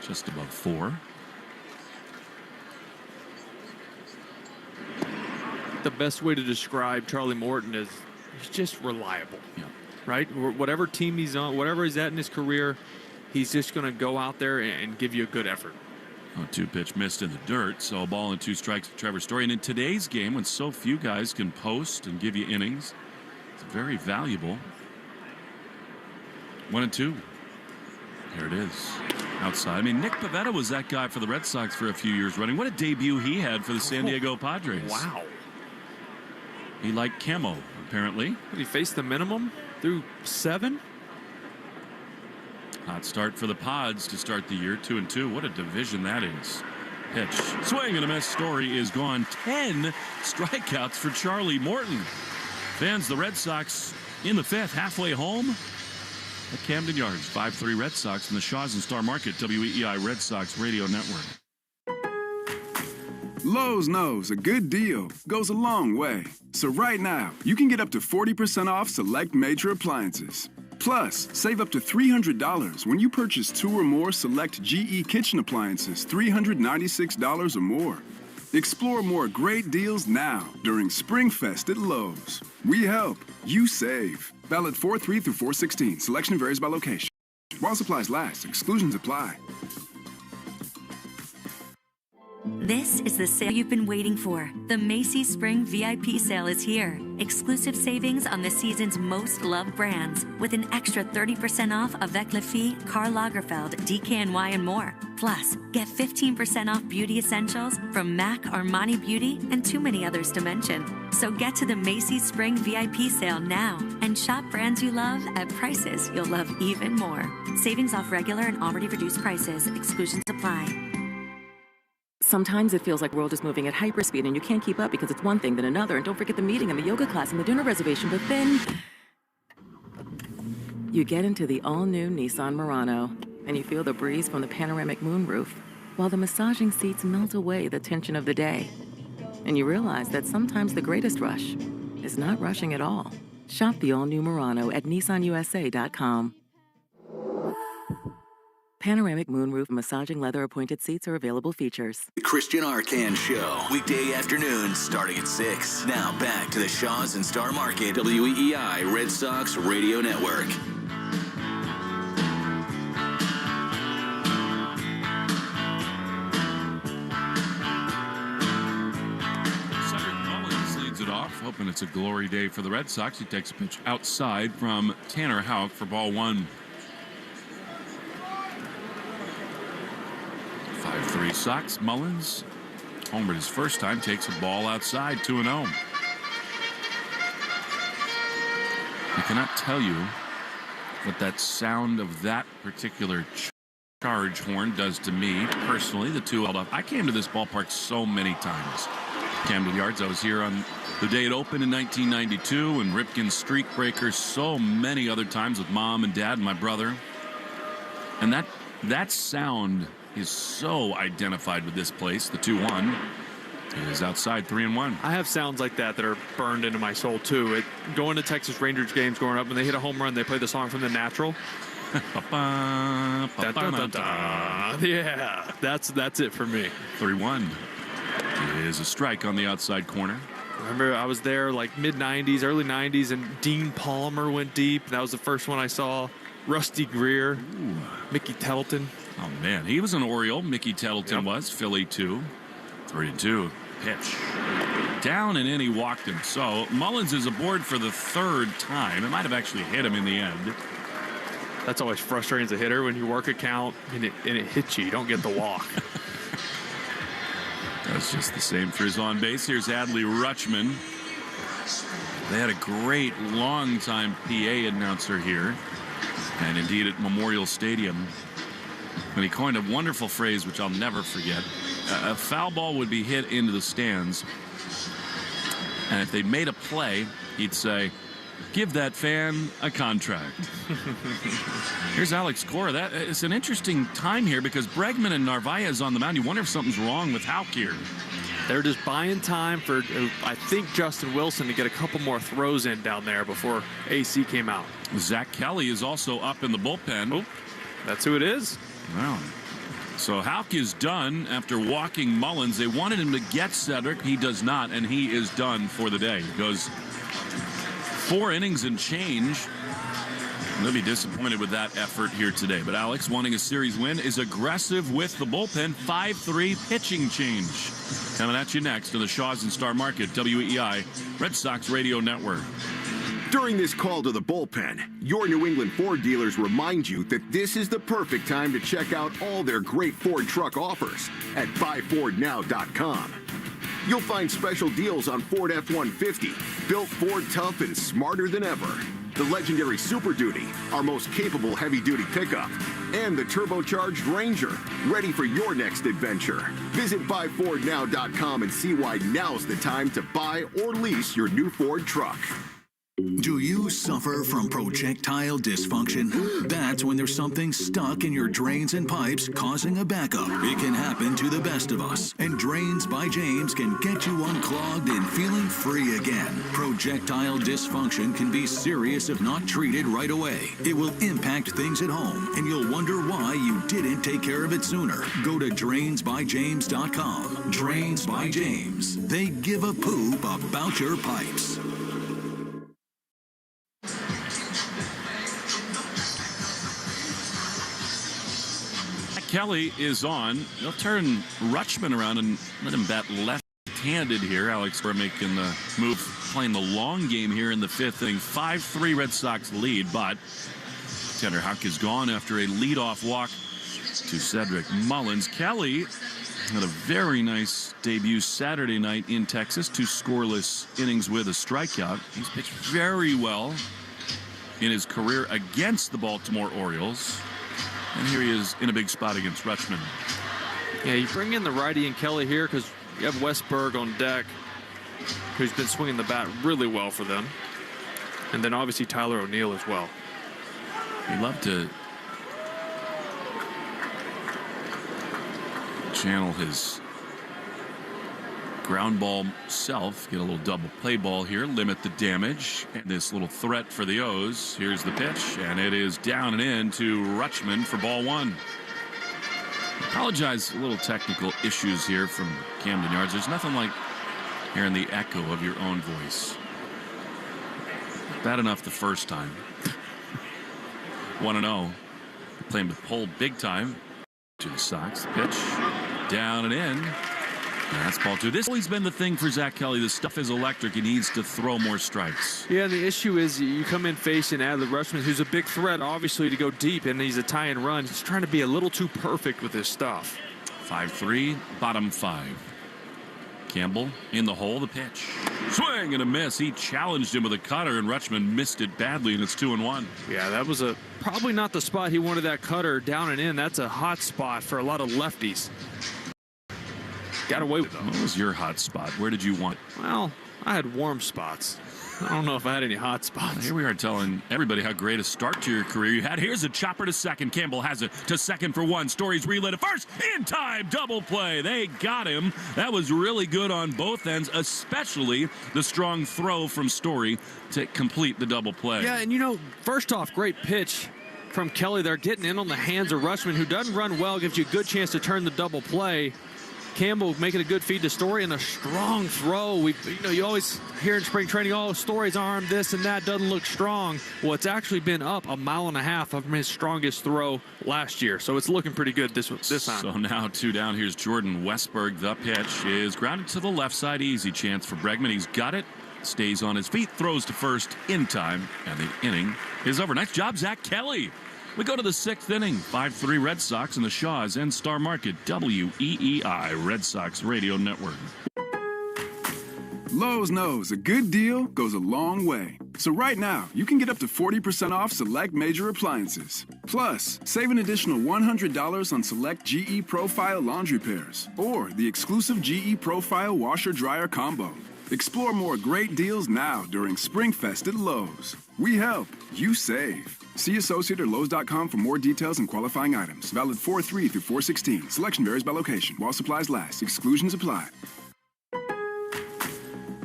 just above 4. The best way to describe Charlie Morton is he's just reliable. Yeah. Right? Whatever team he's on, whatever he's at in his career, he's just going to go out there and give you a good effort. 2 pitch missed in the dirt, so a ball and 2 strikes to Trevor Story. And in today's game, when so few guys can post and give you innings, it's very valuable. 1-2. Here it is. Outside. I mean, Nick Pivetta was that guy for the Red Sox for a few years running. What a debut he had for the San Diego Padres. Wow. He liked camo, apparently. He faced the minimum through 7. Hot start for the Pods to start the year, 2-2. What a division that is. Pitch. Swing and a miss. Story is gone. 10 strikeouts for Charlie Morton. Fans, the Red Sox in the fifth, halfway home at Camden Yards. 5-3 Red Sox in the Shaws and Star Market, WEEI Red Sox Radio Network. Lowe's knows a good deal goes a long way. So right now, you can get up to 40% off select major appliances. Plus, save up to $300 when you purchase 2 or more select GE kitchen appliances, $396 or more. Explore more great deals now during Springfest at Lowe's. We help, you save. Valid 4/3 through 4/16. Selection varies by location. While supplies last, exclusions apply. This is the sale you've been waiting for. The Macy's Spring VIP sale is here. Exclusive savings on the season's most loved brands with an extra 30% off Avec Les Filles, Karl Lagerfeld, DKNY, and more. Plus, get 15% off beauty essentials from MAC, Armani Beauty, and too many others to mention. So get to the Macy's Spring VIP sale now and shop brands you love at prices you'll love even more. Savings off regular and already reduced prices. Exclusions apply. Sometimes it feels like the world is moving at hyperspeed and you can't keep up because it's one thing then another. And don't forget the meeting and the yoga class and the dinner reservation. But then you get into the all-new Nissan Murano and you feel the breeze from the panoramic moonroof while the massaging seats melt away the tension of the day. And you realize that sometimes the greatest rush is not rushing at all. Shop the all-new Murano at nissanusa.com. Panoramic moonroof massaging leather appointed seats are available features. The Christian Arcan Show, weekday afternoons starting at 6. Now back to the Shaws and Star Market, WEEI Red Sox Radio Network. Hoping it's a glory day for the Red Sox. He takes a pitch outside from Tanner Houck for ball 1. 5-3 Sox. Mullins homered his first time, takes a ball outside, 2-0. I cannot tell you what that sound of that particular charge horn does to me personally. The two held up. I came to this ballpark so many times. Camden Yards. I was here on the day it opened in 1992 and Ripken's Streak Breakers, so many other times with Mom and Dad and my brother. And that sound is so identified with this place. The 2-1 is outside, 3-1. I have sounds like that are burned into my soul too. Going to Texas Rangers games growing up, when they hit a home run, they play the song from The Natural. Yeah, that's it for me. 3-1 is a strike on the outside corner. Remember, I was there like mid-90s, early 90s, and Dean Palmer went deep. That was the first one I saw. Rusty Greer, ooh. Mickey Tettleton. Oh, man. He was an Oriole. Mickey Tettleton was. Philly, too. 3-2. Pitch. Down and in, he walked him. So Mullins is aboard for the third time. It might have actually hit him in the end. That's always frustrating as a hitter when you work a count and it hits you. You don't get the walk. That's just the same for his on base. Here's Adley Rutschman. They had a great long-time PA announcer here, and indeed at Memorial Stadium. And he coined a wonderful phrase, which I'll never forget. A foul ball would be hit into the stands, and if they made a play, he'd say, "Give that fan a contract." Here's Alex Cora. It's an interesting time here because Bregman and Narvaez on the mound. You wonder if something's wrong with Houck here. They're just buying time for, I think, Justin Wilson to get a couple more throws in down there before AC came out. Zach Kelly is also up in the bullpen. Oh, that's who it is. Wow. So Houck is done after walking Mullins. They wanted him to get Cedric. He does not, and he is done for the day. He goes 4 innings and change. They'll be disappointed with that effort here today. But Alex, wanting a series win, is aggressive with the bullpen. 5-3 pitching change. Coming at you next to the Shaws and Star Market, WEEI Red Sox Radio Network. During this call to the bullpen, your New England Ford dealers remind you that this is the perfect time to check out all their great Ford truck offers at buyfordnow.com. You'll find special deals on Ford F-150, built Ford tough and smarter than ever. The legendary Super Duty, our most capable heavy-duty pickup, and the turbocharged Ranger, ready for your next adventure. Visit buyfordnow.com and see why now's the time to buy or lease your new Ford truck. Do you suffer from projectile dysfunction? That's when there's something stuck in your drains and pipes causing a backup. It can happen to the best of us, and Drains by James can get you unclogged and feeling free again. Projectile dysfunction can be serious if not treated right away. It will impact things at home, and you'll wonder why you didn't take care of it sooner. Go to drainsbyjames.com. Drains by James. They give a poop about your pipes. Kelly is on. They'll turn Rutschman around and let him bat left-handed here. Alex, we're making the move, playing the long game here in the fifth inning. 5-3 Red Sox lead, but Tanner Houck is gone after a leadoff walk to Cedric Mullins. Kelly had a very nice debut Saturday night in Texas. 2 scoreless innings with a strikeout. He's pitched very well in his career against the Baltimore Orioles. And here he is in a big spot against Rutschman. Yeah, you bring in the righty and Kelly here because you have Westberg on deck, who's been swinging the bat really well for them. And then obviously Tyler O'Neill as well. He'd love to channel his ground ball self, get a little double play ball here, limit the damage, and this little threat for the O's. Here's the pitch, and it is down and in to Rutschman for ball 1. Apologize, a little technical issues here from Camden Yards. There's nothing like hearing the echo of your own voice. Bad enough the first time. 1-0. Playing with Pole big time to the Sox. The pitch down and in. That's ball 2. This has always been the thing for Zach Kelly. This stuff is electric. He needs to throw more strikes. Yeah, the issue is you come in facing Adley Rutschman, who's a big threat, obviously, to go deep, and he's a tie and run. He's trying to be a little too perfect with his stuff. 5-3, bottom 5. Campbell in the hole, the pitch. Swing and a miss. He challenged him with a cutter, and Rutschman missed it badly, and it's 2-1. Yeah, that was probably not the spot he wanted that cutter down and in. That's a hot spot for a lot of lefties. Got away with it. What was your hot spot? Where did you want? Well, I had warm spots. I don't know if I had any hot spots. Here we are telling everybody how great a start to your career you had. Here's a chopper to second. Campbell has it to second for 1. Story's relit at first. In time. Double play. They got him. That was really good on both ends, especially the strong throw from Story to complete the double play. Yeah, and you know, first off, great pitch from Kelly there, getting in on the hands of Rutschman, who doesn't run well, gives you a good chance to turn the double play. Campbell making a good feed to Story and a strong throw. You always hear in spring training, oh, Story's arm, this and that doesn't look strong. Well, it's actually been up 1.5 miles from his strongest throw last year, so it's looking pretty good this time. So now 2 down. Here's Jordan Westberg. The pitch is grounded to the left side. Easy chance for Bregman. He's got it. Stays on his feet. Throws to first in time, and the inning is over. Nice job, Zach Kelly. We go to the 6th inning. 5-3 Red Sox in the Shaws and Star Market. WEEI Red Sox Radio Network. Lowe's knows a good deal goes a long way. So right now, you can get up to 40% off select major appliances. Plus, save an additional $100 on select GE Profile laundry pairs or the exclusive GE Profile washer-dryer combo. Explore more great deals now during SpringFest at Lowe's. We help, you save. See associate or Lowe's.com for more details and qualifying items. Valid 4/3 through 4/16. Selection varies by location. While supplies last. Exclusions apply.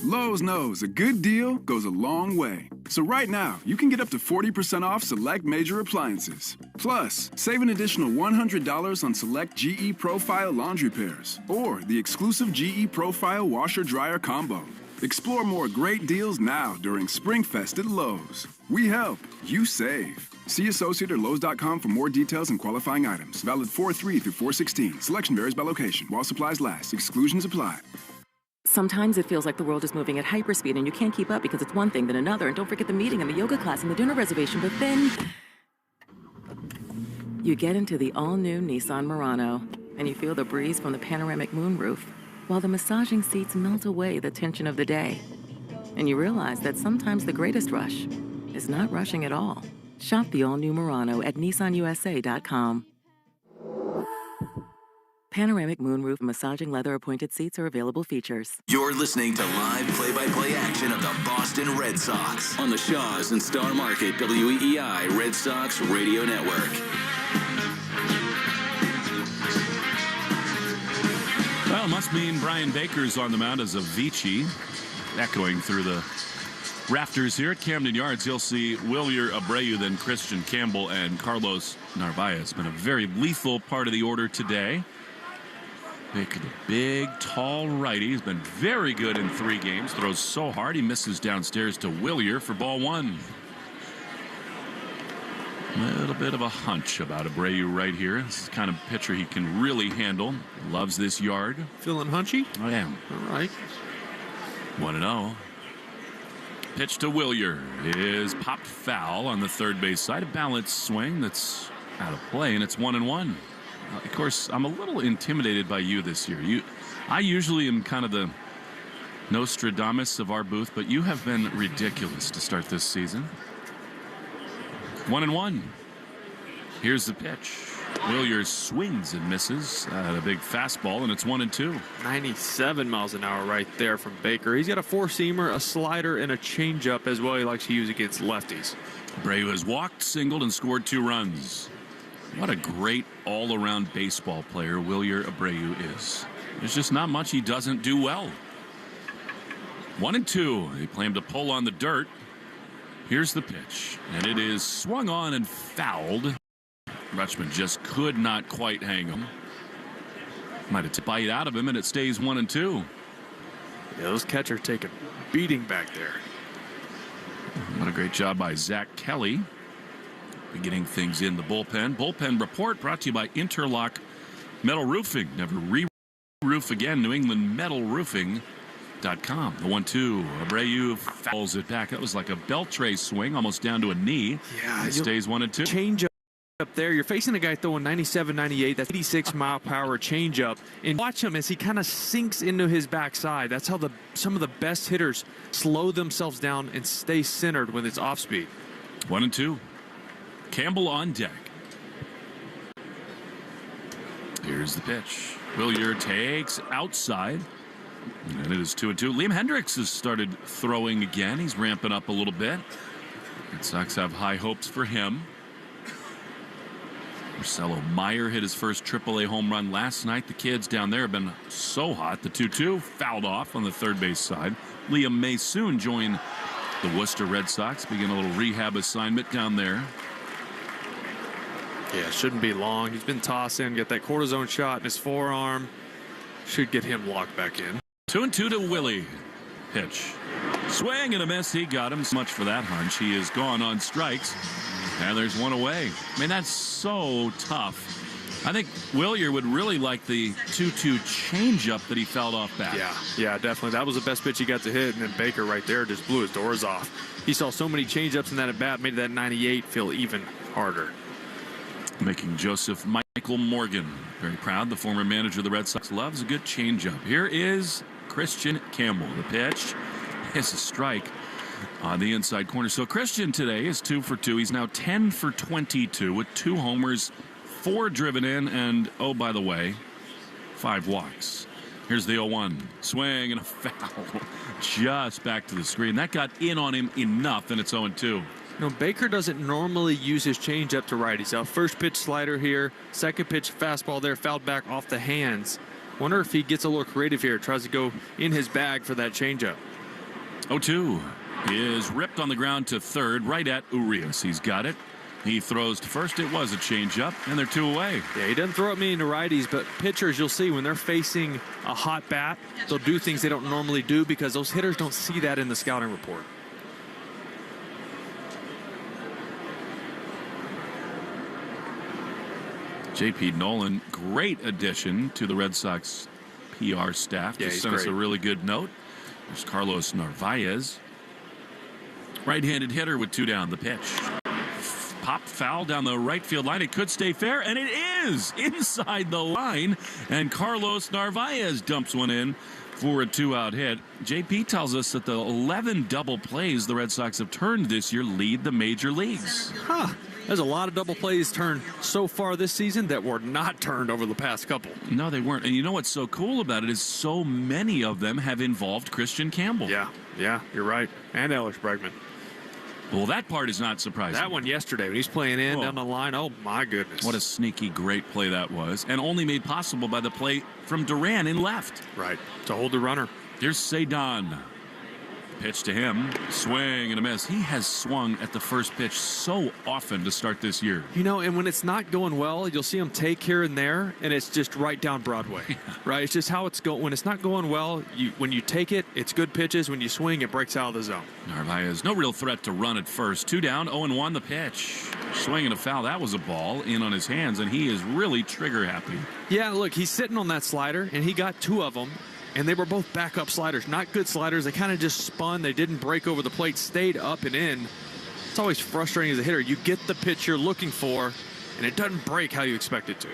Lowe's knows a good deal goes a long way. So right now, you can get up to 40% off select major appliances. Plus, save an additional $100 on select GE Profile laundry pairs or the exclusive GE Profile washer-dryer combo. Explore more great deals now during SpringFest at Lowe's. We help, you save. See associate or Lowe's.com for more details and qualifying items. Valid 4/3 through 4/16. Selection varies by location. While supplies last. Exclusions apply. Sometimes it feels like the world is moving at hyperspeed and you can't keep up because it's one thing then another. And don't forget the meeting and the yoga class and the dinner reservation. But then you get into the all-new Nissan Murano and you feel the breeze from the panoramic moonroof while the massaging seats melt away the tension of the day. And you realize that sometimes the greatest rush is not rushing at all. Shop the all-new Murano at nissanusa.com. Panoramic moonroof massaging leather appointed seats are available features. You're listening to live play-by-play action of the Boston Red Sox on the Shaws and Star Market WEEI Red Sox Radio Network. Well, it must mean Brian Baker's on the mound as Avicii. Echoing through the rafters here at Camden Yards, you'll see Wilyer Abreu, then Christian Campbell, and Carlos Narvaez. Been a very lethal part of the order today. Baker, the big, tall righty, has been very good in 3 games. Throws so hard, he misses downstairs to Wilyer for ball 1. A little bit of a hunch about Abreu right here. This is the kind of pitcher he can really handle. Loves this yard. Feeling hunchy? I am. All right. 1-0. Pitch to Wilyer is popped foul on the third base side. A balanced swing that's out of play, and it's 1-1. Of course, I'm a little intimidated by you this year. I usually am kind of the Nostradamus of our booth, but you have been ridiculous to start this season. 1-1. Here's the pitch. Wilyer swings and misses at a big fastball, and it's 1-2. 97 miles an hour right there from Baker. He's got a four-seamer, a slider, and a changeup as well. He likes to use against lefties. Abreu has walked, singled, and scored 2 runs. What a great all-around baseball player Wilyer Abreu is. There's just not much he doesn't do well. 1-2. They play him to pull on the dirt. Here's the pitch, and it is swung on and fouled. Rutschman just could not quite hang him. Might have bite out of him, and it stays 1-2. Yeah, those catchers take a beating back there. What a great job by Zach Kelly. Getting things in the bullpen. Bullpen report brought to you by Interlock Metal Roofing. Never re-roof again. New England Metal Roofing.com. The 1-2. Abreu fouls it back. That was like a Beltre swing, almost down to a knee. Yeah, it stays 1-2. Change up there. You're facing a guy throwing 97, 98. That's 86 mile per hour changeup. And watch him as he kind of sinks into his backside. That's how some of the best hitters slow themselves down and stay centered when it's off speed. 1-2. Campbell on deck. Here's the pitch. Wilyer takes outside. And it is 2-2. Liam Hendricks has started throwing again. He's ramping up a little bit. Red Sox have high hopes for him. Marcelo Meyer hit his first AAA home run last night. The kids down there have been so hot. The 2-2 fouled off on the third base side. Liam may soon join the Worcester Red Sox. Begin a little rehab assignment down there. Yeah, shouldn't be long. He's been tossing, got that cortisone shot in his forearm. Should get him locked back in. 2-2 to Willie. Pitch. Swing and a miss. He got him. So much for that hunch. He is gone on strikes. And there's one away. I mean, that's so tough. I think Wilyer would really like the 2-2 changeup that he fouled off back. Yeah, definitely. That was the best pitch he got to hit, and then Baker right there just blew his doors off. He saw so many changeups in that at bat, made that 98 feel even harder. Making Joseph Michael Morgan very proud. The former manager of the Red Sox loves a good changeup. Here is Christian Campbell. The pitch is a strike on the inside corner. So Christian today is 2 for 2. He's now 10 for 22 with 2 homers, 4 driven in, and oh, by the way, 5 walks. Here's the 0-1. Swing and a foul. Just back to the screen. That got in on him enough, and it's 0-2. You know, Baker doesn't normally use his changeup to righties. Now, first pitch slider here, second pitch fastball there, fouled back off the hands. Wonder if he gets a little creative here, tries to go in his bag for that changeup. 0-2 is ripped on the ground to third, right at Urias. He's got it. He throws to first. It was a changeup, and they're 2 away. Yeah, he doesn't throw at me into righties, but pitchers, you'll see when they're facing a hot bat, they'll do things they don't normally do because those hitters don't see that in the scouting report. J.P. Nolan, great addition to the Red Sox PR staff. Yeah, Just sent us a really good note. There's Carlos Narvaez. Right-handed hitter with 2 down. The pitch. Pop foul down the right field line. It could stay fair, and it is inside the line. And Carlos Narvaez dumps one in for a 2-out hit. JP tells us that the 11 double plays the Red Sox have turned this year lead the major leagues. Huh. There's a lot of double plays turned so far this season that were not turned over the past couple. No, they weren't. And you know what's so cool about it is so many of them have involved Christian Campbell. Yeah, you're right. And Alex Bregman. Well, that part is not surprising. That one yesterday when he's playing down the line, oh my goodness. What a sneaky, great play that was. And only made possible by the play from Duran in left. Right, to hold the runner. Here's Cedon. Pitch to him. Swing and a miss. He has swung at the first pitch so often to start this year. You know, and when it's not going well, you'll see him take here and there, and it's just right down Broadway. Right? It's just how it's going. When it's not going well, when you take it, it's good pitches. When you swing, it breaks out of the zone. Narvaez, no real threat to run at first. 2 down, 0-1 the pitch. Swing and a foul. That was a ball in on his hands, and he is really trigger happy. Yeah, look, he's sitting on that slider, and he got 2 of them. And they were both backup sliders, not good sliders. They kind of just spun. They didn't break over the plate, stayed up and in. It's always frustrating as a hitter. You get the pitch you're looking for, and it doesn't break how you expect it to.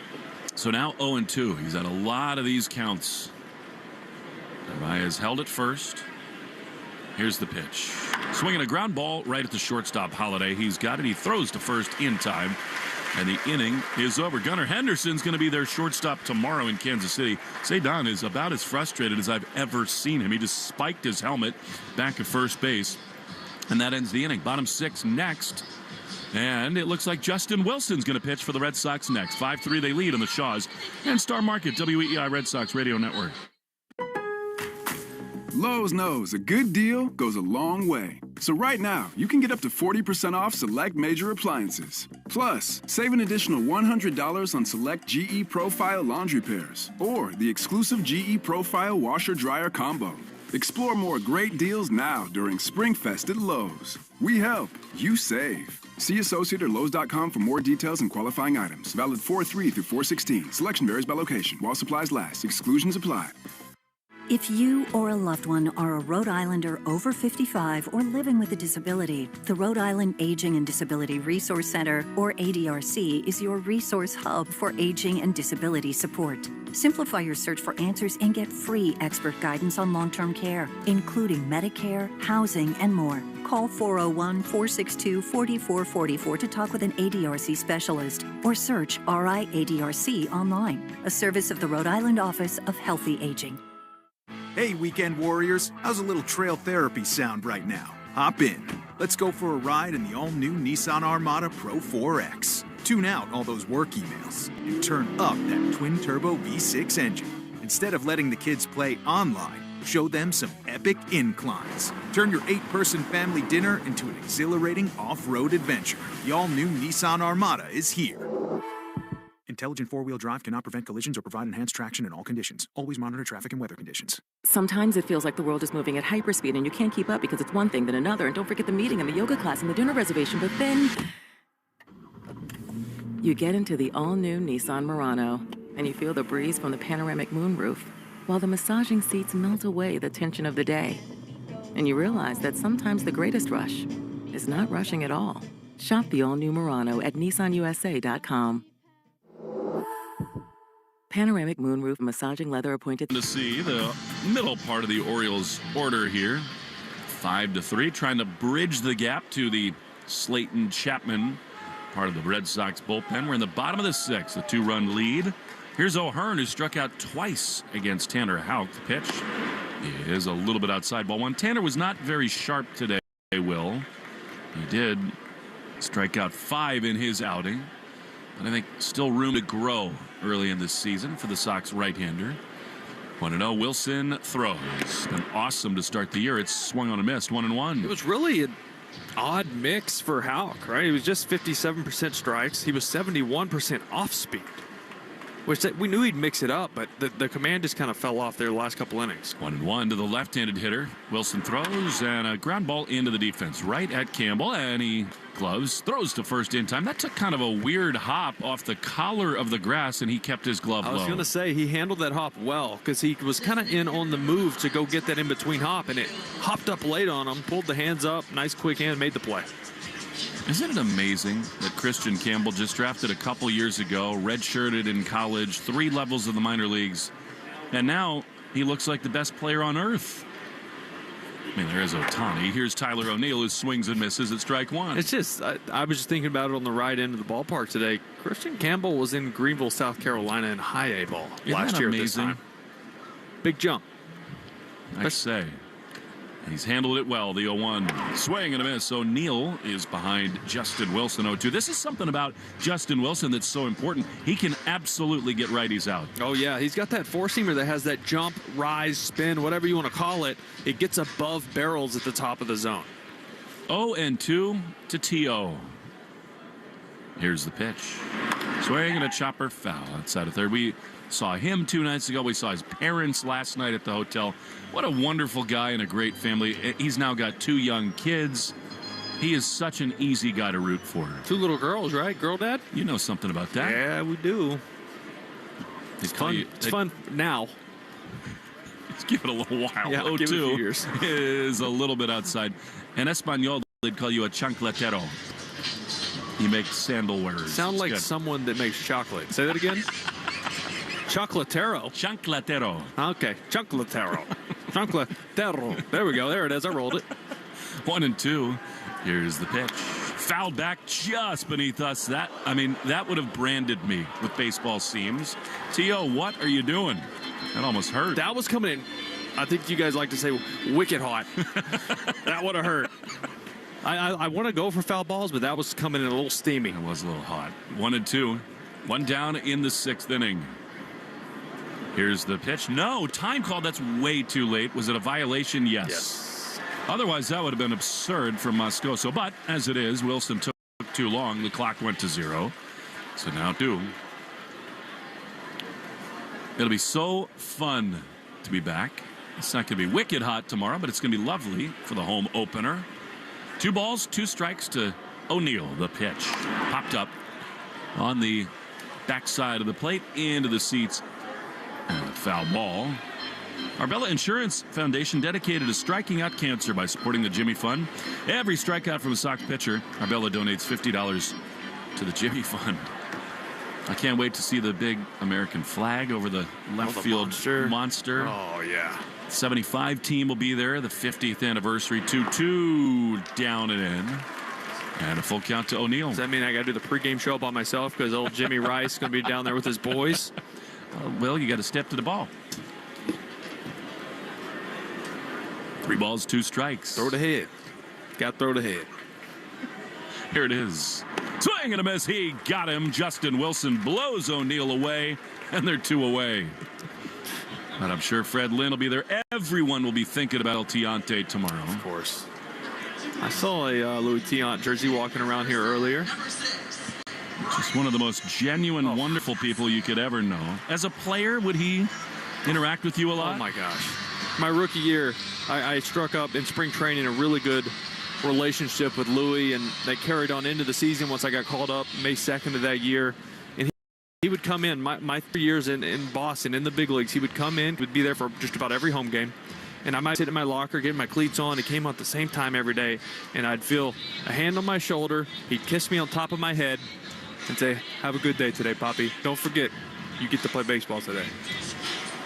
So now 0-2. He's had a lot of these counts. Narvaez held it first. Here's the pitch. Swinging a ground ball right at the shortstop, Holiday. He's got it. He throws to first in time. And the inning is over. Gunnar Henderson's going to be their shortstop tomorrow in Kansas City. Cedon is about as frustrated as I've ever seen him. He just spiked his helmet back at first base. And that ends the inning. Bottom 6 next. And it looks like Justin Wilson's going to pitch for the Red Sox next. 5-3 they lead on the Shaws and Star Market, WEEI Red Sox Radio Network. Lowe's knows a good deal goes a long way. So right now, you can get up to 40% off select major appliances. Plus, save an additional $100 on select GE Profile laundry pairs or the exclusive GE Profile washer-dryer combo. Explore more great deals now during SpringFest at Lowe's. We help, you save. See associate or Lowe's.com for more details and qualifying items. Valid 4/3 through 4/16. Selection varies by location. While supplies last. Exclusions apply. If you or a loved one are a Rhode Islander over 55 or living with a disability, the Rhode Island Aging and Disability Resource Center, or ADRC, is your resource hub for aging and disability support. Simplify your search for answers and get free expert guidance on long-term care, including Medicare, housing, and more. Call 401-462-4444 to talk with an ADRC specialist or search RIADRC online, a service of the Rhode Island Office of Healthy Aging. Hey, weekend warriors, how's a little trail therapy sound right now? Hop in. Let's go for a ride in the all-new Nissan Armada Pro 4X. Tune out all those work emails and turn up that twin-turbo V6 engine. Instead of letting the kids play online, show them some epic inclines. Turn your 8-person family dinner into an exhilarating off-road adventure. The all-new Nissan Armada is here. Intelligent four-wheel drive cannot prevent collisions or provide enhanced traction in all conditions. Always monitor traffic and weather conditions. Sometimes it feels like the world is moving at hyperspeed and you can't keep up because it's one thing then another. And don't forget the meeting and the yoga class and the dinner reservation. But then you get into the all-new Nissan Murano and you feel the breeze from the panoramic moonroof while the massaging seats melt away the tension of the day. And you realize that sometimes the greatest rush is not rushing at all. Shop the all-new Murano at nissanusa.com. Panoramic moonroof massaging leather appointed. To see the middle part of the Orioles order here. 5-3, trying to bridge the gap to the Slayton Chapman part of the Red Sox bullpen. We're in the bottom of the 6th, a 2-run lead. Here's O'Hearn, who struck out twice against Tanner Houck. The pitch is a little bit outside ball 1. Tanner was not very sharp today, Will. He did strike out 5 in his outing. But I think still room to grow early in this season for the Sox right-hander. 1-0, Wilson throws. It's been awesome to start the year. It's swung on a miss, 1-1. It was really an odd mix for Houck, right? He was just 57% strikes. He was 71% off speed, which we knew he'd mix it up, but the command just kind of fell off there the last couple innings. 1-1 to the left-handed hitter. Wilson throws, and a ground ball into the defense right at Campbell, and he gloves, throws to first in time. That took kind of a weird hop off the collar of the grass, and he kept his glove low. I was going to say he handled that hop well because he was kind of in on the move to go get that in-between hop, and it hopped up late on him, pulled the hands up, nice quick hand, made the play. Isn't it amazing that Christian Campbell, just drafted a couple years ago, redshirted in college, 3 levels of the minor leagues, and now he looks like the best player on earth? I mean, there is Ohtani. Here's Tyler O'Neill, who swings and misses at strike one. It's just, I was just thinking about it on the right end of the ballpark today. Christian Campbell was in Greenville, South Carolina in high A ball last year. This time. Big jump. I say. He's handled it well, the 0-1. Swing and a miss. O'Neill is behind Justin Wilson 0-2. This is something about Justin Wilson that's so important. He can absolutely get righties out. Oh, yeah. He's got that four-seamer that has that jump, rise, spin, whatever you want to call it. It gets above barrels at the top of the zone. 0-2 to T.O. Here's the pitch. Swing and a chopper foul outside of third. We saw him 2 nights ago. We saw his parents last night at the hotel. What a wonderful guy and a great family. He's now got 2 young kids. He is such an easy guy to root for. 2 little girls, right? Girl dad? You know something about that. Yeah, we do. It's fun. It's fun now. Let's give it a little while. Yeah, 0-2 is a little bit outside. In Espanol, they'd call you a chancletero. He makes sandal wearers. Sound like someone that makes chocolate. Say that again. Chocolatero. Chancletero. Okay. Chocolatero. Chocolatero. There we go. There it is. I rolled it. 1-2. Here's the pitch. Fouled back just beneath us. That would have branded me with baseball seams. T.O., what are you doing? That almost hurt. That was coming in. I think you guys like to say wicked hot. That would have hurt. I want to go for foul balls, but that was coming in a little steamy. It was a little hot. 1-2. 1 down in the 6th inning. Here's the pitch. No, time call. That's way too late. Was it a violation? Yes. Otherwise, that would have been absurd from Moscoso. But as it is, Wilson took too long. The clock went to 0. So now 2. It'll be so fun to be back. It's not going to be wicked hot tomorrow, but it's going to be lovely for the home opener. 2 balls, 2 strikes to O'Neill. The pitch popped up on the backside of the plate into the seats. And a foul ball. Arbella Insurance Foundation dedicated to striking out cancer by supporting the Jimmy Fund. Every strikeout from a Sox pitcher, Arbella donates $50 to the Jimmy Fund. I can't wait to see the big American flag over the left field monster. Oh, yeah. 75 team will be there. The 50th anniversary. 2-2 down and in. And a full count to O'Neill. Does that mean I got to do the pregame show by myself because old Jimmy Rice is going to be down there with his boys? Well, you got to step to the ball. 3 balls, 2 strikes. Throw the head. Got to throw the head. Here it is. Swing and a miss. He got him. Justin Wilson blows O'Neill away, and they're 2 away. But I'm sure Fred Lynn will be there. Everyone will be thinking about El Tiante tomorrow. Of course. I saw a Louis Tiant jersey walking around here earlier. Just one of the most genuine, wonderful people you could ever know. As a player, would he interact with you a lot? Oh, my gosh. My rookie year, I struck up in spring training a really good relationship with Louis, and they carried on into the season once I got called up May 2nd of that year. And he would come in, my 3 years in Boston, in the big leagues, he would come in, would be there for just about every home game. And I might sit in my locker, get my cleats on. He came out at the same time every day, and I'd feel a hand on my shoulder. He'd kiss me on top of my head and say, have a good day today, Poppy. Don't forget, you get to play baseball today.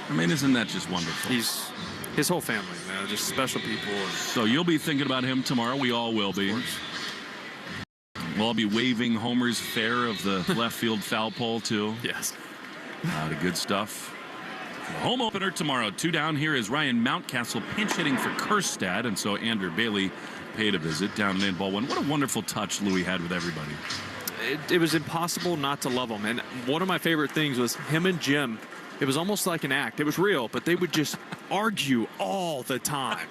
I mean, isn't that just wonderful? His whole family, man, just special people. So you'll be thinking about him tomorrow. We all will be. We'll all be waving Homer's fair of the left field foul pole, too. Yes. A lot of good stuff. The home opener tomorrow. 2 down. Here is Ryan Mountcastle pinch hitting for Kjerstad, and so Andrew Bailey paid a visit down and in ball 1. What a wonderful touch Louis had with everybody. It was impossible not to love him. And one of my favorite things was him and Jim. It was almost like an act. It was real, but they would just argue all the time.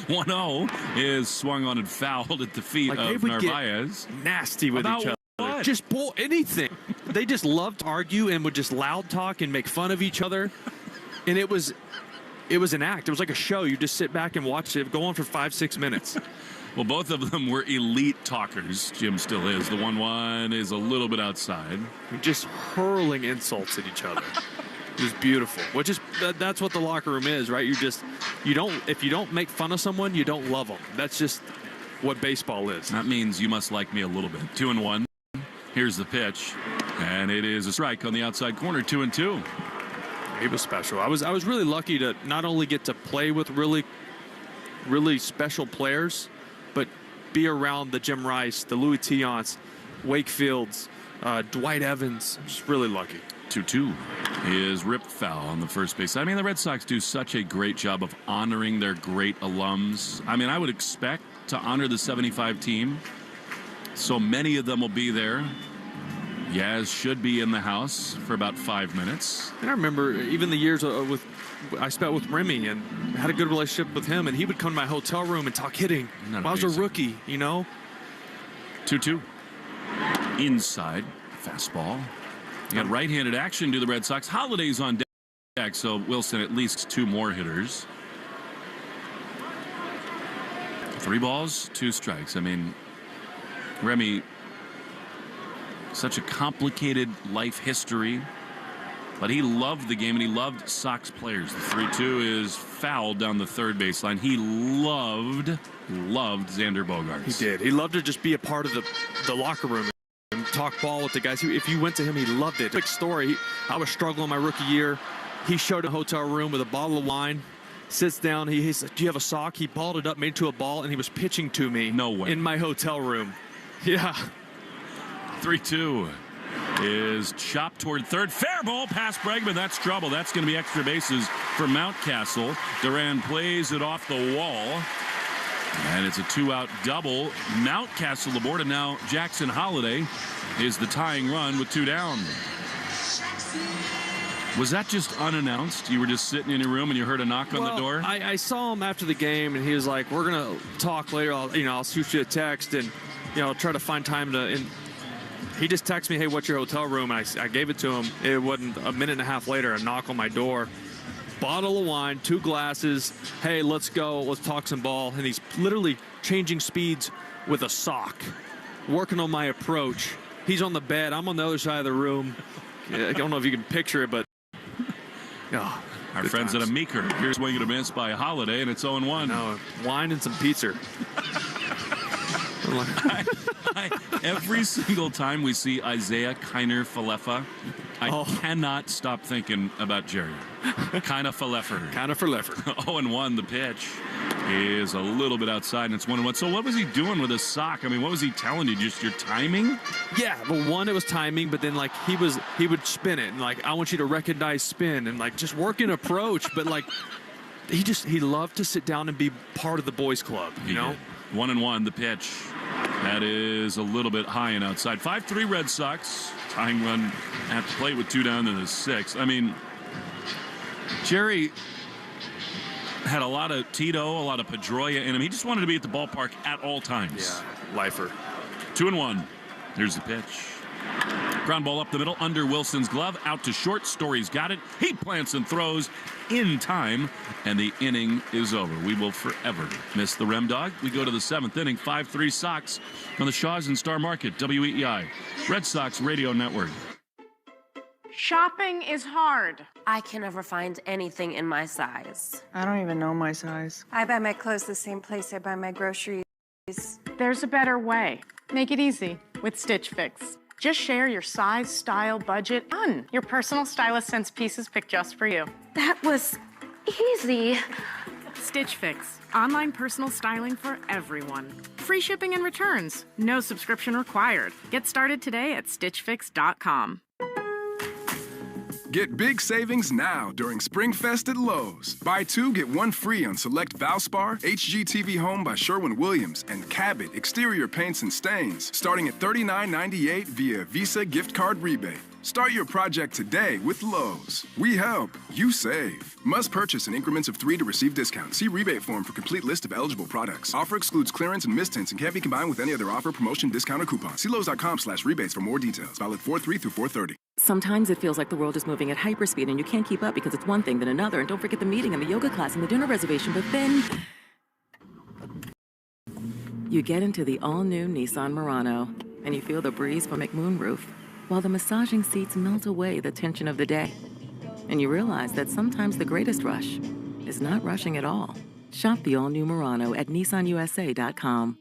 1-0 is swung on and fouled at the feet of Narvaez. Nasty with each other. What? Just anything. They just loved to argue and would just loud talk and make fun of each other. And it was an act. It was like a show. You just sit back and watch it go on for 5-6 minutes. Well, both of them were elite talkers. Jim still is. The 1-1 is a little bit outside. Just hurling insults at each other. It was beautiful. That's what the locker room is, right? If you don't make fun of someone, you don't love them. That's just what baseball is. That means you must like me a little bit. 2-1. Here's the pitch, and it is a strike on the outside corner. 2-2. He was special. I was really lucky to not only get to play with really really special players, but be around the Jim Rice, the Louis Tiants, Wakefields, Dwight Evans. Just really lucky. 2-2 is ripped foul on the first base. I mean, the Red Sox do such a great job of honoring their great alums. I mean, I would expect to honor the 75 team. So many of them will be there. Yaz should be in the house for about 5 minutes. And I remember even the years I spent with Remy and had a good relationship with him, and he would come to my hotel room and talk hitting when I was a rookie, you know? 2-2. Inside fastball. You got right-handed action to the Red Sox. Holiday's on deck, so Wilson at least 2 more hitters. 3 balls, 2 strikes. I mean, Remy, such a complicated life history, but he loved the game and he loved Sox players. The 3-2 is foul down the third baseline. He loved Xander Bogaerts. He did. He loved to just be a part of the locker room and talk ball with the guys. If you went to him, he loved it. Quick story, I was struggling my rookie year. He showed a hotel room with a bottle of wine, sits down, he said, "Do you have a sock?" He balled it up, made it to a ball, and he was pitching to me. No way. In my hotel room. Yeah. 3-2 is chopped toward third. Fair ball past Bregman. That's trouble. That's going to be extra bases for Mountcastle. Duran plays it off the wall. And it's a 2-out double. Mountcastle aboard, and now Jackson Holliday is the tying run with 2 down. Was that just unannounced? You were just sitting in your room and you heard a knock on the door? I saw him after the game, and he was like, "We're going to talk later. I'll shoot you a text and try to find time to." And he just texted me, "Hey, what's your hotel room?" And I gave it to him. It wasn't a minute and a half later, a knock on my door. Bottle of wine, 2 glasses. "Hey, let's go. Let's talk some ball." And he's literally changing speeds with a sock, working on my approach. He's on the bed. I'm on the other side of the room. I don't know if you can picture it, but our friends at Meeker. Here's swing and a miss by Holiday, and it's 0-1. No, wine and some pizza. Every single time we see Isaiah Kiner Falefa, I cannot stop thinking about Jerry. Kiner Falefa. 0-1. The pitch is a little bit outside, and it's 1-1. So what was he doing with his sock? I mean, what was he telling you? Just your timing? Yeah, well, one, it was timing, but then he would spin it, and I want you to recognize spin, and just work an approach, but he loved to sit down and be part of the boys club, you know? 1-1. The pitch. That is a little bit high and outside. 5-3 Red Sox. Tying run at the plate with 2 down to the 6th. I mean, Jerry had a lot of Tito, a lot of Pedroia in him. He just wanted to be at the ballpark at all times. Yeah, lifer. 2-1. Here's the pitch. Ground ball up the middle, under Wilson's glove, out to short. Story's got it. He plants and throws in time, and the inning is over. We will forever miss the Rem Dog. We go to the 7th inning, 5-3 Sox on the Shaws and Star Market, WEEI, Red Sox Radio Network. Shopping is hard. I can never find anything in my size. I don't even know my size. I buy my clothes the same place I buy my groceries. There's a better way. Make it easy with Stitch Fix. Just share your size, style, budget. Done. Your personal stylist sends pieces picked just for you. That was easy. Stitch Fix. Online personal styling for everyone. Free shipping and returns. No subscription required. Get started today at stitchfix.com. Get big savings now during SpringFest at Lowe's. Buy 2, get 1 free on select Valspar, HGTV Home by Sherwin-Williams, and Cabot exterior paints and stains, starting at $39.98 via Visa gift card rebate. Start your project today with Lowe's. We help, you save. Must purchase in increments of 3 to receive discount. See rebate form for complete list of eligible products. Offer excludes clearance and mistints and can't be combined with any other offer, promotion, discount, or coupon. See Lowe's.com/rebates for more details. Valid 4/3 through 4/30. Sometimes it feels like the world is moving at hyperspeed and you can't keep up because it's one thing then another. And don't forget the meeting and the yoga class and the dinner reservation. But then you get into the all-new Nissan Murano and you feel the breeze from McMoonroof while the massaging seats melt away the tension of the day. And you realize that sometimes the greatest rush is not rushing at all. Shop the all-new Murano at nissanusa.com.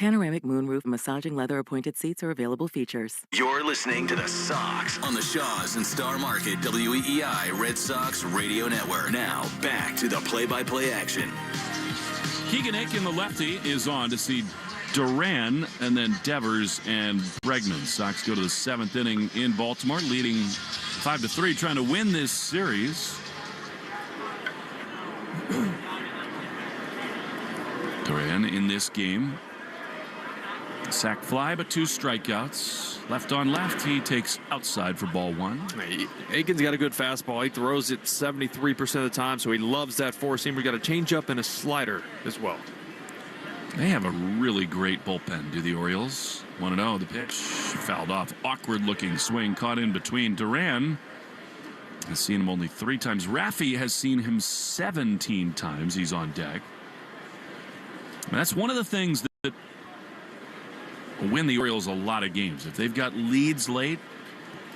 Panoramic moonroof massaging leather appointed seats are available features. You're listening to the Sox on the Shaws and Star Market WEEI Red Sox Radio Network. Now, back to the play-by-play action. Keegan Aiken, the lefty, is on to see Duran and then Devers and Bregman. Sox go to the 7th inning in Baltimore, leading 5-3, trying to win this series. Duran in this game. Sack fly, but 2 strikeouts. Left on left, he takes outside for ball 1. Aiken's got a good fastball. He throws it 73% of the time, so he loves that four-seamer. Got a changeup and a slider as well. They have a really great bullpen, do the Orioles. 1-0, the pitch fouled off. Awkward-looking swing caught in between. Duran has seen him only 3 times. Raffy has seen him 17 times. He's on deck. And that's one of the things that win the Orioles a lot of games. If they've got leads late,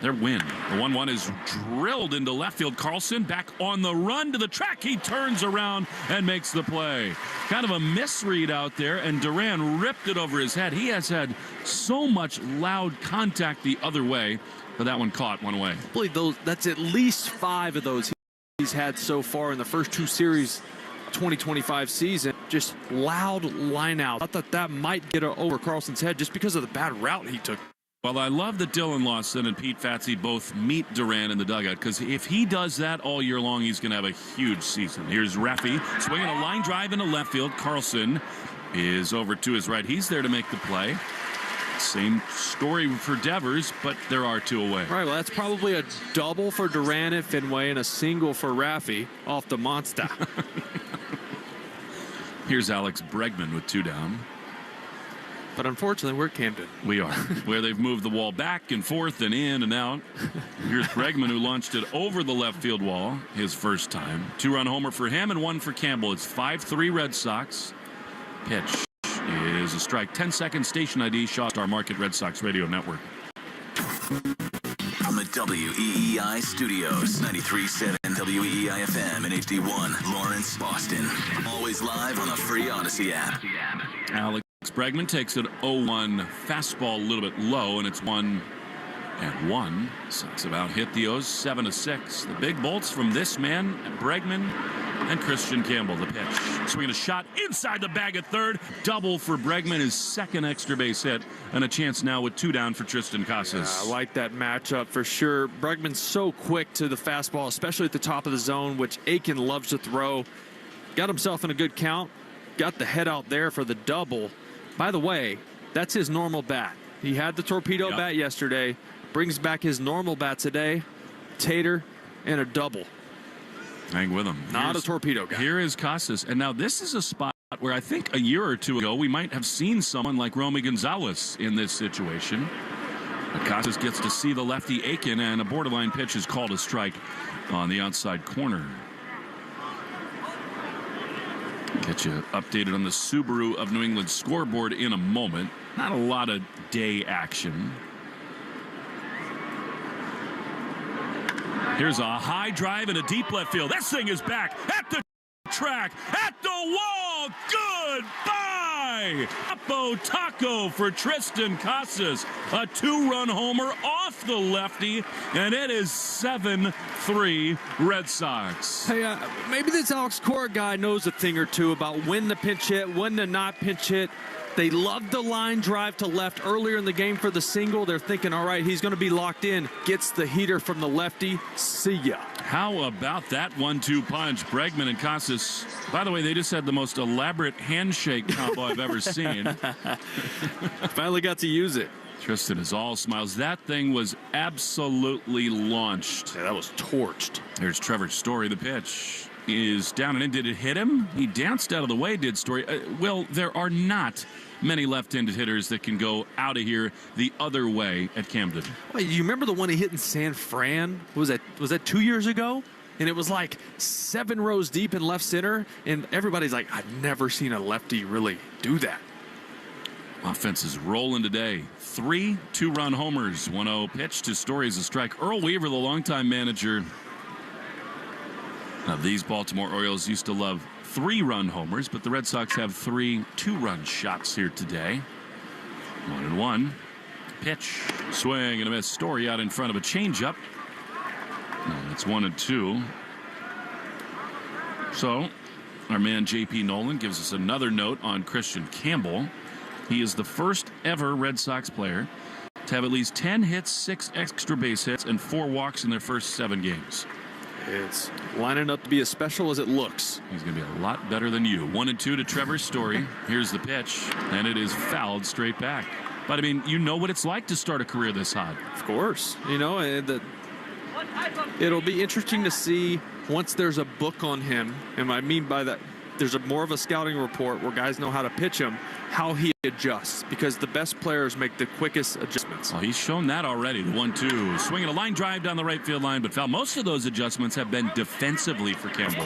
their win. The 1-1 is drilled into left field. Carlson back on the run to the track. He turns around and makes the play. Kind of a misread out there, and Duran ripped it over his head. He has had so much loud contact the other way, but that one caught one away. I believe that's at least 5 of those he's had so far in the first 2 series 2025 season. Just loud line out. I thought that might get over Carlson's head just because of the bad route he took. Well, I love that Dylan Lawson and Pete Fatsie both meet Duran in the dugout, because if he does that all year long, he's going to have a huge season. Here's Raffy swinging a line drive into left field. Carlson is over to his right. He's there to make the play. Same story for Devers, but there are 2 away. Right, well, that's probably a double for Duran at Fenway and a single for Raffy off the monster. Here's Alex Bregman with 2 down. But unfortunately, we're at Camden. We are, where they've moved the wall back and forth and in and out. Here's Bregman, who launched it over the left field wall his first time. 2-run homer for him and 1 for Campbell. It's 5-3 Red Sox. Pitch is a strike. 10-second station ID, Shaw Star Market Red Sox Radio Network. From the WEEI studios, 93.7 WEEI FM and HD1, Lawrence, Boston. Always live on the free Odyssey app. Alex Bregman takes an 0-1 fastball a little bit low, and it's 1-1. Sox about hit the O's 7-6. The big bolts from this man, Bregman, and Christian Campbell. The pitch. Swinging a shot inside the bag at third. Double for Bregman, his 2nd extra base hit, and a chance now with 2 down for Tristan Casas. I like that matchup for sure. Bregman's so quick to the fastball, especially at the top of the zone, which Aiken loves to throw. Got himself in a good count. Got the head out there for the double. By the way, that's his normal bat. He had the torpedo bat yesterday. Brings back his normal bat today. Tater and a double. Hang with him. Not a torpedo guy. Here is Casas. And now this is a spot where I think a year or 2 ago we might have seen someone like Romy Gonzalez in this situation. But Casas gets to see the lefty Aiken, and a borderline pitch is called a strike on the outside corner. Get you updated on the Subaru of New England scoreboard in a moment. Not a lot of day action. Here's a high drive in a deep left field. This thing is back at the track, at the wall. Goodbye. Tapo Taco for Tristan Casas. A 2-run homer off the lefty, and it is 7-3 Red Sox. Hey, maybe this Alex Cora guy knows a thing or 2 about when to pinch hit, when to not pinch hit. They loved the line drive to left earlier in the game for the single. They're thinking, all right, he's going to be locked in. Gets the heater from the lefty. See ya. How about that 1-2 punch? Bregman and Casas. By the way, they just had the most elaborate handshake combo I've ever seen. Finally got to use it. Tristan is all smiles. That thing was absolutely launched. Yeah, that was torched. There's Trevor Story. The pitch is down and in. Did it hit him? He danced out of the way, did Story. Well, there are not many left-handed hitters that can go out of here the other way at Camden. Wait, you remember the one he hit in San Fran? Was that 2 years ago? And it was like 7 rows deep in left center, and everybody's like, I've never seen a lefty really do that. Offense is rolling today. 3 2-run homers. 1-0 pitch to Story as a strike. Earl Weaver, the longtime manager of these Baltimore Orioles, used to love 3-run homers, but the Red Sox have 3 2-run shots here today. 1-1. Pitch, swing and a miss. Story out in front of a changeup. It's 1-2. So our man J.P. Nolan gives us another note on Christian Campbell. He is the first ever Red Sox player to have at least 10 hits, 6 extra base hits, and 4 walks in their first 7 games. It's lining up to be as special as it looks. He's going to be a lot better than you. 1-2 to Trevor Story. Here's the pitch, and it is fouled straight back. But, I mean, you know what it's like to start a career this hot. Of course. You know, it'll be interesting to see once there's a book on him, and I mean by that, there's more of a scouting report where guys know how to pitch him, how he adjusts, because the best players make the quickest adjustments. Well, he's shown that already. The 1-2, swinging a line drive down the right field line, but foul. Most of those adjustments have been defensively for Campbell.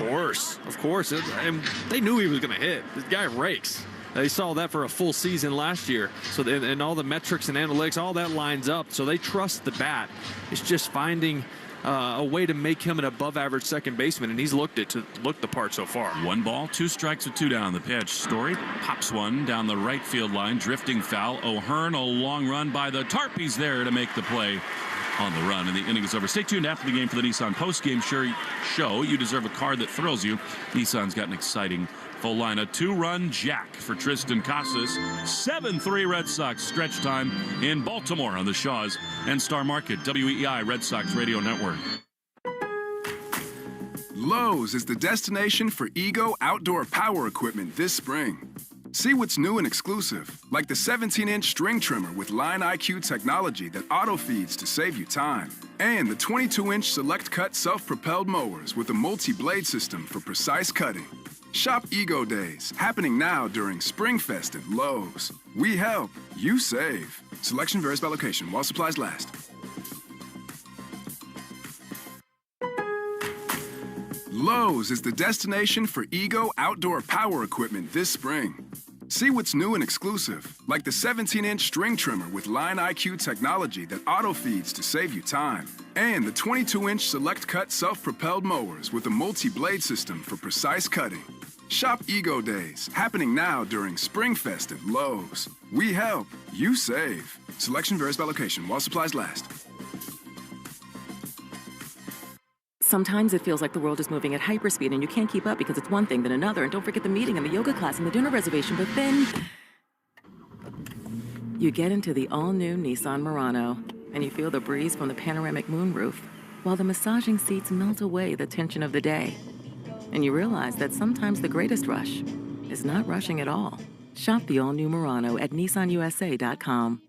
Of course. And they knew he was going to hit. This guy rakes. They saw that for a full season last year. So and all the metrics and analytics, all that lines up. So they trust the bat. It's just finding a way to make him an above-average second baseman, and he's looked the part so far. 1 ball, 2 strikes with 2 down. The pitch. Story pops one down the right field line, drifting foul. O'Hearn, a long run by the Tarp. He's there to make the play on the run, and the inning is over. Stay tuned after the game for the Nissan post-game show. You deserve a car that thrills you. Nissan's got an exciting full line. A 2-run jack for Tristan Casas. 7-3 Red Sox stretch time in Baltimore on the Shaws and Star Market, WEEI Red Sox Radio Network. Lowe's is the destination for Ego outdoor power equipment this spring. See what's new and exclusive, like the 17-inch string trimmer with Line IQ technology that auto-feeds to save you time. And the 22-inch Select Cut self-propelled mowers with a multi-blade system for precise cutting. Shop Ego Days, happening now during Spring Fest at Lowe's. We help, you save. Selection varies by location while supplies last. Lowe's is the destination for Ego outdoor power equipment this spring. See what's new and exclusive, like the 17-inch string trimmer with Line IQ technology that auto-feeds to save you time. And the 22-inch Select Cut self-propelled mowers with a multi-blade system for precise cutting. Shop Ego Days, happening now during Spring Fest at Lowe's. We help, you save. Selection varies by location while supplies last. Sometimes it feels like the world is moving at hyperspeed and you can't keep up because it's one thing then another. And don't forget the meeting and the yoga class and the dinner reservation. But then you get into the all-new Nissan Murano and you feel the breeze from the panoramic moonroof while the massaging seats melt away the tension of the day. And you realize that sometimes the greatest rush is not rushing at all. Shop the all-new Murano at nissanusa.com.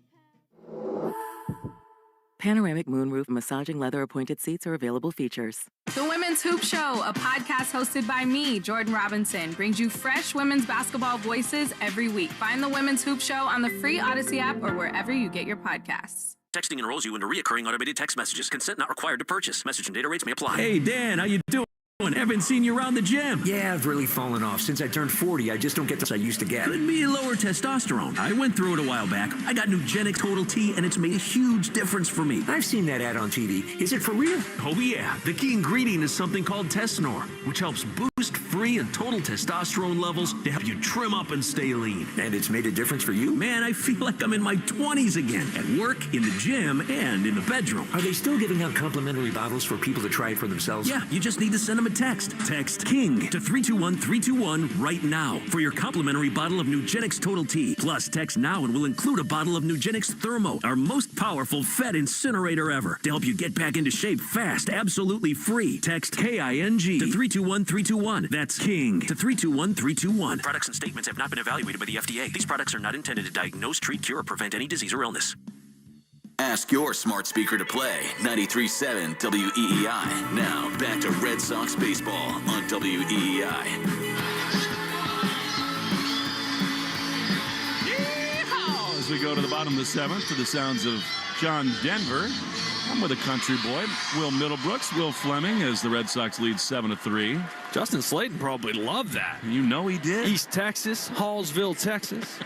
Panoramic moonroof massaging leather appointed seats are available features. The Women's Hoop Show, a podcast hosted by me, Jordan Robinson, brings you fresh women's basketball voices every week. Find the Women's Hoop Show on the free Odyssey app or wherever you get your podcasts. Texting enrolls you into recurring automated text messages. Consent not required to purchase. Message and data rates may apply. Hey, Dan, how you doing? Haven't seen you around the gym. Yeah, I've really fallen off. Since I turned 40, I just don't get the I used to get. Could be lower testosterone. I went through it a while back. I got Nugenix Total T, and it's made a huge difference for me. I've seen that ad on TV. Is it for real? Oh, yeah. The key ingredient is something called Testanor, which helps boost free and total testosterone levels to help you trim up and stay lean. And it's made a difference for you? Man, I feel like I'm in my 20s again. At work, in the gym, and in the bedroom. Are they still giving out complimentary bottles for people to try it for themselves? Yeah, you just need to send them a text. Text KING to 321-321 right now for your complimentary bottle of Nugenix Total T. Plus, text now and we'll include a bottle of Nugenix Thermo, our most powerful fat incinerator ever, to help you get back into shape fast, absolutely free. Text KING to 321-321. That's KING to 321-321. Products and statements have not been evaluated by the FDA. These products are not intended to diagnose, treat, cure, or prevent any disease or illness. Ask your smart speaker to play 93.7 WEEI. Now, back to Red Sox baseball on WEEI. Yeehaw! As we go to the bottom of the 7th to the sounds of John Denver. I'm with a country boy, Will Middlebrooks, Will Fleming, as the Red Sox lead 7-3. Justin Slayton probably loved that. You know he did. East Texas, Hallsville, Texas.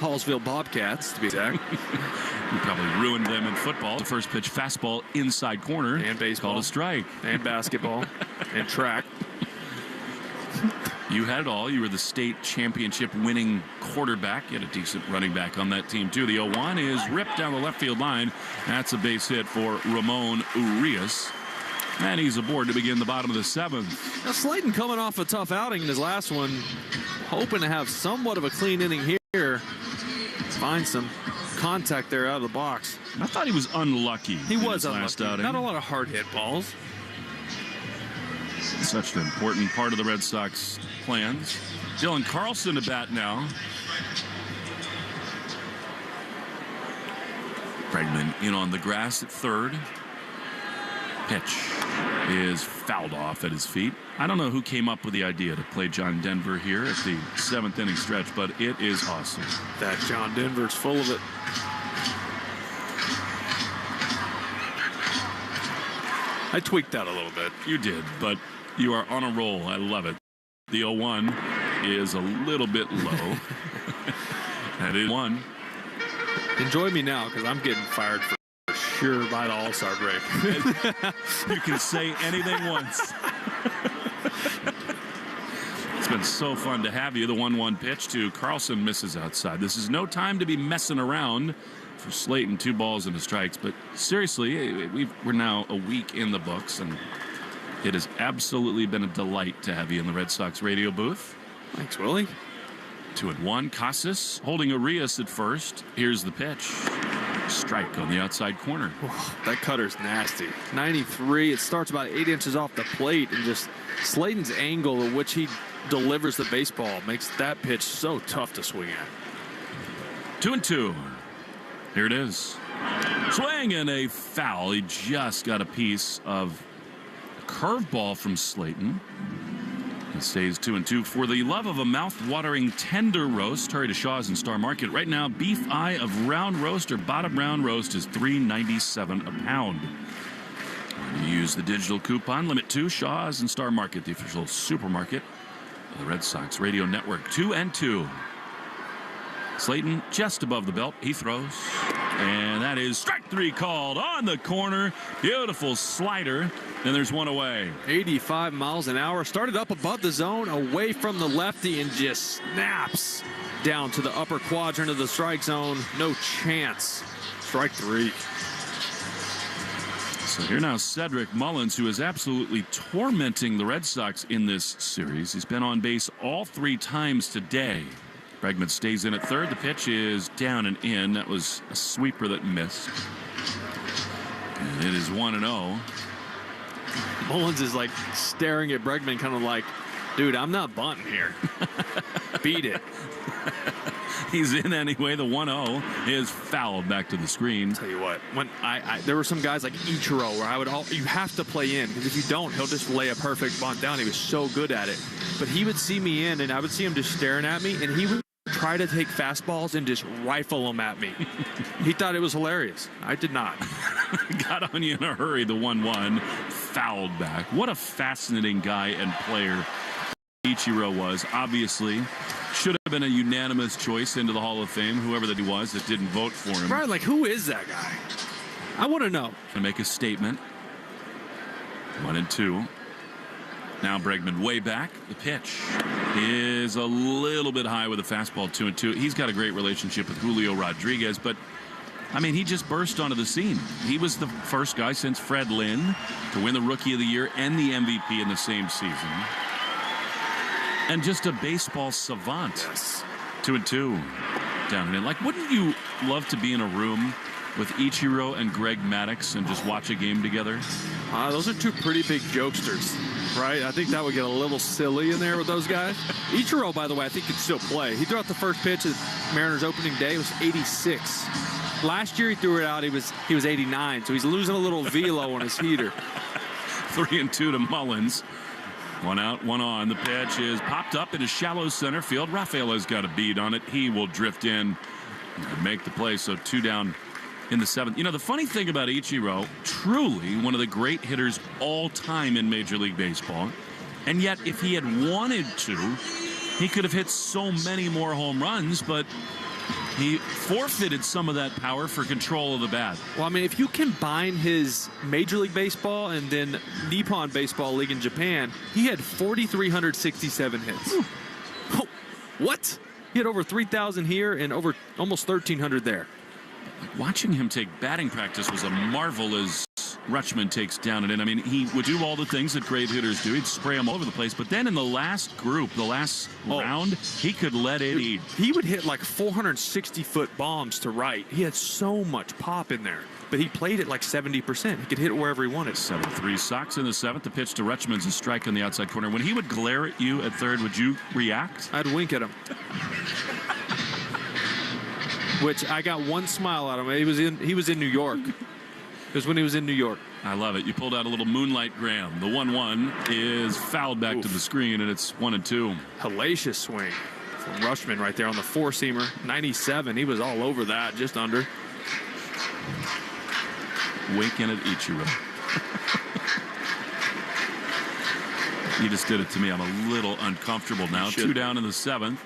Hallsville Bobcats, to be exact. You probably ruined them in football. The first pitch fastball inside corner. And baseball. Called a strike. And basketball. And track. You had it all. You were the state championship winning quarterback. You had a decent running back on that team, too. The 0-1 is ripped down the left field line. That's a base hit for Ramon Urias. And he's aboard to begin the bottom of the 7th. Now, Slayton coming off a tough outing in his last one, hoping to have somewhat of a clean inning here. Find some contact there out of the box. I thought he was unlucky. He was unlucky. Last outing. Not a lot of hard hit balls. Such an important part of the Red Sox plans. Dylan Carlson to bat now. Bregman in on the grass at third. Pitch is fouled off at his feet. I don't know who came up with the idea to play John Denver here at the 7th inning stretch, but it is awesome. That John Denver's full of it. I tweaked that a little bit. You did, but you are on a roll. I love it. The 0-1 is a little bit low. That is 1. Enjoy me now, because I'm getting fired for sure by the All-Star break. You can say anything once. It's been so fun to have you. The 1-1 pitch to Carlson misses outside. This is no time to be messing around for Slayton. 2 balls and a strikes. But seriously, we're now a week in the books, and it has absolutely been a delight to have you in the Red Sox radio booth. Thanks, Willie. 2-1. Casas holding Urias at first. Here's the pitch. Strike on the outside corner. Oh, that cutter's nasty. 93. It starts about 8 inches off the plate, and just Slayton's angle at which he delivers the baseball makes that pitch so tough to swing at. 2-2. Here it is. Swing and a foul. He just got a piece of a curveball from Slayton. It stays 2-2 for the love of a mouth-watering tender roast. Hurry to Shaw's and Star Market. Right now, beef eye of round roast or bottom round roast is $3.97 a pound. When you use the digital coupon, limit 2, Shaw's and Star Market, the official supermarket of the Red Sox Radio Network. 2-2. Slayton just above the belt. He throws. And that is strike 3 called on the corner. Beautiful slider. And there's one away. 85 miles an hour. Started up above the zone, away from the lefty, and just snaps down to the upper quadrant of the strike zone. No chance. Strike 3. So here now Cedric Mullins, who is absolutely tormenting the Red Sox in this series. He's been on base all 3 times today. Bregman stays in at third. The pitch is down and in. That was a sweeper that missed. And it is 1-0. Mullins is like staring at Bregman, kind of like, dude, I'm not bunting here. Beat it. He's in anyway. The 1-0 is fouled back to the screen. I'll tell you what, when there were some guys like Ichiro where you have to play in, because if you don't, he'll just lay a perfect bunt down. He was so good at it. But he would see me in, and I would see him just staring at me, and he would try to take fastballs and just rifle them at me. He thought it was hilarious. I did not. Got on you in a hurry. The 1-1 fouled back. What a fascinating guy and player Ichiro was. Obviously, should have been a unanimous choice into the Hall of Fame, whoever that he was that didn't vote for him. Right, like, who is that guy? I want to know. To make a statement. 1-2. Now Bregman way back. The pitch is a little bit high with a fastball. 2-2. He's got a great relationship with Julio Rodriguez, but I mean, he just burst onto the scene. He was the first guy since Fred Lynn to win the Rookie of the Year and the MVP in the same season. And just a baseball savant. Yes. 2-2. Down and in. Like, wouldn't you love to be in a room with Ichiro and Greg Maddux and just watch a game together? Those are 2 pretty big jokesters, right? I think that would get a little silly in there with those guys. Ichiro, by the way, I think could still play. He threw out the first pitch at Mariners opening day. It was 86. Last year he threw it out. He was 89, so he's losing a little velo on his heater. 3-2 to Mullins. 1 out, 1 on. The pitch is popped up into shallow center field. Rafael has got a bead on it. He will drift in and make the play. So 2 down in the 7th. You know, the funny thing about Ichiro, truly one of the great hitters all time in Major League Baseball. And yet, if he had wanted to, he could have hit so many more home runs, but He forfeited some of that power for control of the bat. Well, I mean, if you combine his Major League Baseball and then Nippon Baseball League in Japan, he had 4,367 hits. Oh, what? He had over 3,000 here and over almost 1,300 there. Watching him take batting practice was a marvel as Rutschman takes down and in. I mean, he would do all the things that great hitters do. He'd spray them all over the place. But then in the last group, the last round, he could let it eat. He would hit like 460-foot bombs to right. He had so much pop in there. But he played it like 70%. He could hit it wherever he wanted. 7-3 Sox in the 7th. The pitch to Rutschman's a strike on the outside corner. When he would glare at you at third, would you react? I'd wink at him. Which I got one smile out of him. He was in New York. It was when he was in New York. I love it. You pulled out a little moonlight Graham. The 1-1 is fouled back to the screen, and it's 1-2. Hellacious swing from Rutschman right there on the four-seamer. 97. He was all over that, just under. Winking at Ichiro. You just did it to me. I'm a little uncomfortable now. 2 down in the 7th.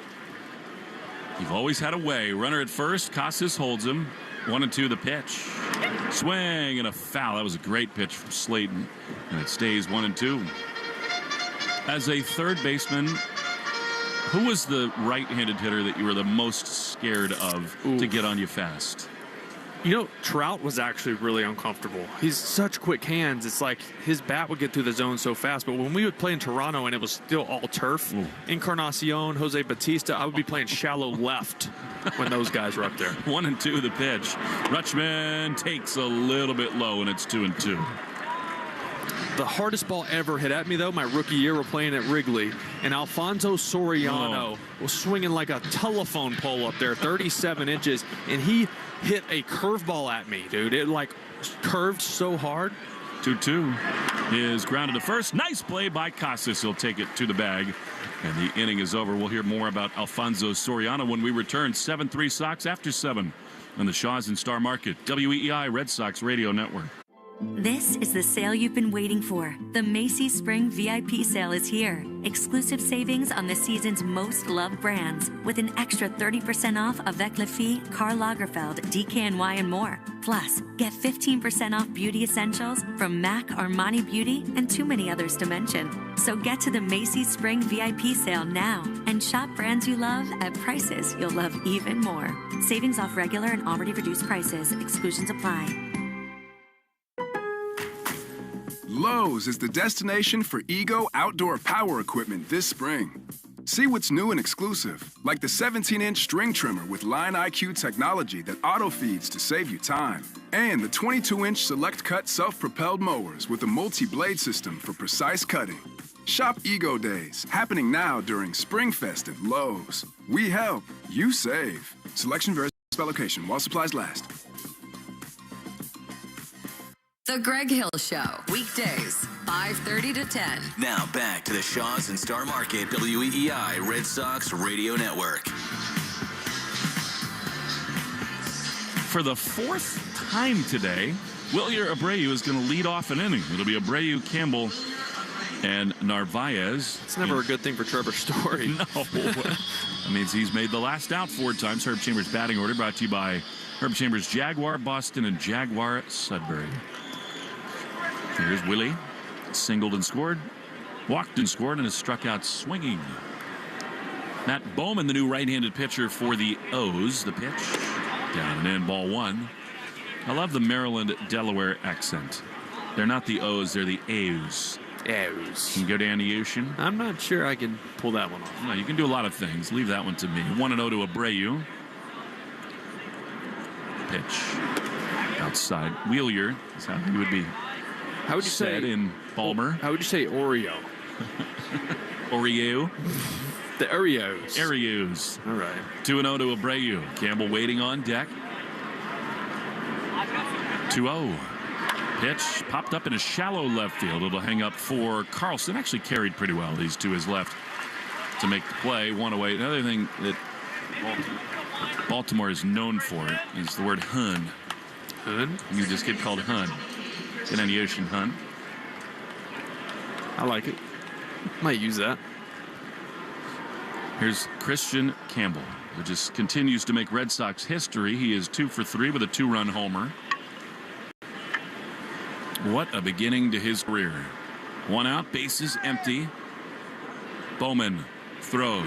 You've always had a way. Runner at first. Casas holds him. 1-2 the pitch. Swing and a foul. That was a great pitch from Slayton. And it stays 1-2. As a third baseman, who was the right-handed hitter that you were the most scared of to get on you fast? You know, Trout was actually really uncomfortable. He's such quick hands. It's like his bat would get through the zone so fast. But when we would play in Toronto and it was still all turf, Encarnacion, Jose Bautista, I would be playing shallow left when those guys were up there. 1-2 the pitch. Rutschman takes a little bit low, and it's 2-2. The hardest ball ever hit at me, though, my rookie year, we're playing at Wrigley, and Alfonso Soriano was swinging like a telephone pole up there, 37 inches, and he hit a curveball at me, dude. It, like, curved so hard. 2-2 is grounded to first. Nice play by Casas. He'll take it to the bag, and the inning is over. We'll hear more about Alfonso Soriano when we return. 7-3 Sox after 7 on the Shaws and Star Market. WEEI Red Sox Radio Network. This is the sale you've been waiting for. The Macy's Spring VIP sale is here. Exclusive savings on the season's most loved brands with an extra 30% off Avec Les Filles, Karl Lagerfeld, DKNY, and more. Plus, get 15% off beauty essentials from MAC, Armani Beauty, and too many others to mention. So get to the Macy's Spring VIP sale now and shop brands you love at prices you'll love even more. Savings off regular and already reduced prices. Exclusions apply. Lowe's is the destination for Ego outdoor power equipment this spring. See what's new and exclusive, like the 17-inch string trimmer with Line IQ technology that auto-feeds to save you time, and the 22-inch Select Cut self-propelled mowers with a multi-blade system for precise cutting. Shop Ego Days, happening now during Spring Fest at Lowe's. We help, you save. Selection varies by location while supplies last. The Greg Hill Show, weekdays, 5:30 to 10. Now back to the Shaws and Star Market WEEI Red Sox Radio Network. For the 4th time today, Wilyer Abreu is going to lead off an inning. It'll be Abreu, Campbell, and Narvaez. It's never a good thing for Trevor Story. No. That means he's made the last out 4 times. Herb Chambers batting order brought to you by Herb Chambers Jaguar Boston and Jaguar Sudbury. Here's Willie. Singled and scored. Walked and scored and is struck out swinging. Matt Bowman, the new right-handed pitcher for the O's. The pitch. Down and in, ball 1. I love the Maryland-Delaware accent. They're not the O's, they're the A's. O's. Can you go down the ocean? I'm not sure I can pull that one off. No, you can do a lot of things. Leave that one to me. 1-0 to Abreu. Pitch. Outside. Wheelier is how he would be. How would you say in Balmer? How would you say Oreo? Oreo? The Oreos. Oreos. All right. 2-0 to Abreu. Campbell waiting on deck. 2-0. Pitch popped up in a shallow left field. It'll hang up for Carlson. Actually carried pretty well. These to his left to make the play. 1 away. Another thing that Baltimore is known for is the word hun. Hun? You just get called hun. Get on the ocean, hun. I like it. Might use that. Here's Christian Campbell. who just continues to make Red Sox history. He is 2 for 3 with a 2-run homer. What a beginning to his career. 1 out, bases empty. Bowman throws.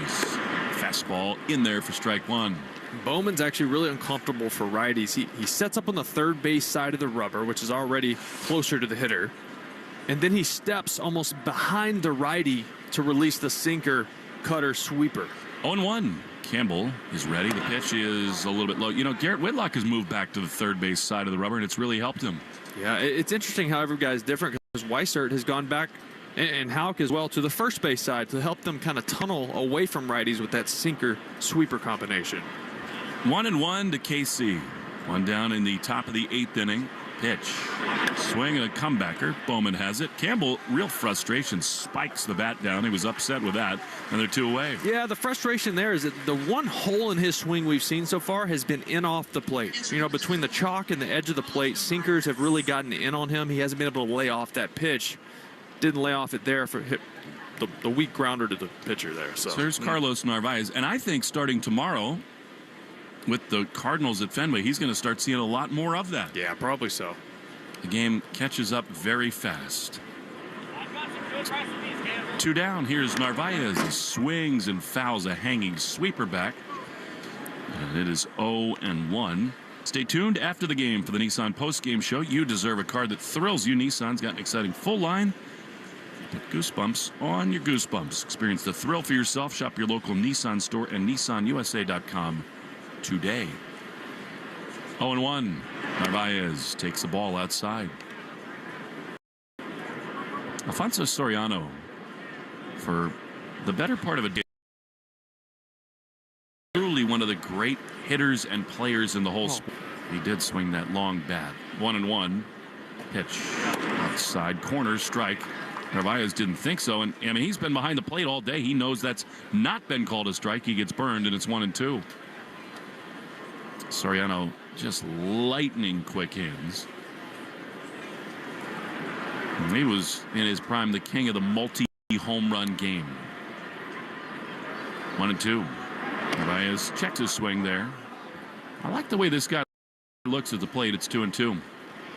Fastball in there for strike 1. Bowman's actually really uncomfortable for righties. He sets up on the third base side of the rubber, which is already closer to the hitter. And then he steps almost behind the righty to release the sinker, cutter, sweeper. 0-1. Campbell is ready. The pitch is a little bit low. You know, Garrett Whitlock has moved back to the third base side of the rubber, and it's really helped him. Yeah, it's interesting how every guy's different, because Weissert has gone back, and Houck as well, to the first base side to help them kind of tunnel away from righties with that sinker-sweeper combination. 1-1 to KC. 1 down in the top of the 8th inning. Pitch. Swing and a comebacker. Bowman has it. Campbell, real frustration, spikes the bat down. He was upset with that, and they're 2 away. Yeah, the frustration there is that the one hole in his swing we've seen so far has been in off the plate. You know, between the chalk and the edge of the plate, sinkers have really gotten in on him. He hasn't been able to lay off that pitch. Didn't lay off it there for hit the weak grounder to the pitcher there. So there's Carlos Narvaez, and I think starting tomorrow with the Cardinals at Fenway, he's going to start seeing a lot more of that. Yeah, probably so. The game catches up very fast. 2 down. Here's Narvaez. He swings and fouls a hanging sweeper back. And it is 0-1. Stay tuned after the game for the Nissan post-game show. You deserve a car that thrills you. Nissan's got an exciting full line. Put goosebumps on your goosebumps. Experience the thrill for yourself. Shop your local Nissan store and NissanUSA.com today. 0-1. Narvaez takes the ball outside. Alfonso Soriano, for the better part of a day, truly one of the great hitters and players in the whole sport. He did swing that long bat. 1-1. Pitch outside corner, strike. Narvaez didn't think so, and I mean, he's been behind the plate all day. He knows that's not been called a strike. He gets burned, and it's 1-2. Soriano, just lightning quick hands. He was in his prime the king of the multi-home run game. 1-2. Narvaez checks his swing there. I like the way this guy looks at the plate. It's 2-2.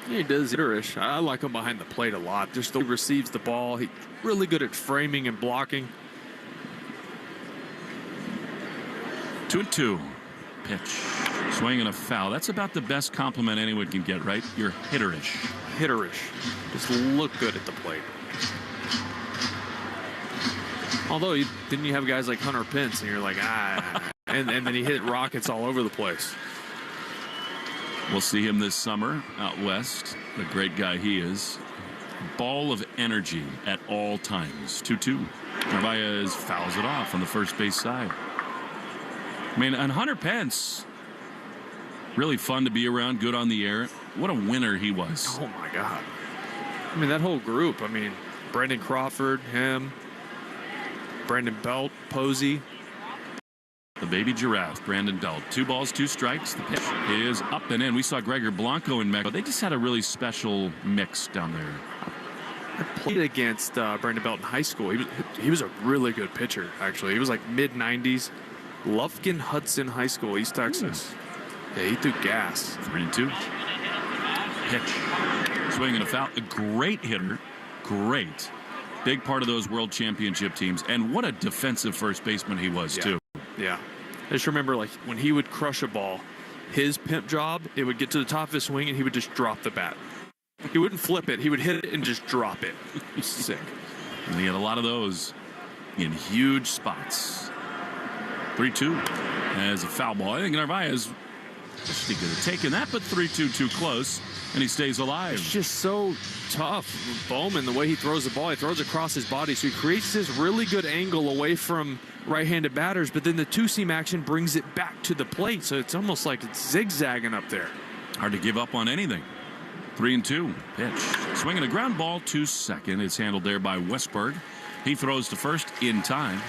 Yeah, he does hitterish. I like him behind the plate a lot. Just the way he receives the ball. He's really good at framing and blocking. 2-2. Pitch. Swing and a foul. That's about the best compliment anyone can get, right? You're hitterish. Hitterish. Just look good at the plate. Although, didn't you have guys like Hunter Pence, and you're like, and then he hit rockets all over the place. We'll see him this summer out west. The great guy he is. Ball of energy at all times. 2-2. Narvaez fouls it off on the first base side. I mean, and Hunter Pence, really fun to be around, good on the air. What a winner he was. Oh, my God. I mean, that whole group. I mean, Brandon Crawford, him, Brandon Belt, Posey. The baby giraffe, Brandon Belt. 2 balls, 2 strikes. The pitch is up and in. We saw Gregor Blanco in Mexico. They just had a really special mix down there. I played against Brandon Belt in high school. He was a really good pitcher, actually. He was like mid-90s. Lufkin Hudson High School, East Texas. Yeah, he threw gas. 3-2. Pitch. Swing and a foul. A great hitter. Great. Big part of those world championship teams. And what a defensive first baseman he was, too. Yeah. I just remember, like, when he would crush a ball, his pimp job, it would get to the top of his swing, and he would just drop the bat. He wouldn't flip it. He would hit it and just drop it. Sick. And he had a lot of those in huge spots. 3-2 as a foul ball. I think Narvaez, he could have taken that, but 3-2 too close, and he stays alive. It's just so tough. Bowman, the way he throws the ball, he throws across his body, so he creates this really good angle away from right-handed batters, but then the two-seam action brings it back to the plate, so it's almost like it's zigzagging up there. Hard to give up on anything. 3-2. Pitch. Swinging a ground ball to second. It's handled there by Westberg. He throws to first in time.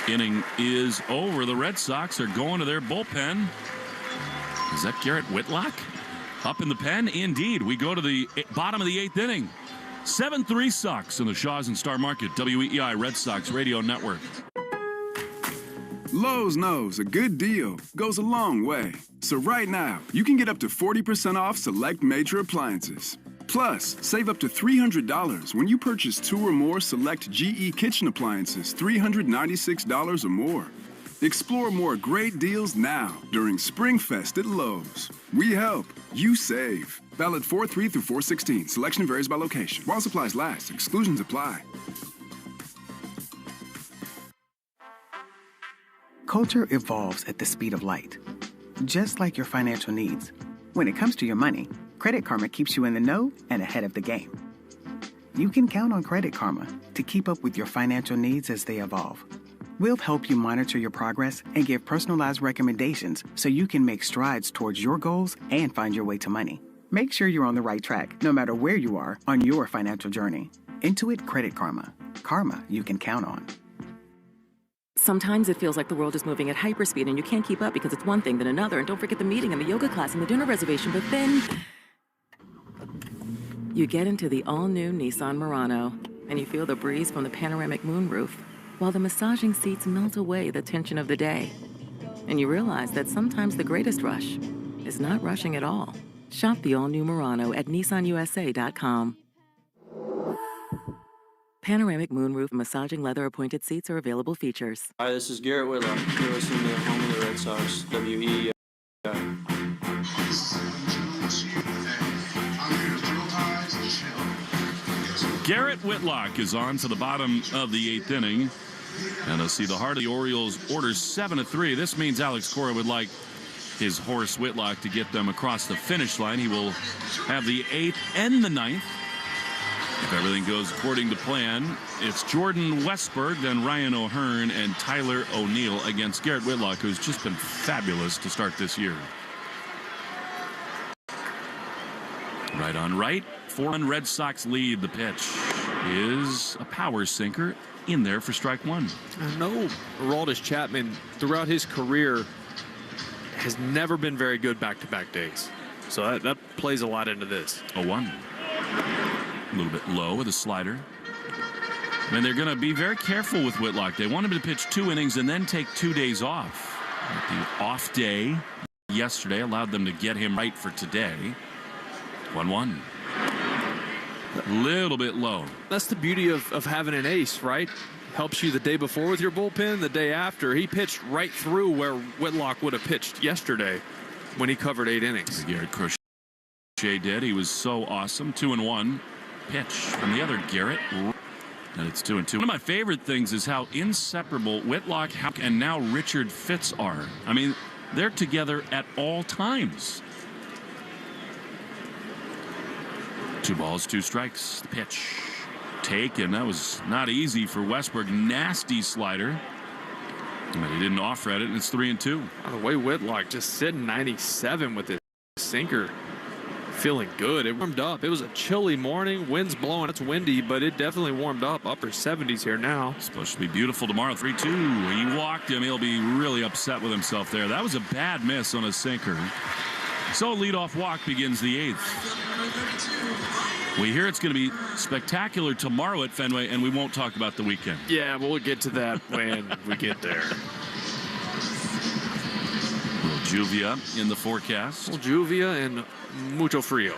Inning is over. The Red Sox are going to their bullpen. Is that Garrett Whitlock? Up in the pen? Indeed. We go to the bottom of the 8th inning. 7-3 Sox in the Shaws and Star Market. WEEI Red Sox Radio Network. Lowe's knows a good deal goes a long way. So right now, you can get up to 40% off select major appliances. Plus, save up to $300 when you purchase 2 or more select GE kitchen appliances, $396 or more. Explore more great deals now during Springfest at Lowe's. We help, you save. Valid 4/3 through 4/16. Selection varies by location. While supplies last, exclusions apply. Culture evolves at the speed of light, just like your financial needs. When it comes to your money, Credit Karma keeps you in the know and ahead of the game. You can count on Credit Karma to keep up with your financial needs as they evolve. We'll help you monitor your progress and give personalized recommendations so you can make strides towards your goals and find your way to money. Make sure you're on the right track, no matter where you are on your financial journey. Intuit Credit Karma. Karma you can count on. Sometimes it feels like the world is moving at hyperspeed and you can't keep up because it's one thing then another. And don't forget the meeting and the yoga class and the dinner reservation. But then you get into the all-new Nissan Murano and you feel the breeze from the panoramic moonroof while the massaging seats melt away the tension of the day. And you realize that sometimes the greatest rush is not rushing at all. Shop the all-new Murano at nissanusa.com. Panoramic moonroof massaging leather appointed seats are available features. Hi, this is Garrett Whitlock. You're listening to the home of the Red Sox, WEEI. Garrett Whitlock is on to the bottom of the 8th inning. And let's see, the heart of the Orioles orders 7-3. This means Alex Cora would like his horse Whitlock to get them across the finish line. He will have the 8th and the 9th. If everything goes according to plan, it's Jordan Westburg, then Ryan O'Hearn, and Tyler O'Neill against Garrett Whitlock, who's just been fabulous to start this year. Right on right, 4-1 Red Sox lead. The pitch is a power sinker in there for strike one. I know Aroldis Chapman, throughout his career, has never been very good back-to-back days. So that plays a lot into this. 0-1. A little bit low with a slider. And they're going to be very careful with Whitlock. They want him to pitch 2 innings and then take 2 days off. The off day yesterday allowed them to get him right for today. 1-1. A little bit low. That's the beauty of having an ace, right? Helps you the day before with your bullpen, the day after. He pitched right through where Whitlock would have pitched yesterday when he covered 8 innings. Garrett Crochet did. He was so awesome. 2-1. Pitch from the other Garrett, and it's 2-2. One of my favorite things is how inseparable Whitlock, Houck, and now Richard Fitz are. I mean, they're together at all times. 2 balls, 2 strikes. The pitch taken. That was not easy for Westberg. Nasty slider, but he didn't offer at it, and it's 3-2. The way Whitlock just sitting 97 with his sinker. Feeling good. It warmed up. It was a chilly morning. Wind's blowing. It's windy, but it definitely warmed up. Upper 70s here now. It's supposed to be beautiful tomorrow. 3-2. He walked him. He'll be really upset with himself there. That was a bad miss on a sinker. So a leadoff walk begins the 8th. We hear it's going to be spectacular tomorrow at Fenway, and we won't talk about the weekend. Yeah, we'll get to that when we get there. Juvia in the forecast. Well, Juvia and mucho frio.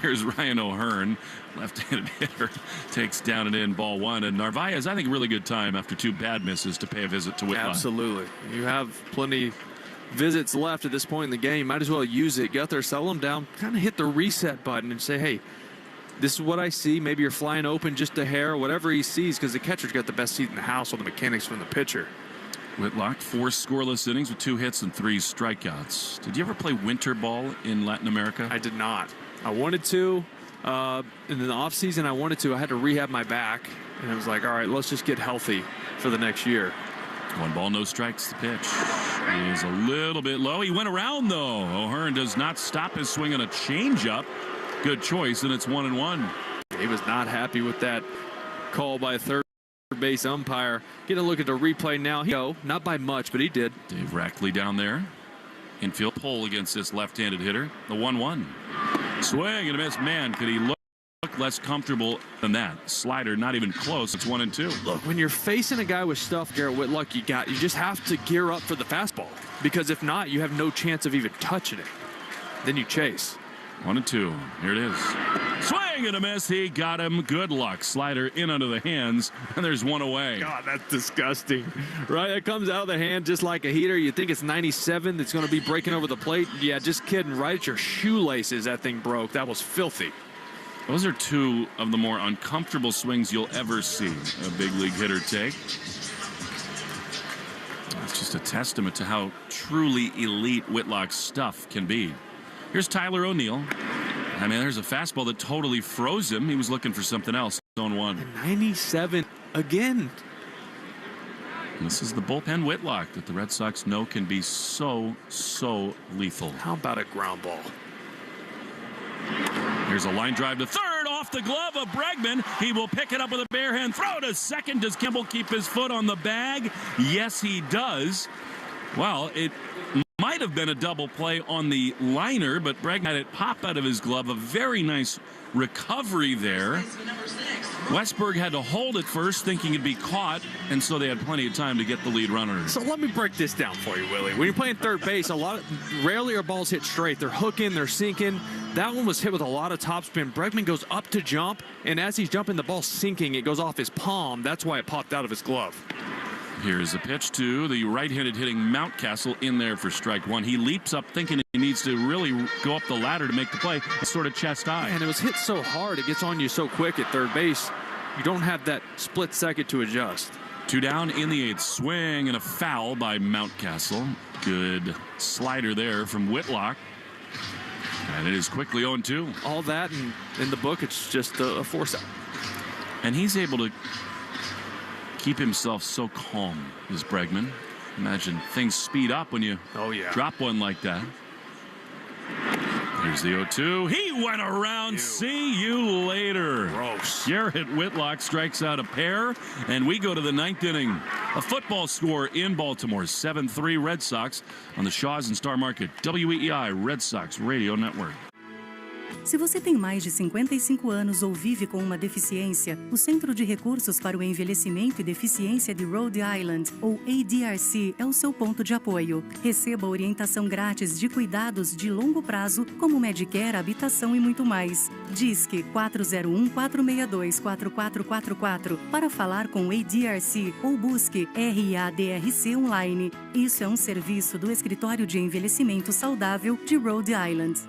Here's Ryan O'Hearn, left-handed hitter, takes down and in, ball 1. And Narvaez, I think, a really good time after 2 bad misses to pay a visit to Whitlock. Absolutely. You have plenty visits left at this point in the game. Might as well use it. Get out there, settle them down, kind of hit the reset button and say, hey, this is what I see. Maybe you're flying open just a hair, whatever he sees, because the catcher's got the best seat in the house on the mechanics from the pitcher. Whitlock, 4 scoreless innings with 2 hits and 3 strikeouts. Did you ever play winter ball in Latin America? I did not. I wanted to. In the offseason, I wanted to. I had to rehab my back. And I was like, all right, let's just get healthy for the next year. 1 ball, no strikes. The pitch is a little bit low. He went around, though. O'Hearn does not stop his swing on a changeup. Good choice, and it's 1-1. He was not happy with that call by a third base umpire. Get a look at the replay now. Not by much, but he did. Dave Rackley down there. Infield pull against this left-handed hitter. The 1-1. Swing and a miss. Man, could he look less comfortable than that. Slider, not even close. It's 1-2. Look, when you're facing a guy with stuff, Garrett Whitlock, you just have to gear up for the fastball, because if not, you have no chance of even touching it. Then you chase. 1-2. Here it is. Swing and a miss. He got him. Good luck. Slider in under the hands, and there's one away. God, that's disgusting. Right? It comes out of the hand just like a heater. You think it's 97 that's going to be breaking over the plate. Yeah, just kidding. Right at your shoelaces, that thing broke. That was filthy. Those are two of the more uncomfortable swings you'll ever see a big league hitter take. It's just a testament to how truly elite Whitlock's stuff can be. Here's Tyler O'Neill. I mean, there's a fastball that totally froze him. He was looking for something else. Zone 1. 97 again. And this is the bullpen Whitlock that the Red Sox know can be so lethal. How about a ground ball? Here's a line drive to third off the glove of Bregman. He will pick it up with a bare hand. Throw to second. Does Kimball keep his foot on the bag? Yes, he does. Well, it might have been a double play on the liner, but Bregman had it pop out of his glove. A very nice recovery there. Westberg had to hold it first, thinking it'd be caught, and so they had plenty of time to get the lead runner. So let me break this down for you, Willie. When you're playing third base, rarely are balls hit straight. They're hooking, they're sinking. That one was hit with a lot of topspin. Bregman goes up to jump, and as he's jumping, the ball's sinking. It goes off his palm. That's why it popped out of his glove. Here's a pitch to the right-handed hitting Mountcastle in there for strike one. He leaps up thinking he needs to really go up the ladder to make the play. It's sort of chest high. And it was hit so hard, it gets on you so quick at third base. You don't have that split second to adjust. 2 down in the 8th. Swing and a foul by Mountcastle. Good slider there from Whitlock. And it is quickly 0-2. All that, and in the book, it's just a force out. And he's able to keep himself so calm, is Bregman. Imagine things speed up when you drop one like that. Here's the 0-2. He went around. See you later. Gross. Garrett Whitlock strikes out a pair, and we go to the 9th inning. A football score in Baltimore, 7-3 Red Sox on the Shaws and Star Market, WEEI Red Sox Radio Network. Se você tem mais de 55 anos ou vive com uma deficiência, o Centro de Recursos para o Envelhecimento e Deficiência de Rhode Island, ou ADRC, é o seu ponto de apoio. Receba orientação grátis de cuidados de longo prazo, como Medicare, habitação e muito mais. Disque 401-462-4444 para falar com o ADRC ou busque RADRC online. Isso é um serviço do Escritório de Envelhecimento Saudável de Rhode Island.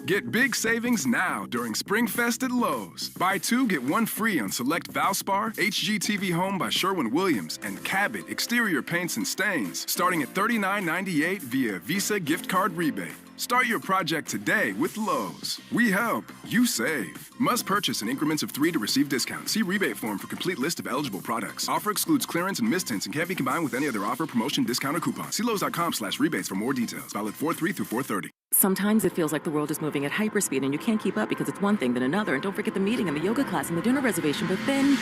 Get big savings now during Springfest at Lowe's. Buy 2, get 1 free on select Valspar, HGTV Home by Sherwin-Williams, and Cabot exterior paints and stains, starting at $39.98 via Visa gift card rebate. Start your project today with Lowe's. We help, you save. Must purchase in increments of 3 to receive discount. See rebate form for complete list of eligible products. Offer excludes clearance and mistints and can't be combined with any other offer, promotion, discount, or coupon. See Lowes.com/rebates for more details. Valid 4/3 through 4/30. Sometimes it feels like the world is moving at hyperspeed and you can't keep up because it's one thing then another. And don't forget the meeting and the yoga class and the dinner reservation. But then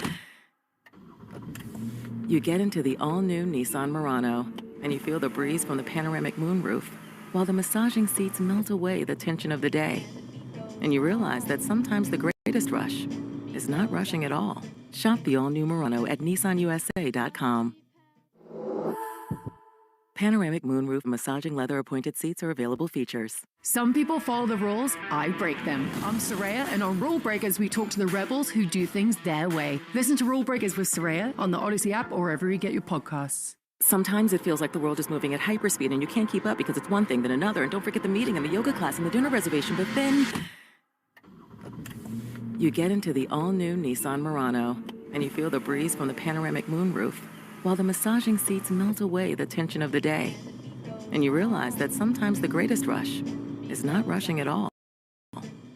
you get into the all-new Nissan Murano and you feel the breeze from the panoramic moonroof while the massaging seats melt away the tension of the day. And you realize that sometimes the greatest rush is not rushing at all. Shop the all-new Murano at nissanusa.com. Panoramic moonroof massaging leather appointed seats are available features. Some people follow the rules, I break them. I'm Soraya, and on Rule Breakers, we talk to the rebels who do things their way. Listen to Rule Breakers with Soraya on the Odyssey app or wherever you get your podcasts. Sometimes it feels like the world is moving at hyperspeed and you can't keep up because it's one thing then another. And don't forget the meeting and the yoga class and the dinner reservation. But then you get into the all-new Nissan Murano and you feel the breeze from the panoramic moonroof while the massaging seats melt away the tension of the day. And you realize that sometimes the greatest rush is not rushing at all.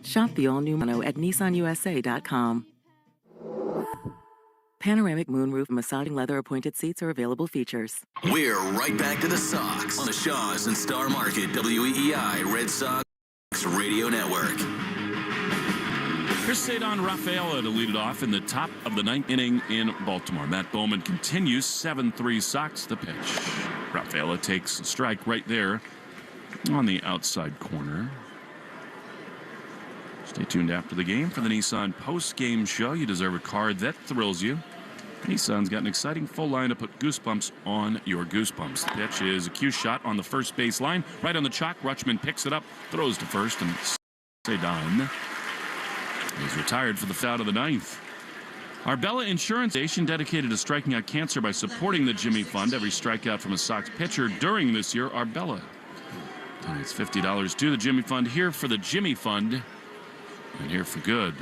Shop the all-new Murano at nissanusa.com. Panoramic moonroof massaging leather appointed seats are available features. We're right back to the Sox on the Shaws and Star Market WEEI Red Sox Radio Network. Here's Cedon Rafaela to lead it off in the top of the 9th inning in Baltimore. Matt Bowman continues 7-3 Sox the pitch. Rafaela takes a strike right there on the outside corner. Stay tuned after the game for the Nissan post-game show. You deserve a card that thrills you. Nissan's got an exciting full line to put goosebumps on your goosebumps. The pitch is a cue shot on the first base line. Right on the chalk, Rutschman picks it up, throws to first, and stay down. He's retired for the out of the ninth. Arbella Insurance Station dedicated to striking out cancer by supporting the Jimmy Fund. Every strikeout from a Sox pitcher during this year, Arbella. It's $50 to the Jimmy Fund. Here for the Jimmy Fund. And here for good.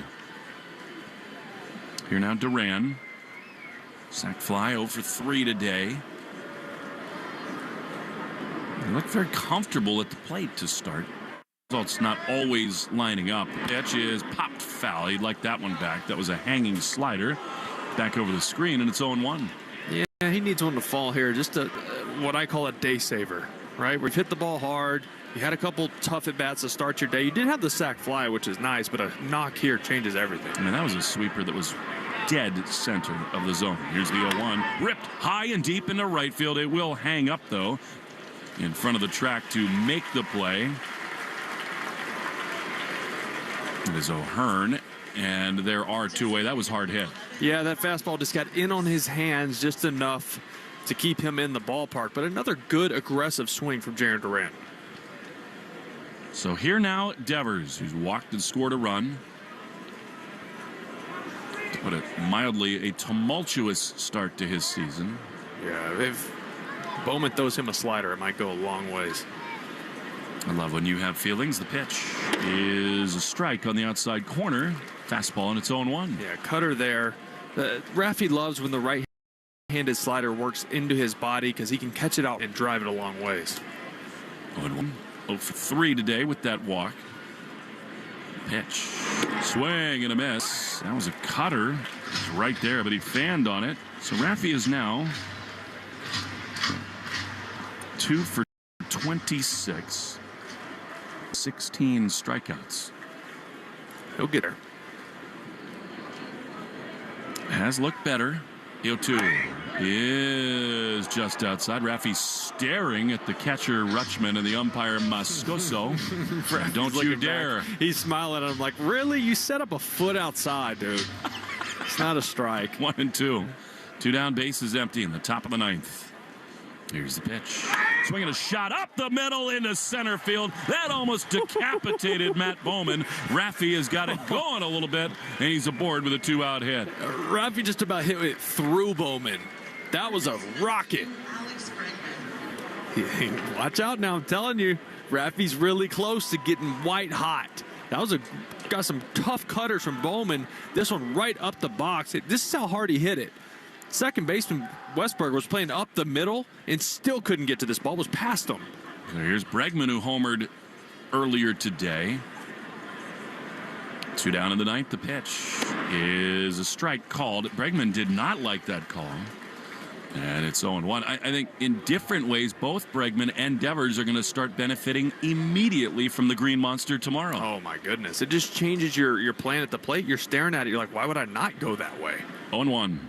Here now, Duran. Sac fly 0 for 3 today. He looked very comfortable at the plate to start. It's not always lining up. The pitch is popped foul. He'd like that one back. That was a hanging slider. Back over the screen, and it's 0-1. Yeah, he needs one to fall here. Just what I call a day saver, right? Where you hit the ball hard. You had a couple tough at-bats to start your day. You did have the sac fly, which is nice, but a knock here changes everything. I mean, that was a sweeper that was dead center of the zone. Here's the 0-1. Ripped high and deep into right field. It will hang up, though, in front of the track to make the play. It is O'Hearn, and there are two away. That was hard hit. Yeah, that fastball just got in on his hands just enough to keep him in the ballpark, but another good aggressive swing from Jarren Duran. So here now, Devers, who's walked and scored a run. To put it mildly, a tumultuous start to his season. Yeah, if Bowman throws him a slider, it might go a long ways. I love when you have feelings. The pitch is a strike on the outside corner. Fastball, and it's 0-1. Yeah, cutter there. Raffy loves when the right-handed slider works into his body because he can catch it out and drive it a long ways. 0-1. 0 for 3 today with that walk. Pitch. Swing and a miss. That was a cutter. It's right there, but he fanned on it. So Raffy is now 2 for 26. 16 strikeouts. He'll get her. Has looked better. 0-2 is just outside. Raffy staring at the catcher Rutschman and the umpire Moscoso. Don't you dare. Back. He's smiling at him like, really? You set up a foot outside, dude. It's not a strike. 1-2. 2 down, bases empty in the top of the ninth. Here's the pitch. Swinging a shot up the middle into center field. That almost decapitated Matt Bowman. Raffy has got it going a little bit, and he's aboard with a 2-out hit. Raffy just about hit it through Bowman. That was a rocket. Watch out now, I'm telling you. Raffy's really close to getting white hot. That was got some tough cutters from Bowman. This one right up the box. This is how hard he hit it. Second baseman Westberg was playing up the middle and still couldn't get to this ball. It was past him. Here's Bregman, who homered earlier today. 2 down in the ninth. The pitch is a strike called. Bregman did not like that call. And it's 0-1. I think in different ways, both Bregman and Devers are going to start benefiting immediately from the Green Monster tomorrow. Oh, my goodness. It just changes your plan at the plate. You're staring at it. You're like, why would I not go that way? 0-1.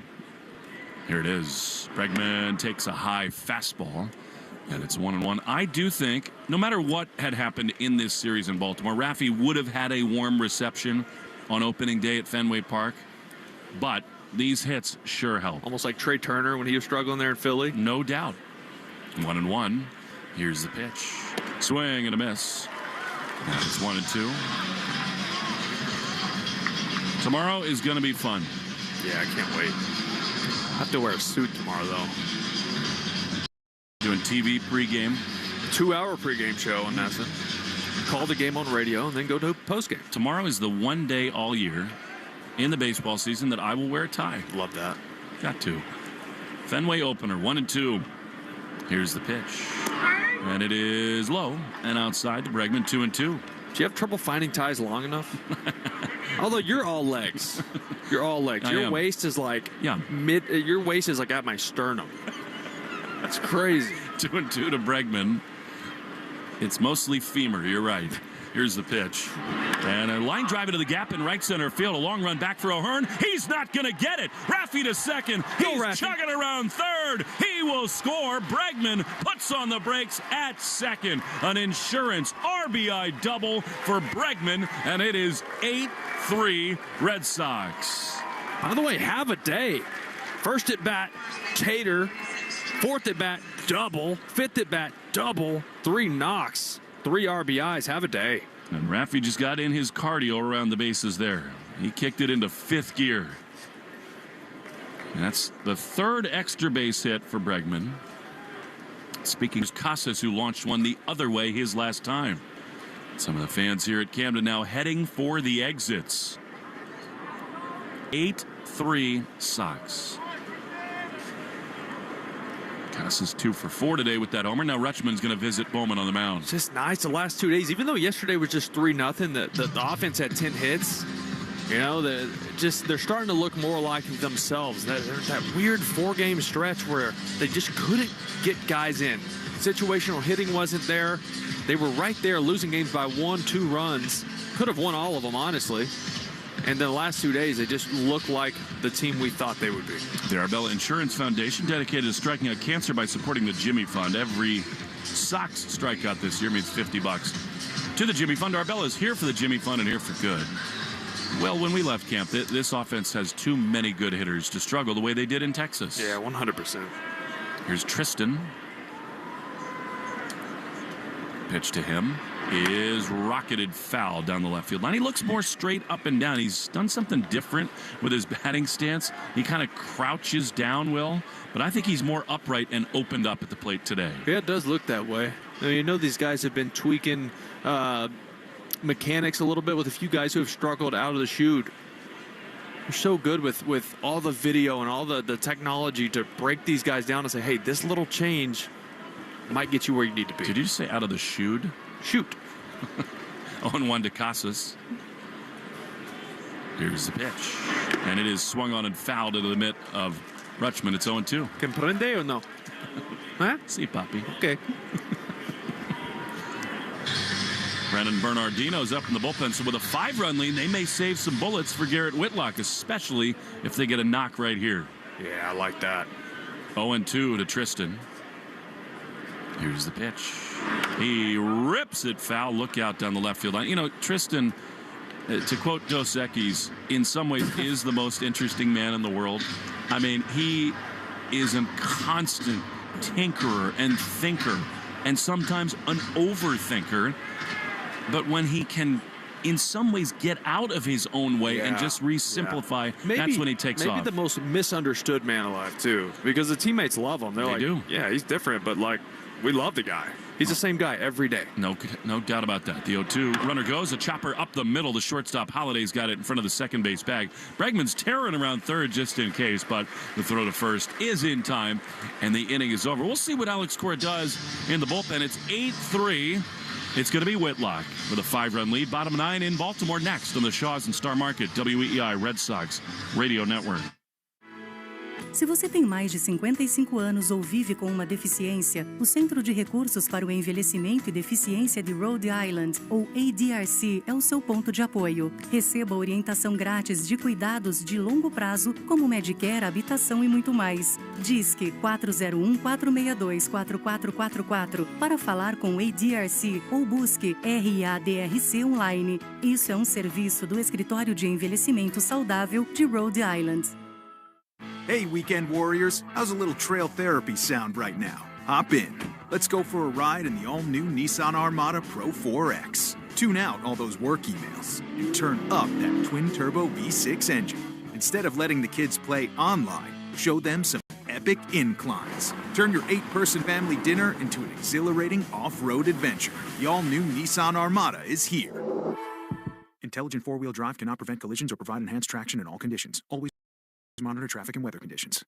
Here it is. Bregman takes a high fastball, and it's 1-1. I do think, no matter what had happened in this series in Baltimore, Raffy would have had a warm reception on opening day at Fenway Park, but these hits sure help. Almost like Trey Turner when he was struggling there in Philly. No doubt. 1-1. Here's the pitch. Swing and a miss. And it's 1-2. Tomorrow is going to be fun. Yeah, I can't wait. I have to wear a suit tomorrow, though. Doing TV pregame. 2-hour pregame show on NASA. Call the game on radio and then go to postgame. Tomorrow is the one day all year in the baseball season that I will wear a tie. Love that. Got to. Fenway opener, 1-2. Here's the pitch. And it is low and outside to Bregman, 2-2. Do you have trouble finding ties long enough? Although you're all legs. You're all legs. Your waist is like your waist is like at my sternum. That's crazy. 2-2 to Bregman. It's mostly femur, you're right. Here's the pitch. And a line drive into the gap in right center field. A long run back for O'Hearn. He's not going to get it. Raffy to second. He's chugging around third. He will score. Bregman puts on the brakes at second. An insurance RBI double for Bregman, and it is 8-3 Red Sox. By the way, have a day. First at bat, Tater. Fourth at bat, double. Fifth at bat, double. 3 knocks. 3 RBIs. Have a day. And Raffy just got in his cardio around the bases there. He kicked it into 5th gear. And that's the 3rd extra base hit for Bregman. Speaking of Casas, who launched one the other way his last time. Some of the fans here at Camden now heading for the exits. 8-3 Sox. Casas 2 for 4 today with that homer. Now Rutschman's going to visit Bowman on the mound. It's just nice the last 2 days. Even though yesterday was just 3-0, the offense had 10 hits. You know, they're starting to look more like themselves. There's that weird 4-game stretch where they just couldn't get guys in. Situational hitting wasn't there. They were right there losing games by 1-2 runs. Could have won all of them, honestly. And the last 2 days, they just look like the team we thought they would be. The Arbella Insurance Foundation, dedicated to striking out cancer by supporting the Jimmy Fund. Every Sox strikeout this year means $50 to the Jimmy Fund. Arbella is here for the Jimmy Fund and here for good. Well, when we left camp, this offense has too many good hitters to struggle the way they did in Texas. Yeah, 100%. Here's Tristan. Pitch to him is rocketed foul down the left field line. He looks more straight up and down. He's done something different with his batting stance. He kind of crouches down, Will, but I think he's more upright and opened up at the plate today. Yeah, it does look that way. I mean, you know, these guys have been tweaking mechanics a little bit with a few guys who have struggled out of the chute. They're so good with all the video and all the technology to break these guys down and say, hey, this little change might get you where you need to be. Did you just say out of the chute? Shoot. 0-1 to Casas. Here's the pitch. And it is swung on and fouled into the mitt of Rutschman. It's 0-2. Comprende or no? Huh? Si, papi. Okay. Brandon Bernardino's up in the bullpen. So with a 5-run lead, they may save some bullets for Garrett Whitlock, especially if they get a knock right here. Yeah, I like that. 0-2 to Tristan. Here's the pitch. He rips it foul. Look out down the left field line. You know, Tristan, to quote Dos Equis, in some ways is the most interesting man in the world. I mean, he is a constant tinkerer and thinker, and sometimes an overthinker. But when he can, in some ways, get out of his own way and just re-simplify, that's when he takes off. Maybe the most misunderstood man alive, too, because the teammates love him. They're like, do. Yeah, he's different, but, like, we love the guy. He's the same guy every day. No doubt about that. The 0-2 runner goes. A chopper up the middle. The shortstop Holliday's got it in front of the second base bag. Bregman's tearing around third just in case, but the throw to first is in time, and the inning is over. We'll see what Alex Cora does in the bullpen. It's 8-3. It's going to be Whitlock with a 5-run lead. Bottom 9 in Baltimore next on the Shaws and Star Market, WEEI Red Sox Radio Network. Se você tem mais de 55 anos ou vive com uma deficiência, o Centro de Recursos para o Envelhecimento e Deficiência de Rhode Island, ou ADRC, é o seu ponto de apoio. Receba orientação grátis de cuidados de longo prazo, como Medicare, habitação e muito mais. Disque 401-462-4444 para falar com ADRC ou busque RADRC online. Isso é um serviço do Escritório de Envelhecimento Saudável de Rhode Island. Hey, weekend warriors, how's a little trail therapy sound right now? Hop in. Let's go for a ride in the all-new Nissan Armada Pro 4X. Tune out all those work emails and turn up that twin-turbo V6 engine. Instead of letting the kids play online, show them some epic inclines. Turn your 8-person family dinner into an exhilarating off-road adventure. The all-new Nissan Armada is here. Intelligent four-wheel drive cannot prevent collisions or provide enhanced traction in all conditions. Always monitor traffic and weather conditions.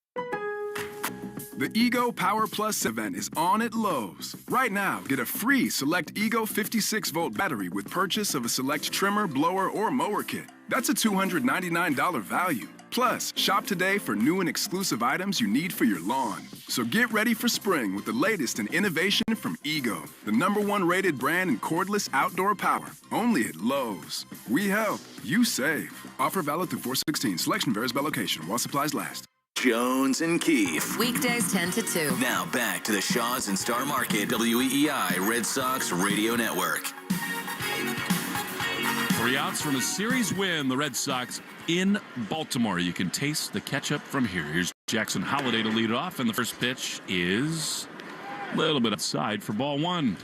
The Ego Power Plus event is on at Lowe's. Right now, get a free Select Ego 56-volt battery with purchase of a Select trimmer, blower, or mower kit. That's a $299 value. Plus, shop today for new and exclusive items you need for your lawn. So get ready for spring with the latest in innovation from Ego, the #1 rated brand in cordless outdoor power. Only at Lowe's. We help, you save. Offer valid through 4/16. Selection varies by location while supplies last. Jones and Keefe. Weekdays 10 to 2. Now back to the Shaws and Star Market WEEI Red Sox Radio Network. 3 outs from a series win. The Red Sox in Baltimore. You can taste the ketchup from here. Here's Jackson Holliday to lead it off, and the first pitch is a little bit outside for ball 1.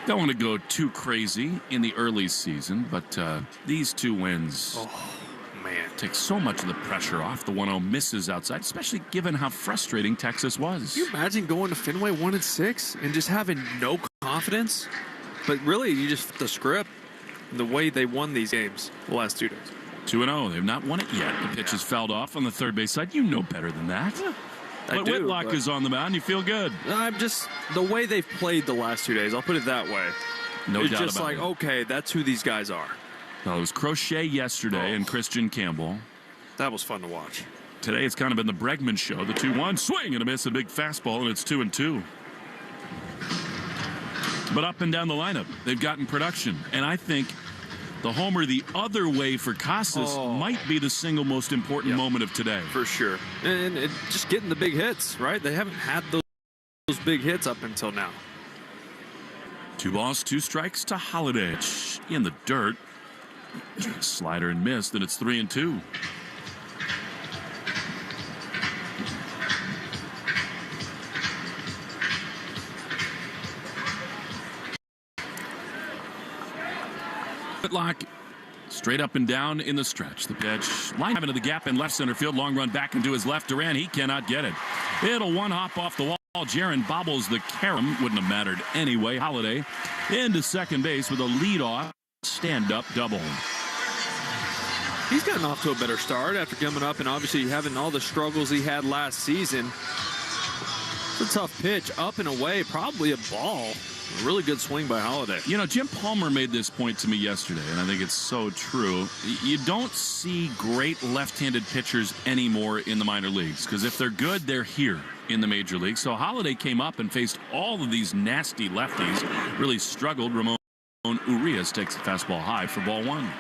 Don't want to go too crazy in the early season, but these 2 wins take so much of the pressure off. The 1-0 misses outside, especially given how frustrating Texas was. Can you imagine going to Fenway 1-6 and just having no confidence? But really, you just flip the script. The way they won these games the last 2 days. 2-0. They've not won it yet. The pitch is fouled off on the third base side. You know better than that. Yeah, but Whitlock is on the mound. You feel good. I'm just the way they've played the last 2 days. I'll put it that way. No doubt about it. It's just like, okay, that's who these guys are. Well, it was Crochet yesterday and Christian Campbell. That was fun to watch. Today it's kind of been the Bregman show. The 2-1 swing and a miss, a big fastball, and it's 2-2. But up and down the lineup, they've gotten production. And I think the homer the other way for Casas might be the single most important moment of today. For sure. And just getting the big hits, right? They haven't had those big hits up until now. 2 balls, 2 strikes to Holliday. In the dirt. Slider and missed, and it's 3-2. Whitlock straight up and down in the stretch. The pitch line into the gap in left center field. Long run back into his left. Duran, he cannot get it. It'll one hop off the wall. Jaron bobbles the carom. Wouldn't have mattered anyway. Holliday into second base with a leadoff stand-up double. He's gotten off to a better start after coming up and obviously having all the struggles he had last season. It's a tough pitch, up and away, probably a ball. A really good swing by Holliday. You know, Jim Palmer made this point to me yesterday, and I think it's so true. You don't see great left-handed pitchers anymore in the minor leagues, because if they're good, they're here in the major leagues. So Holliday came up and faced all of these nasty lefties, really struggled. Ramon Urias takes the fastball high for ball 1.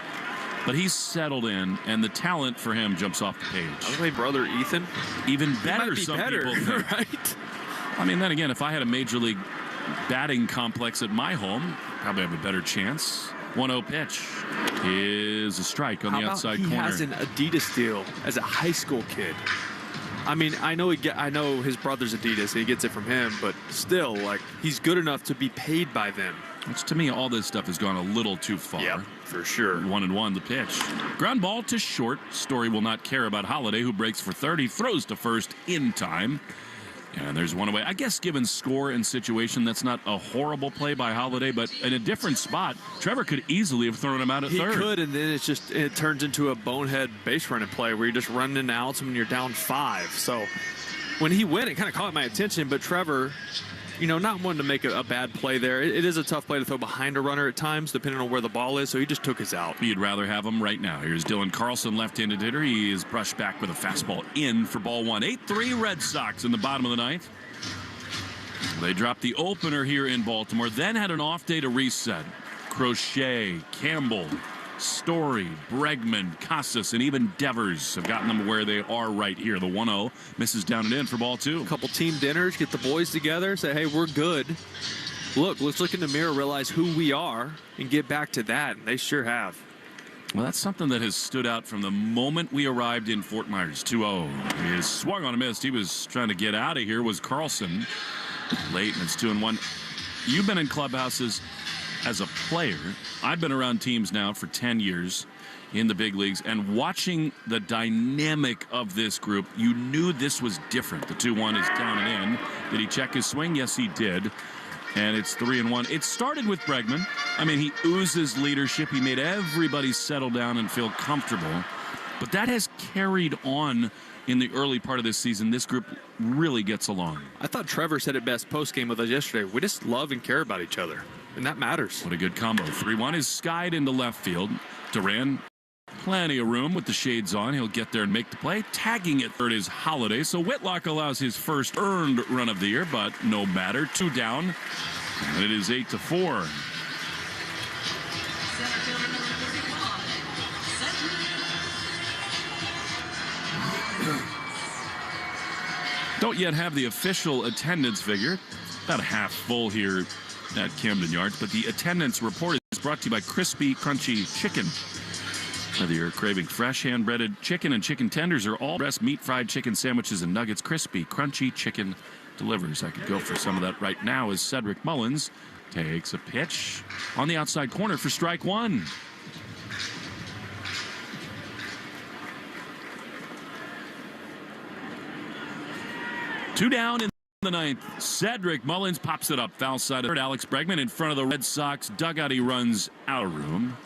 But he's settled in, and the talent for him jumps off the page. I my brother Ethan. Even better, be some better, people think. Right? I mean, then again, if I had a major league batting complex at my home, probably have a better chance. 1-0 pitch is a strike on the outside corner. He has an Adidas deal as a high school kid. I mean, I know his brother's Adidas, and he gets it from him, but still, like, he's good enough to be paid by them. Which, to me, all this stuff has gone a little too far. Yeah, for sure. 1-1 the pitch. Ground ball to short. Story will not care about Holliday, who breaks for third. He throws to first in time. And there's one away. I guess given score and situation, that's not a horrible play by Holliday, but in a different spot, Trevor could easily have thrown him out at third. He could, and then it turns into a bonehead base running play where you're just running into outs when you're down 5. So when he went, it kind of caught my attention, but Trevor, you know, not wanting to make a bad play there. It is a tough play to throw behind a runner at times, depending on where the ball is, so he just took his out. You'd rather have him right now. Here's Dylan Carlson, left-handed hitter. He is brushed back with a fastball in for ball 1. 8-3 Red Sox in the bottom of the 9th. They dropped the opener here in Baltimore, then had an off day to reset. Crochet, Campbell, Story, Bregman, Casas, and even Devers have gotten them where they are right here. The 1-0 misses down and in for ball 2. A couple team dinners, get the boys together, say, hey, we're good. Look, let's look in the mirror, realize who we are, and get back to that. And they sure have. Well, that's something that has stood out from the moment we arrived in Fort Myers. 2-0. He is swung on a miss. He was trying to get out of here. Was Carlson late, and it's 2-1. You've been in clubhouses as a player. I've been around teams now for 10 years in the big leagues, and watching the dynamic of this group, you knew this was different. The 2-1 is down and in. Did he check his swing? Yes, he did. And it's 3-1. It started with Bregman. I mean, he oozes leadership. He made everybody settle down and feel comfortable. But that has carried on in the early part of this season. This group really gets along. I thought Trevor said it best post-game with us yesterday. We just love and care about each other, and that matters. What a good combo. 3-1 is skied into left field. Duran Plenty of room with the shades on. He'll get there and make the play. Tagging it third is Holiday. So Whitlock allows his first earned run of the year, but no matter. 2 down. And it is 8-4. Don't yet have the official attendance figure. About half full here at Camden Yards, but the attendance report is brought to you by Crispy Crunchy Chicken. Whether you're craving fresh hand-breaded chicken and chicken tenders or all breast meat fried chicken sandwiches and nuggets, Crispy Crunchy Chicken delivers. I could go for some of that right now as Cedric Mullins takes a pitch on the outside corner for strike 1. Two down in the 9th. Cedric Mullins pops it up. Foul side of third. Alex Bregman in front of the Red Sox dugout. He runs out of room.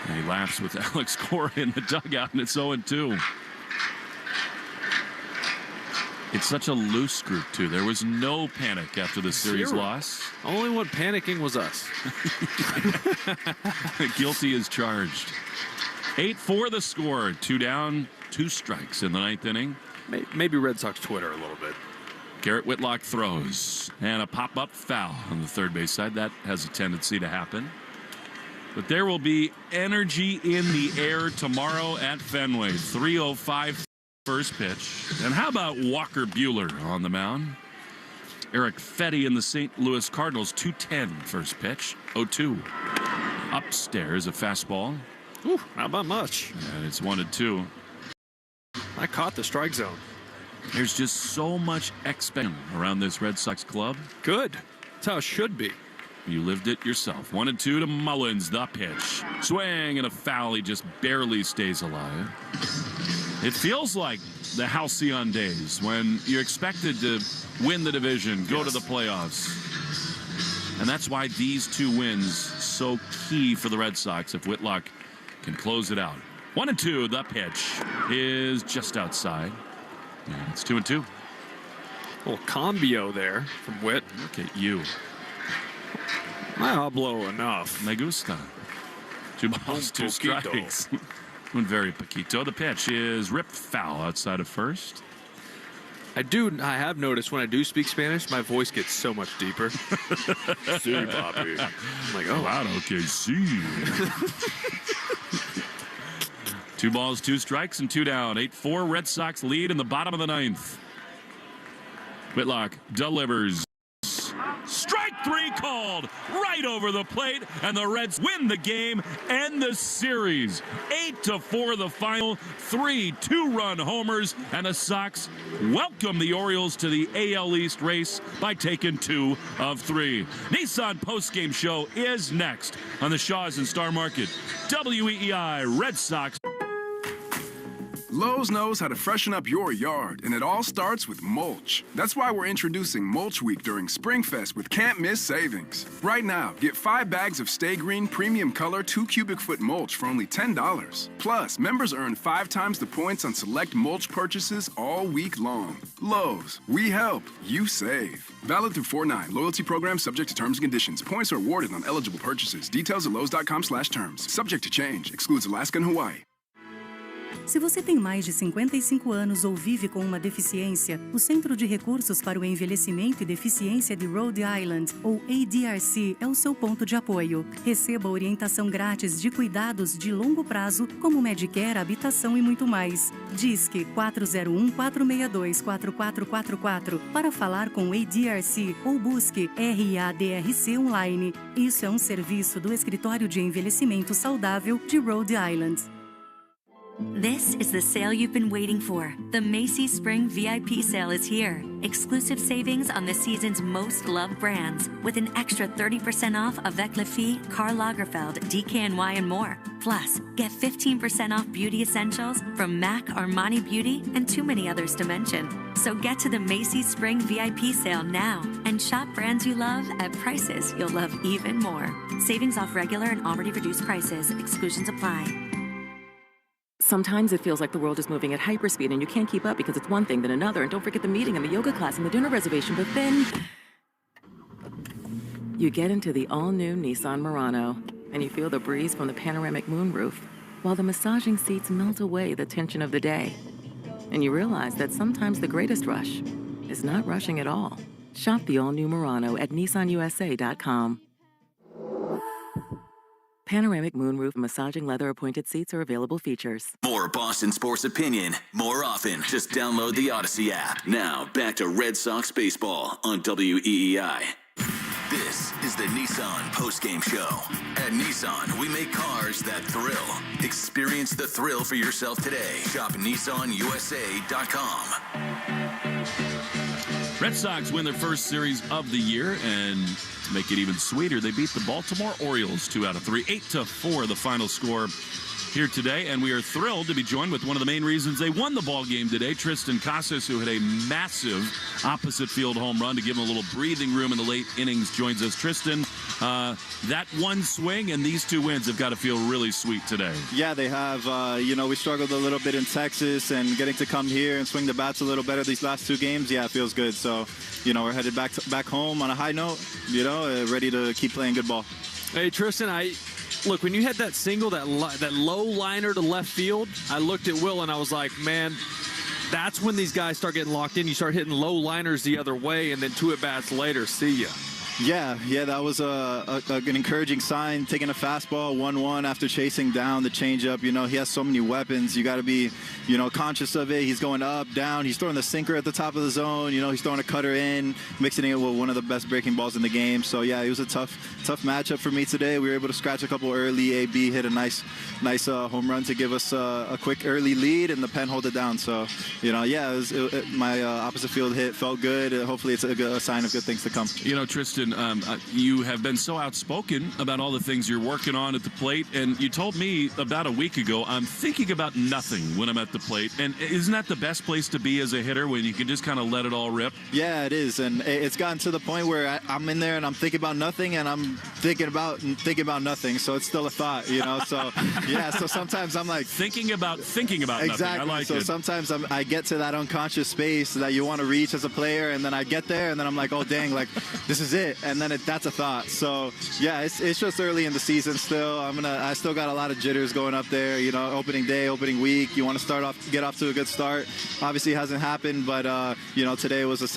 And he laughs with Alex Cora in the dugout, and it's 0-2. It's such a loose group, too. There was no panic after the series loss. Only one panicking was us. Guilty as charged. 8-4 the score. 2 down, 2 strikes in the 9th inning. Maybe Red Sox Twitter a little bit. Garrett Whitlock throws. And a pop-up foul on the third base side. That has a tendency to happen. But there will be energy in the air tomorrow at Fenway. 3:05 first pitch. And how about Walker Buehler on the mound? Eric Fetty in the St. Louis Cardinals. 2:10 first pitch. 0-2. Upstairs, a fastball. Ooh, not about much. And it's 1-2. I caught the strike zone. There's just so much expansion around this Red Sox club. Good. That's how it should be. You lived it yourself. 1-2 to Mullins, the pitch. Swing and a foul. He just barely stays alive. It feels like the halcyon days when you're expected to win the division, go to the playoffs. And that's why these 2 wins so key for the Red Sox if Whitlock can close it out. 1-2, the pitch is just outside. And it's 2-2. Little combio there from Whit. Look at you. I hablo enough. Me gusta. 2 balls, 2 strikes. Un very poquito. The pitch is ripped foul outside of first. I have noticed when I do speak Spanish, my voice gets so much deeper. Sí, papi. I'm like, oh. Claro que sí. 2 balls, 2 strikes, and 2 down. 8-4 Red Sox lead in the bottom of the 9th. Whitlock delivers. Strike 3 called right over the plate, and the Reds win the game and the series. 8-4 the final. 3 2-run homers, and the Sox welcome the Orioles to the AL East race by taking 2 of 3. Nissan postgame show is next on the Shaw's and Star Market. WEEI Red Sox. Lowe's knows how to freshen up your yard, and it all starts with mulch. That's why we're introducing Mulch Week during SpringFest with can't-miss savings. Right now, get 5 bags of Stay Green Premium Color 2 cubic foot mulch for only $10. Plus, members earn 5 times the points on select mulch purchases all week long. Lowe's, we help, you save. Valid through 4/9. Loyalty program subject to terms and conditions. Points are awarded on eligible purchases. Details at lowes.com/terms. Subject to change. Excludes Alaska and Hawaii. Se você tem mais de 55 anos ou vive com uma deficiência, o Centro de Recursos para o Envelhecimento e Deficiência de Rhode Island, ou ADRC, é o seu ponto de apoio. Receba orientação grátis de cuidados de longo prazo, como Medicare, habitação e muito mais. Disque 401-462-4444 para falar com o ADRC ou busque RADRC online. Isso é um serviço do Escritório de Envelhecimento Saudável de Rhode Island. This is the sale you've been waiting for. The Macy's Spring VIP sale is here. Exclusive savings on the season's most loved brands, with an extra 30% off Avec Les Filles, Karl Lagerfeld, DKNY, and more. Plus, get 15% off beauty essentials from MAC, Armani Beauty, and too many others to mention. So get to the Macy's Spring VIP sale now and shop brands you love at prices you'll love even more. Savings off regular and already reduced prices. Exclusions apply. Sometimes it feels like the world is moving at hyperspeed and you can't keep up because it's one thing then another. And don't forget the meeting and the yoga class and the dinner reservation. But then you get into the all-new Nissan Murano and you feel the breeze from the panoramic moonroof. while the massaging seats melt away the tension of the day. And you realize that sometimes the greatest rush is not rushing at all. Shop the all-new Murano at nissanusa.com. Panoramic moonroof massaging leather appointed seats are available features. More Boston sports opinion, more often. Just download the Odyssey app. Now, back to Red Sox baseball on WEEI. This is the Nissan postgame show. At Nissan, we make cars that thrill. Experience the thrill for yourself today. Shop nissanusa.com. Red Sox win their first series of the year, and to make it even sweeter, they beat the Baltimore Orioles 2 out of 3, 8-4, the final score here today. And we are thrilled to be joined with one of the main reasons they won the ball game today, Tristan Casas, who had a massive opposite field home run to give him a little breathing room in the late innings, joins us. Tristan, that one swing and these 2 wins have got to feel really sweet today. Yeah, they have. We struggled a little bit in Texas, and getting to come here and swing the bats a little better these last 2 games, yeah, it feels good. So, we're headed back home on a high note, ready to keep playing good ball. Hey, Tristan, look, when you had that single, that low liner to left field, I looked at Will and I was like, man, that's when these guys start getting locked in. You start hitting low liners the other way, and then 2 at-bats later, see ya. Yeah, that was an encouraging sign, taking a fastball 1-1 after chasing down the changeup. He has so many weapons. You got to be, conscious of it. He's going up, down. He's throwing the sinker at the top of the zone. He's throwing a cutter in, mixing it with one of the best breaking balls in the game. So, yeah, it was a tough matchup for me today. We were able to scratch a couple early. AB hit a nice home run to give us a quick early lead, and the pen hold it down. So, my opposite field hit felt good. Hopefully it's a sign of good things to come. Tristan, you have been so outspoken about all the things you're working on at the plate, and you told me about a week ago, I'm thinking about nothing when I'm at the plate. And isn't that the best place to be as a hitter, when you can just kind of let it all rip? Yeah, it is, and it's gotten to the point where I'm in there and I'm thinking about nothing, and I'm thinking about nothing. So it's still a thought, So yeah, so sometimes I'm like thinking about exactly. nothing. I like so it. Sometimes I get to that unconscious space that you want to reach as a player, and then I get there, and then I'm like, oh dang, like this is it. And then that's a thought. So yeah, it's just early in the season still. I still got a lot of jitters going up there. Opening day, opening week. You want to get off to a good start. Obviously, it hasn't happened, but today was a